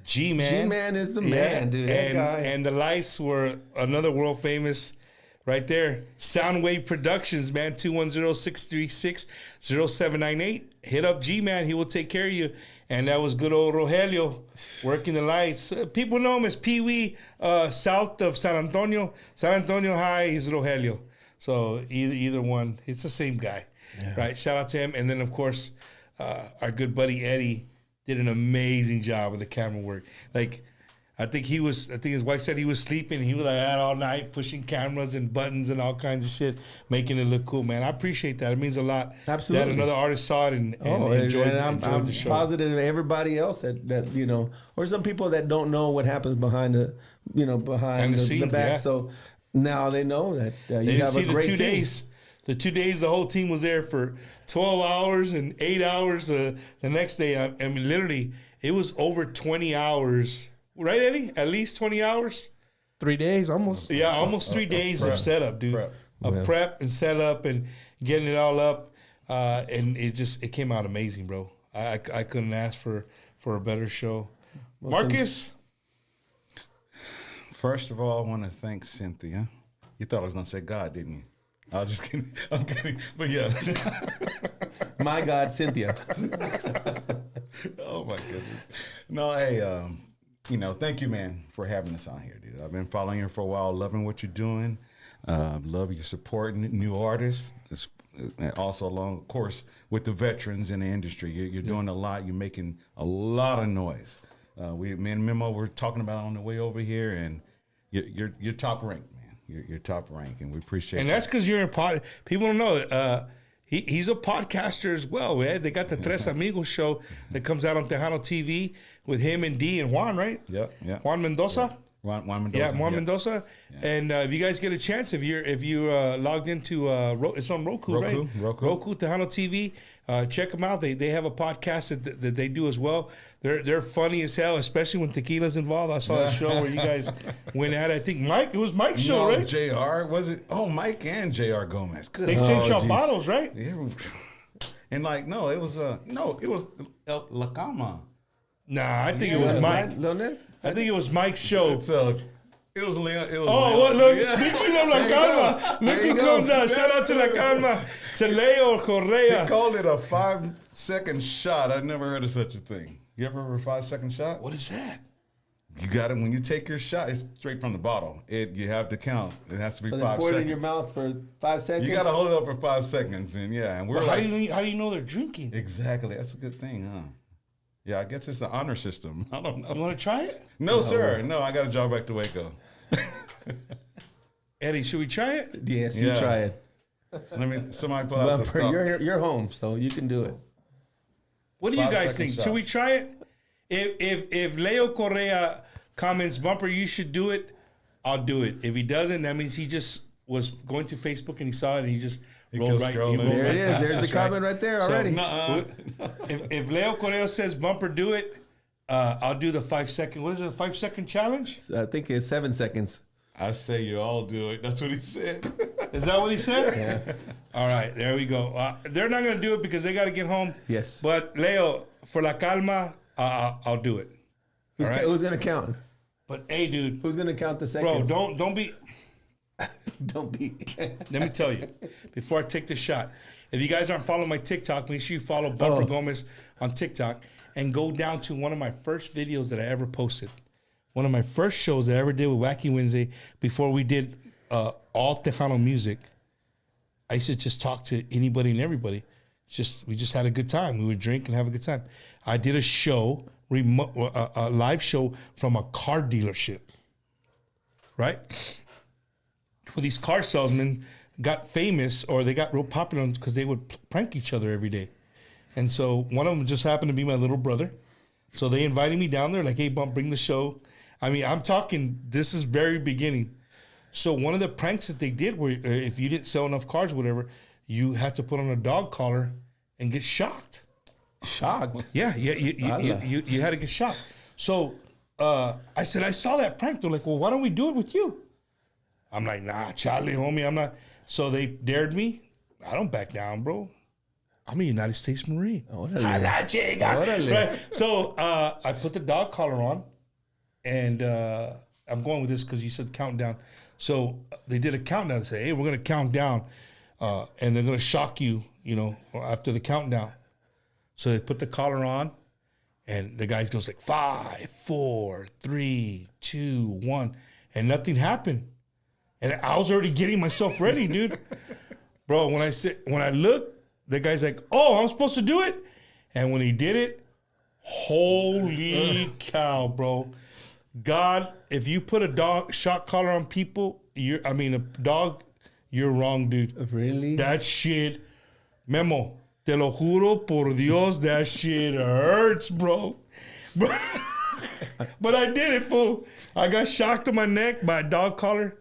[SPEAKER 4] G-Man.
[SPEAKER 5] G-Man is the man, dude. That guy.
[SPEAKER 4] And the lights were another world famous right there. Soundwave Productions, man, 210-636-0798. Hit up G-Man. He will take care of you. And that was good old Rogelio working the lights. People know him as Pee-wee, south of San Antonio. San Antonio High is Rogelio. So either one. It's the same guy, right? Shout out to him. And then, of course, our good buddy Eddie did an amazing job with the camera work. Like, I think his wife said he was sleeping. He was like out all night pushing cameras and buttons and all kinds of shit, making it look cool, man. I appreciate that. It means a lot.
[SPEAKER 5] Absolutely.
[SPEAKER 4] That another artist saw it and enjoyed
[SPEAKER 5] I'm
[SPEAKER 4] the show.
[SPEAKER 5] positive everybody else that you know, or some people that don't know what happens behind the
[SPEAKER 4] scenes,
[SPEAKER 5] back.
[SPEAKER 4] yeah.
[SPEAKER 5] So now they know that
[SPEAKER 4] They
[SPEAKER 5] you have a great
[SPEAKER 4] the 2
[SPEAKER 5] team.
[SPEAKER 4] days. The 2 days, the whole team was there for 12 hours and 8 hours. The next day, I mean, literally, it was over 20 hours. Right, Eddie? At least 20 hours?
[SPEAKER 7] 3 days, almost.
[SPEAKER 4] Yeah, almost 3 days of setup, dude. Prep and setup and getting it all up. And it came out amazing, bro. I couldn't ask for a better show. Marcus?
[SPEAKER 6] First of all, I want to thank Cynthia. You thought I was going to say God, didn't you? I was just kidding. I'm kidding. But yeah.
[SPEAKER 5] My God, Cynthia.
[SPEAKER 6] Oh, my goodness. No, hey, thank you, man, for having us on here, dude. I've been following you for a while, loving what you're doing. Love your support new artists. And also, along, of course, with the veterans in the industry. You're doing a lot. You're making a lot of noise. Me and Memo were talking about it on the way over here, and you're top ranked, man. You're top ranked, and we appreciate it.
[SPEAKER 4] And that's because you're in pod. People don't know. He's a podcaster as well. Man. They got the Tres Amigos show that comes out on Tejano TV with him and D and Juan, right?
[SPEAKER 6] Yeah.
[SPEAKER 4] Juan Mendoza.
[SPEAKER 6] Yeah. Juan Mendoza.
[SPEAKER 4] Yeah, Juan Mendoza. Yeah. And if you guys get a chance, if you logged into it's on Roku, right? Roku Tejano TV. Check them out. They have a podcast that they do as well. They're funny as hell, especially when Tequila's involved. I saw a show where you guys went at it. I think it was Mike's show, right?
[SPEAKER 6] JR, was it? Oh, Mike and JR Gomez. Good.
[SPEAKER 4] They sent y'all bottles, right?
[SPEAKER 6] Yeah. And it was La Cama.
[SPEAKER 4] Nah, I think it was Mike. I think it was Mike's show.
[SPEAKER 6] It was Leon.
[SPEAKER 4] Look, speaking of La Calma, look who comes out. Shout out to La Calma, to Leo Correa.
[SPEAKER 6] He called it a 5-second shot. I've never heard of such a thing. You ever heard of a 5-second shot?
[SPEAKER 4] What is that?
[SPEAKER 6] You got it when you take your shot. It's straight from the bottle. You have to count. It has to be 5 seconds.
[SPEAKER 5] Pour it in your mouth for 5 seconds.
[SPEAKER 6] You got to hold it up for 5 seconds, and we're
[SPEAKER 4] how do you know they're drinking?
[SPEAKER 6] Exactly. That's a good thing, huh? Yeah, I guess it's the honor system. I don't know.
[SPEAKER 4] You want to try it?
[SPEAKER 6] No, sir. No, I got to jog back to Waco.
[SPEAKER 4] Eddie, should we try it?
[SPEAKER 5] Yes, you try it.
[SPEAKER 6] Somebody pull out the stop.
[SPEAKER 5] You're home, so you can do it.
[SPEAKER 4] What do you guys think? Should we try it? If Leo Correa comments, Bumper, you should do it, I'll do it. If he doesn't, that means he just was going to Facebook and he saw it and he just rolled right.
[SPEAKER 5] There it is. There's the comment right there already.
[SPEAKER 4] If Leo Correa says, Bumper, do it, I'll do the 5 second. What is it, a 5 second challenge?
[SPEAKER 5] I think it's 7 seconds.
[SPEAKER 6] I say you all do it. That's what he said.
[SPEAKER 4] Is that what he said?
[SPEAKER 5] Yeah.
[SPEAKER 4] All right, there we go. They're not going to do it because they got to get home.
[SPEAKER 5] Yes.
[SPEAKER 4] But Leo, for La Calma, I'll do it.
[SPEAKER 5] Who's going to count?
[SPEAKER 4] But hey, dude.
[SPEAKER 5] Who's going to count the seconds?
[SPEAKER 4] Bro, don't be.
[SPEAKER 5] Don't be.
[SPEAKER 4] Let me tell you, before I take this shot, if you guys aren't following my TikTok, make sure you follow Bumper Gomez on TikTok and go down to one of my first videos that I ever posted. One of my first shows that I ever did with Wacky Wednesday before we did all Tejano music. I used to just talk to anybody and everybody. We just had a good time. We would drink and have a good time. I did a show, a live show from a car dealership, right? Well, these car salesmen got famous or they got real popular because they would prank each other every day. And so one of them just happened to be my little brother. So they invited me down there like, hey, Bump, bring the show. I mean, I'm talking, this is very beginning. So one of the pranks that they did were if you didn't sell enough cars or whatever, you had to put on a dog collar and get shocked.
[SPEAKER 5] Shocked?
[SPEAKER 4] Yeah, you had to get shocked. So I said, I saw that prank. They're like, well, why don't we do it with you? I'm like, nah, Charlie, homie, I'm not. So they dared me. I don't back down, bro. I'm a United States Marine.
[SPEAKER 5] Órale.
[SPEAKER 4] Right. So I put the dog collar on, and I'm going with this because you said countdown. So they did a countdown. They say, hey, we're going to count down, and they're going to shock you, after the countdown. So they put the collar on, and the guy goes like 5, 4, 3, 2, 1, and nothing happened. And I was already getting myself ready, dude. Bro, when I look, the guy's like, oh, I'm supposed to do it? And when he did it, holy cow, bro. God, if you put a dog shock collar on people, a dog, you're wrong, dude.
[SPEAKER 5] Really?
[SPEAKER 4] That shit, Memo, te lo juro por Dios, that shit hurts, bro. But I did it, fool. I got shocked in my neck by a dog collar.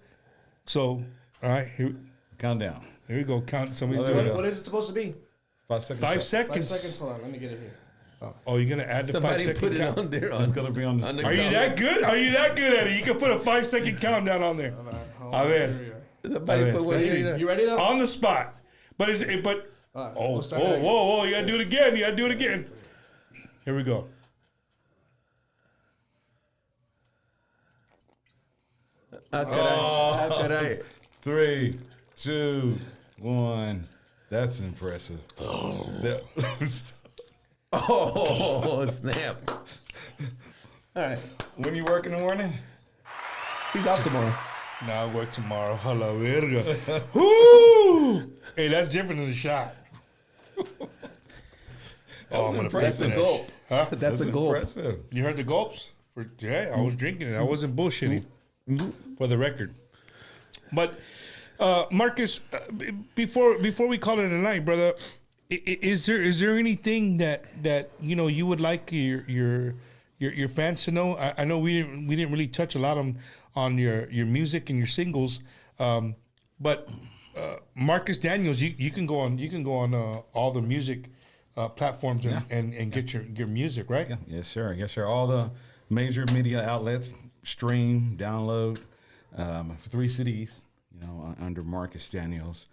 [SPEAKER 4] So, all right,
[SPEAKER 6] Countdown.
[SPEAKER 4] here we go. Count. Somebody's doing it.
[SPEAKER 7] What is it supposed to be?
[SPEAKER 6] 5 seconds.
[SPEAKER 4] 5
[SPEAKER 7] 5
[SPEAKER 4] seconds.
[SPEAKER 7] seconds. Hold on, let me get it here.
[SPEAKER 4] Oh, you're gonna add the
[SPEAKER 5] Somebody
[SPEAKER 4] 5 second
[SPEAKER 5] put it
[SPEAKER 4] count?
[SPEAKER 5] on there.
[SPEAKER 6] It's gonna be on the.
[SPEAKER 4] Are you that good? Are you that good at it? You can put a 5 second countdown on there. A ver.
[SPEAKER 5] Somebody put one
[SPEAKER 4] Let's see.
[SPEAKER 5] here.
[SPEAKER 7] You ready though?
[SPEAKER 4] On the spot. But is it? But
[SPEAKER 7] we'll start
[SPEAKER 4] whoa,
[SPEAKER 7] again.
[SPEAKER 4] whoa! You gotta do it again. You gotta do it again. Here we go.
[SPEAKER 5] Caray.
[SPEAKER 6] 3, 2, 1. That's impressive. That was-
[SPEAKER 5] Oh, snap. All right.
[SPEAKER 6] when you work in the morning?
[SPEAKER 5] He's off tomorrow.
[SPEAKER 4] No, I work tomorrow. Hello, verga. Woo! Hey, that's different than the shot. Oh, I'm gonna
[SPEAKER 5] impressive.
[SPEAKER 4] pay for that
[SPEAKER 5] Gulp.
[SPEAKER 4] shit. Huh?
[SPEAKER 5] That's a goal.
[SPEAKER 6] Impressive.
[SPEAKER 4] You heard the gulps? Yeah, I was drinking it. I wasn't bullshitting. For the record. But Marcus, before we call it a night, brother, is there anything that you would like your fans to know? I know we didn't really touch a lot on your music and your singles, but Marcus Daniels, you can go on all the music platforms and get your music, right?
[SPEAKER 6] Yeah. Yes, sir. All the major media outlets stream, download. 3 CDs, under Marcus Daniels.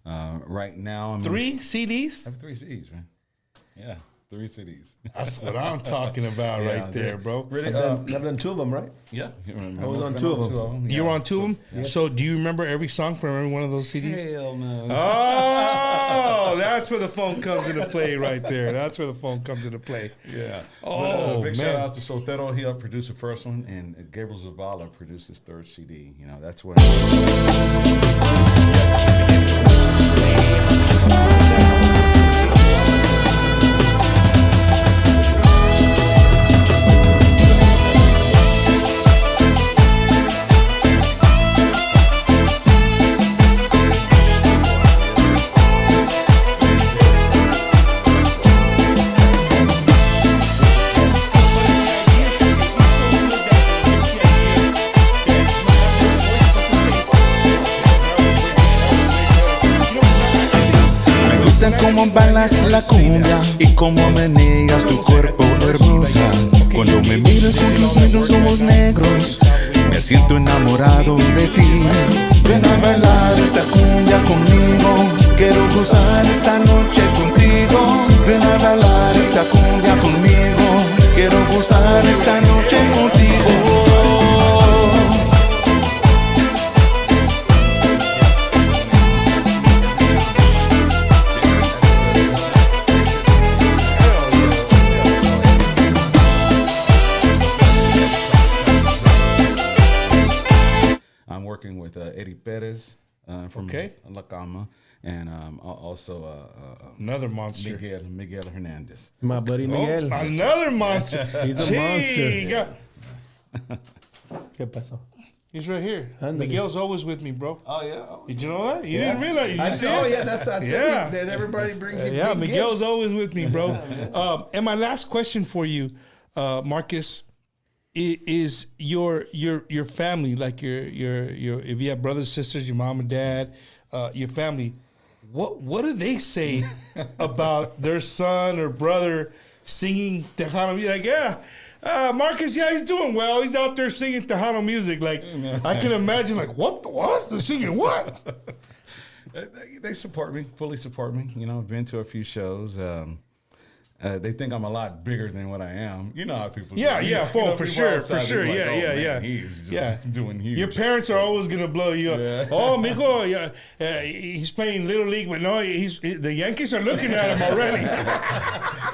[SPEAKER 6] Right now, I'm
[SPEAKER 4] 3 CDs?
[SPEAKER 6] I have 3 CDs, man. Yeah, 3 CDs.
[SPEAKER 4] That's what I'm talking about right there, bro.
[SPEAKER 6] Really,
[SPEAKER 5] I've done 2 of them, right?
[SPEAKER 6] yeah.
[SPEAKER 5] I was on 2 of them.
[SPEAKER 4] You were on 2 of them? So do you remember every song from every one of those CDs?
[SPEAKER 6] Hell no.
[SPEAKER 4] Oh, that's where the phone comes into play right there. That's where the phone comes into play.
[SPEAKER 6] Yeah.
[SPEAKER 4] Oh,
[SPEAKER 6] big
[SPEAKER 4] man.
[SPEAKER 6] shout out to Sotero. He helped produce the first one, and Gabriel Zavala produced his 3rd CD. That's when.
[SPEAKER 11] Cómo bailas la cumbia y cómo meneas tu cuerpo hermosa. Cuando me miras con tus negros ojos negros, me siento enamorado de ti. Ven a bailar esta cumbia conmigo, quiero gozar esta noche contigo. Ven a bailar esta cumbia conmigo, quiero gozar esta noche contigo.
[SPEAKER 6] Working with Eddie Perez from La Cama, and also
[SPEAKER 4] another monster,
[SPEAKER 6] Miguel Hernandez.
[SPEAKER 5] My buddy Miguel.
[SPEAKER 4] Another monster.
[SPEAKER 5] He's a monster. ¿Qué pasó?
[SPEAKER 4] He's right here.
[SPEAKER 5] Ándale.
[SPEAKER 4] Miguel's always with me, bro.
[SPEAKER 6] Oh yeah.
[SPEAKER 4] Did you know that? You didn't realize? You just
[SPEAKER 5] Oh
[SPEAKER 4] said?
[SPEAKER 5] yeah, that's that everybody brings you.
[SPEAKER 4] Yeah,
[SPEAKER 5] big
[SPEAKER 4] Miguel's
[SPEAKER 5] gifts.
[SPEAKER 4] always with me, bro. And my last question for you, Marcus, is your family, like your if you have brothers, sisters, your mom and dad, your family, what do they say about their son or brother singing Tejano music? Like, yeah, Marcus, yeah, he's doing well. He's out there singing Tejano music. Like, I can imagine, like, what? They're singing what?
[SPEAKER 6] They support me, fully support me. You know, I've been to a few shows. They think I'm a lot bigger than what I am. You know how people.
[SPEAKER 4] Yeah,
[SPEAKER 6] do.
[SPEAKER 4] yeah,
[SPEAKER 6] You know,
[SPEAKER 4] for
[SPEAKER 6] people
[SPEAKER 4] sure,
[SPEAKER 6] outside,
[SPEAKER 4] for sure.
[SPEAKER 6] they're like,
[SPEAKER 4] Yeah,
[SPEAKER 6] oh,
[SPEAKER 4] yeah,
[SPEAKER 6] man,
[SPEAKER 4] yeah.
[SPEAKER 6] He's
[SPEAKER 4] Yeah.
[SPEAKER 6] doing huge.
[SPEAKER 4] Your parents are always gonna blow you up.
[SPEAKER 6] Yeah.
[SPEAKER 4] Oh, mijo, yeah, he's playing little league, but no, the Yankees are looking at him already.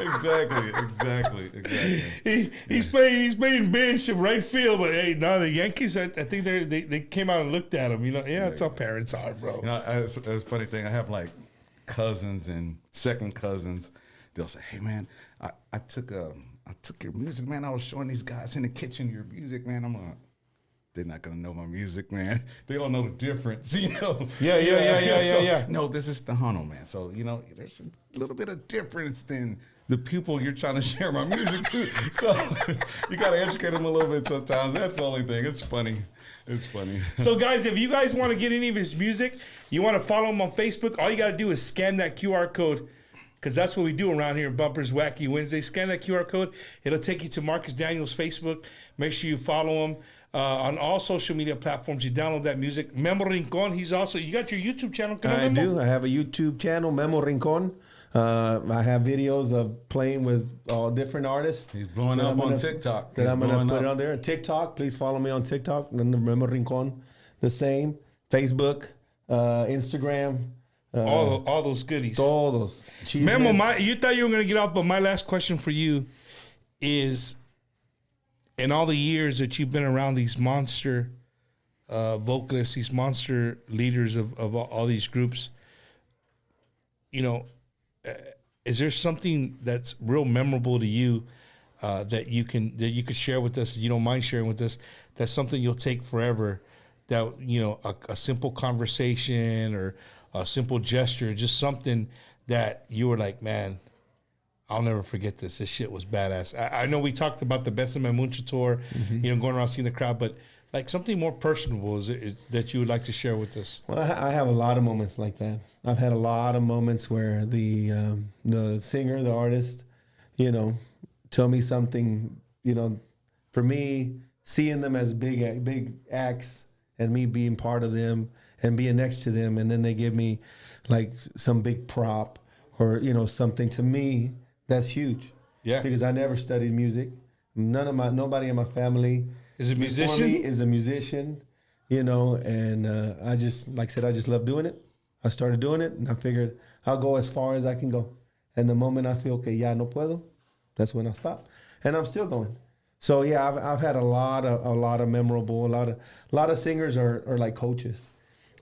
[SPEAKER 6] Exactly.
[SPEAKER 4] He's playing bench right field, but hey, no, the Yankees. I think they came out and looked at him. You know, yeah, that's how parents are, bro.
[SPEAKER 6] You know, it's a funny thing. I have like cousins and second cousins. They'll say, "Hey, man, I took your music, man. I was showing these guys in the kitchen your music, man." I'm like, they're not gonna know my music, man. They don't know the difference, you know.
[SPEAKER 4] Yeah.
[SPEAKER 6] No, this is Tejano, man. So you know, there's a little bit of difference than the people you're trying to share my music to. So you gotta educate them a little bit sometimes. That's the only thing. It's funny. It's funny.
[SPEAKER 4] So, guys, if you guys want to get any of his music, you want to follow him on Facebook, all you got to do is scan that QR code, because that's what we do around here in Bumpers Wacky Wednesday. Scan that QR code. It'll take you to Marcus Daniels' Facebook. Make sure you follow him on all social media platforms. You download that music. Memo Rincon, you got your YouTube channel?
[SPEAKER 5] I do. I have a YouTube channel, Memo Rincon. I have videos of playing with all different artists.
[SPEAKER 6] He's blowing up on TikTok.
[SPEAKER 5] I'm going to put it on there. TikTok, please follow me on TikTok. Then the Memo Rincon, the same. Facebook, Instagram.
[SPEAKER 4] All those goodies.
[SPEAKER 5] All those.
[SPEAKER 4] Memo, you thought you were going to get off, but my last question for you is, in all the years that you've been around these monster vocalists, these monster leaders of all these groups, you know, is there something that's real memorable to you that you could share with us? If you don't mind sharing with us, that's something you'll take forever. That, you know, a simple conversation or a simple gesture, just something that you were like, man, I'll never forget this. This shit was badass. I know we talked about the Best of My Mucho tour, you know, going around seeing the crowd, but like something more personable is that you would like to share with us.
[SPEAKER 5] Well, I have a lot of moments like that. I've had a lot of moments where the singer, the artist, you know, tell me something, you know, for me, seeing them as big acts and me being part of them and being next to them, and then they give me like some big prop or, you know, something to me that's huge.
[SPEAKER 4] Yeah.
[SPEAKER 5] Because I never studied music. Nobody in my family
[SPEAKER 4] is a musician.
[SPEAKER 5] Before me is a musician, you know, and I just, like I said, I just love doing it. I started doing it, and I figured I'll go as far as I can go. And the moment I feel que ya no puedo, that's when I'll stop. And I'm still going. So yeah, I've had a lot of memorable, a lot of singers are like coaches.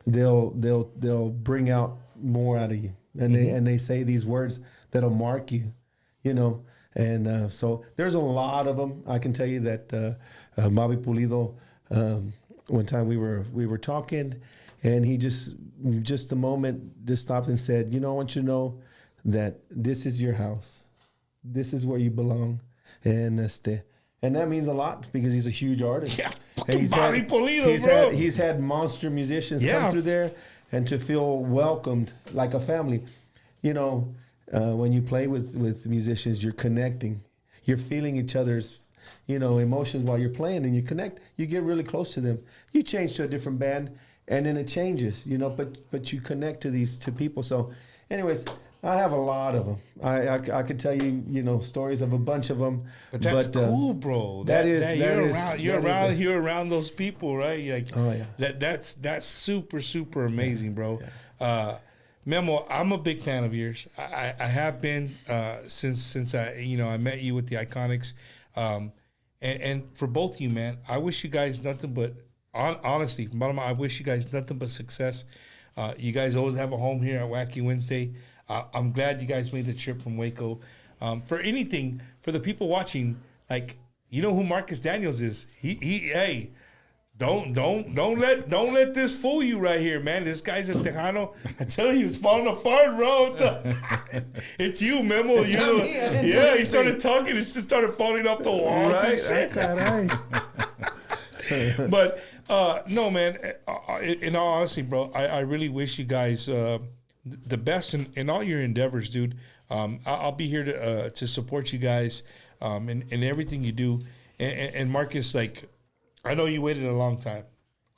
[SPEAKER 5] They'll bring out more out of you, and they say these words that'll mark you, you know. And so there's a lot of them. I can tell you that Bobby Pulido, one time we were talking, and he just a moment just stopped and said, you know, I want you to know that this is your house. This is where you belong. And that means a lot because he's a huge artist.
[SPEAKER 4] Yeah,
[SPEAKER 5] and
[SPEAKER 4] Bobby Pulido, bro.
[SPEAKER 5] He's had monster musicians come through there, and to feel welcomed like a family. You know, when you play with musicians, you're connecting. You're feeling each other's, you know, emotions while you're playing, and you connect. You get really close to them. You change to a different band, and then it changes, you know, but you connect to people. So anyways, I have a lot of them. I could tell you, you know, stories of a bunch of them.
[SPEAKER 4] But that's cool, bro. You're around those people, right? Like,
[SPEAKER 5] oh yeah.
[SPEAKER 4] That's super amazing, bro. Yeah. Memo, I'm a big fan of yours. I have been since I met you with the Iconics, and for both of you, man, I wish you guys nothing but honestly, from bottom of my, I wish you guys nothing but success. You guys always have a home here at Wacky Wednesday. I'm glad you guys made the trip from Waco. For anything, for the people watching, like, you know who Marcus Daniels is. Hey, don't let this fool you right here, man. This guy's a Tejano. I tell you, it's falling apart, bro. It's you, Memo. He started talking. It just started falling off the wall.
[SPEAKER 5] Right.
[SPEAKER 4] But no, man. In all honesty, bro, I really wish you guys the best in all your endeavors, dude. I'll be here to support you guys in everything you do. And Marcus, like, I know you waited a long time.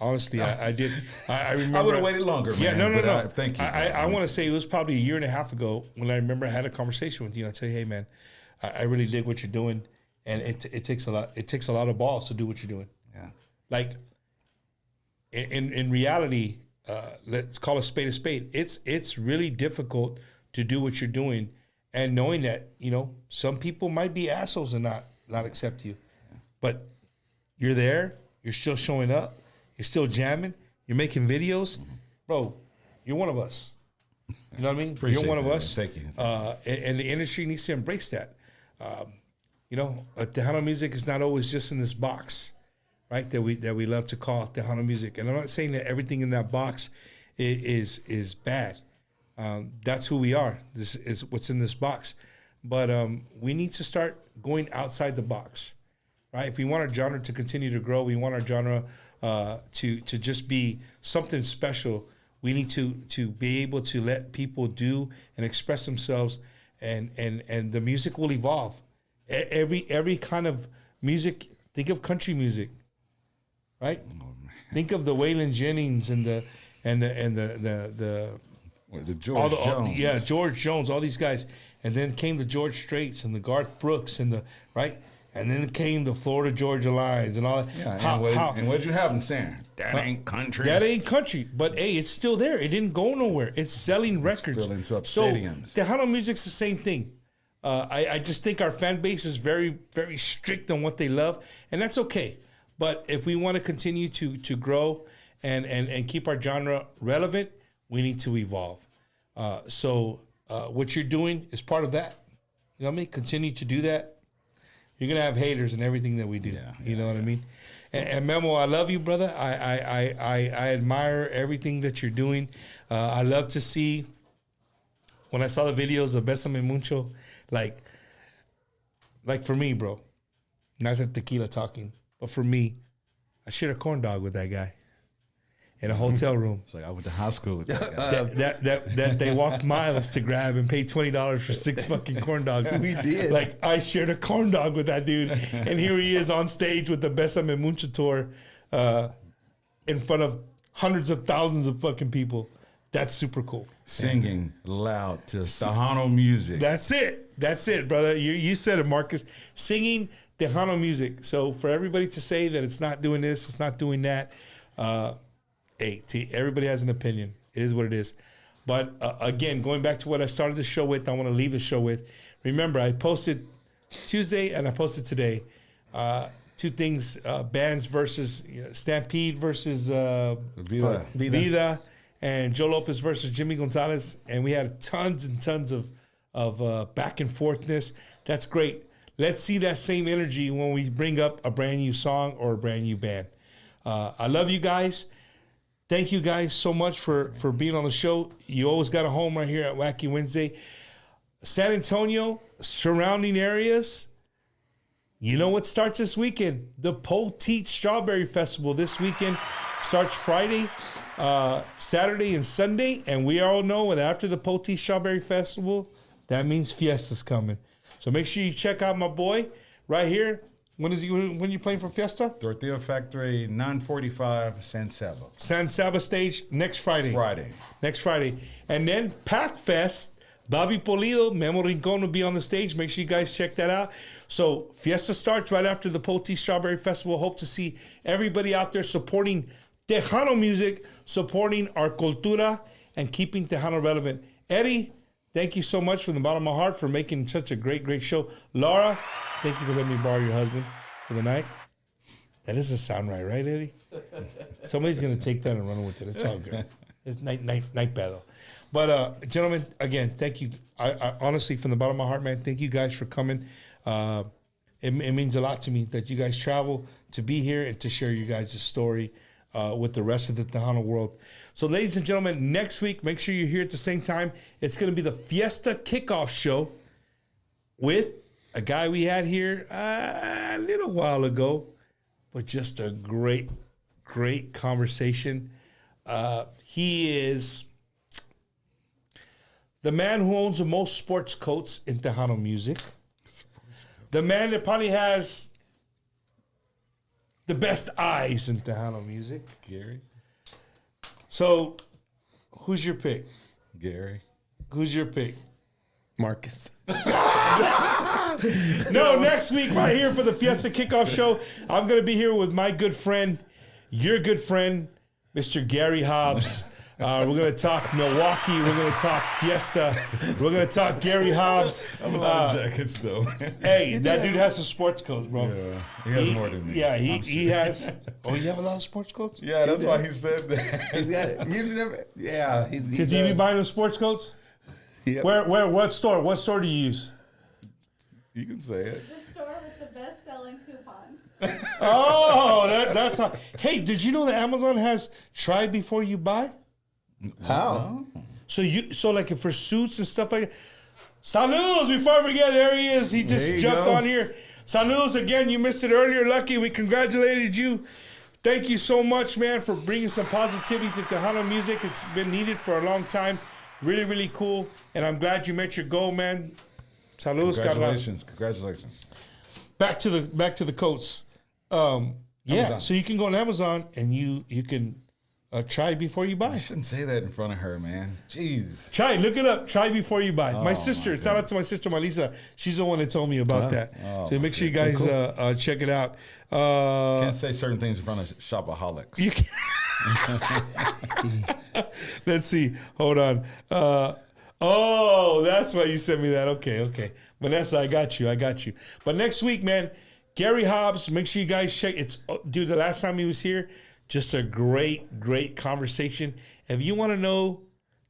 [SPEAKER 4] Honestly, I did. I remember.
[SPEAKER 6] I would have waited longer,
[SPEAKER 4] Yeah,
[SPEAKER 6] man.
[SPEAKER 4] no.
[SPEAKER 6] Thank you.
[SPEAKER 4] I want to say it was probably a year and a half ago when I remember I had a conversation with you. And I tell you, hey, man, I really dig what you're doing, and it takes a lot. It takes a lot of balls to do what you're doing.
[SPEAKER 6] Yeah.
[SPEAKER 4] Like in reality, let's call a spade a spade. It's really difficult to do what you're doing, and knowing that some people might be assholes and not accept you, but you're there. You're still showing up. You're still jamming. You're making videos, bro. You're one of us. You know what I mean?
[SPEAKER 6] Appreciate
[SPEAKER 4] you're one of
[SPEAKER 6] that,
[SPEAKER 4] us.
[SPEAKER 6] man. Thank you.
[SPEAKER 4] And the industry needs to embrace that. Tejano music is not always just in this box, right? That we love to call Tejano music. And I'm not saying that everything in that box is bad. That's who we are. This is what's in this box. But we need to start going outside the box, right? If we want our genre to continue to grow, we want our genre to just be something special. We need to be able to let people do and express themselves, and the music will evolve. Every kind of music. Think of country music, right? Think of the Waylon Jennings and the
[SPEAKER 6] George Jones.
[SPEAKER 4] George Jones, all these guys, and then came the George Straits and the Garth Brooks and the right. And then came the Florida Georgia Lines and all that.
[SPEAKER 6] Yeah, and what you have them saying? That ain't country.
[SPEAKER 4] That ain't country. But hey, it's still there. It didn't go nowhere. It's selling records.
[SPEAKER 6] Filling up
[SPEAKER 4] so
[SPEAKER 6] stadiums.
[SPEAKER 4] Tejano music's the same thing. I just think our fan base is very, very strict on what they love, and that's okay. But if we want to continue to grow and keep our genre relevant, we need to evolve. So what you're doing is part of that. You know what I mean? Continue to do that. You're gonna have haters in everything that we do. You know what I mean? And Memo, I love you, brother. I admire everything that you're doing. I love to see when I saw the videos of Besame Mucho, like for me, bro. Not that Tequila talking, but for me, I shared a corn dog with that guy in a hotel room.
[SPEAKER 6] It's like I went to high school with that guy.
[SPEAKER 4] that they walked miles to grab and pay $20 for 6 fucking corn dogs.
[SPEAKER 5] We did.
[SPEAKER 4] Like, I shared a corn dog with that dude, and here he is on stage with the Besame Mucho tour in front of hundreds of thousands of fucking people. That's super cool.
[SPEAKER 6] Singing loud to Tejano music.
[SPEAKER 4] That's it, brother. You said it, Marcus. Singing Tejano music. So for everybody to say that it's not doing this, it's not doing that, everybody has an opinion. It is what it is. But again, going back to what I started the show with, I want to leave the show with. Remember, I posted Tuesday and I posted today. 2 things: bands versus Stampede versus Vida, and Joe Lopez versus Jimmy Gonzalez. And we had tons and tons of back and forthness. That's great. Let's see that same energy when we bring up a brand new song or a brand new band. I love you guys. Thank you guys so much for being on the show. You always got a home right here at Wacky Wednesday. San Antonio, surrounding areas, you know what starts this weekend? The Poteet Strawberry Festival this weekend starts Friday, Saturday, and Sunday. And we all know that after the Poteet Strawberry Festival, that means Fiesta's coming. So make sure you check out my boy right here. When you playing for Fiesta?
[SPEAKER 6] Tortilla Factory, 945 San Saba.
[SPEAKER 4] San Saba stage next Friday. Next Friday. And then Pack Fest, Bobby Polido, Memo Rincon will be on the stage. Make sure you guys check that out. So Fiesta starts right after the Poteet Strawberry Festival. Hope to see everybody out there supporting Tejano music, supporting our cultura, and keeping Tejano relevant. Eddie, thank you so much from the bottom of my heart for making such a great, great show. Laura, thank you for letting me borrow your husband for the night. That doesn't sound right, Eddie? Somebody's going to take that and run with it. It's all good. It's night battle. But, gentlemen, again, thank you. I honestly, from the bottom of my heart, man, thank you guys for coming. It means a lot to me that you guys travel to be here and to share your guys' story with the rest of the Tejano world. So, ladies and gentlemen, next week, make sure you're here at the same time. It's going to be the Fiesta Kickoff Show with a guy we had here a little while ago, but just a great, great conversation. He is the man who owns the most sports coats in Tejano music. The man that probably has the best eyes in Tejano music.
[SPEAKER 6] Gary.
[SPEAKER 4] So, who's your pick?
[SPEAKER 6] Gary.
[SPEAKER 4] Who's your pick?
[SPEAKER 5] Marcus.
[SPEAKER 4] No, next week right here for the Fiesta Kickoff Show, I'm going to be here with my good friend, your good friend, Mr. Gary Hobbs. We're going to talk Milwaukee. We're going to talk Fiesta. We're going to talk Gary Hobbs.
[SPEAKER 6] I have a lot of jackets, though.
[SPEAKER 4] Hey, that dude has some sports coats, bro.
[SPEAKER 6] Yeah, he has more than me.
[SPEAKER 4] Yeah, he has. Oh, you have a lot of sports coats?
[SPEAKER 6] Yeah, that's why he said that.
[SPEAKER 5] He's got it. You never. Yeah,
[SPEAKER 4] Did you be buying those sports coats?
[SPEAKER 5] Yep.
[SPEAKER 4] Where? What store? What store do you use?
[SPEAKER 6] You can say it.
[SPEAKER 12] The store with the best-selling coupons.
[SPEAKER 4] Oh, that's how. Hey, did you know that Amazon has try before you buy?
[SPEAKER 5] How?
[SPEAKER 4] So like for suits and stuff like that. Saludos, before I forget, there he is. He just jumped on here. Saludos again. You missed it earlier, Lucky. We congratulated you. Thank you so much, man, for bringing some positivity to Tejano music. It's been needed for a long time. Really, really cool. And I'm glad you met your goal, man. Saludos,
[SPEAKER 6] Congratulations. Congratulations.
[SPEAKER 4] Back to the coats. Yeah,
[SPEAKER 6] Amazon.
[SPEAKER 4] so you can go on Amazon and you can try before you buy.
[SPEAKER 6] I shouldn't say that in front of her, man. Jeez.
[SPEAKER 4] Try, look it up. Try before you buy. My
[SPEAKER 6] Oh,
[SPEAKER 4] sister,
[SPEAKER 6] my
[SPEAKER 4] shout out to my sister Melissa. She's the one that told me about that.
[SPEAKER 6] Oh,
[SPEAKER 4] So make sure you guys check it out.
[SPEAKER 6] Can't say certain things in front of shopaholics.
[SPEAKER 4] You can Let's see. Hold on. Oh, that's why you sent me that. Okay. Vanessa, I got you. But next week, man, Gary Hobbs, make sure you guys check. Dude, the last time he was here, just a great conversation. If you want to know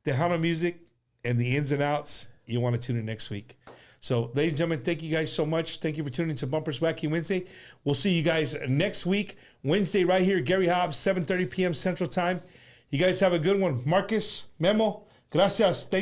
[SPEAKER 4] Tejano music and the ins and outs, you want to tune in next week. So, ladies and gentlemen, thank you guys so much. Thank you for tuning in to Bumpers Wacky Wednesday. We'll see you guys next week, Wednesday, right here, Gary Hobbs, 7:30 p.m. Central Time. You guys have a good one. Marcus, Memo, gracias. Thank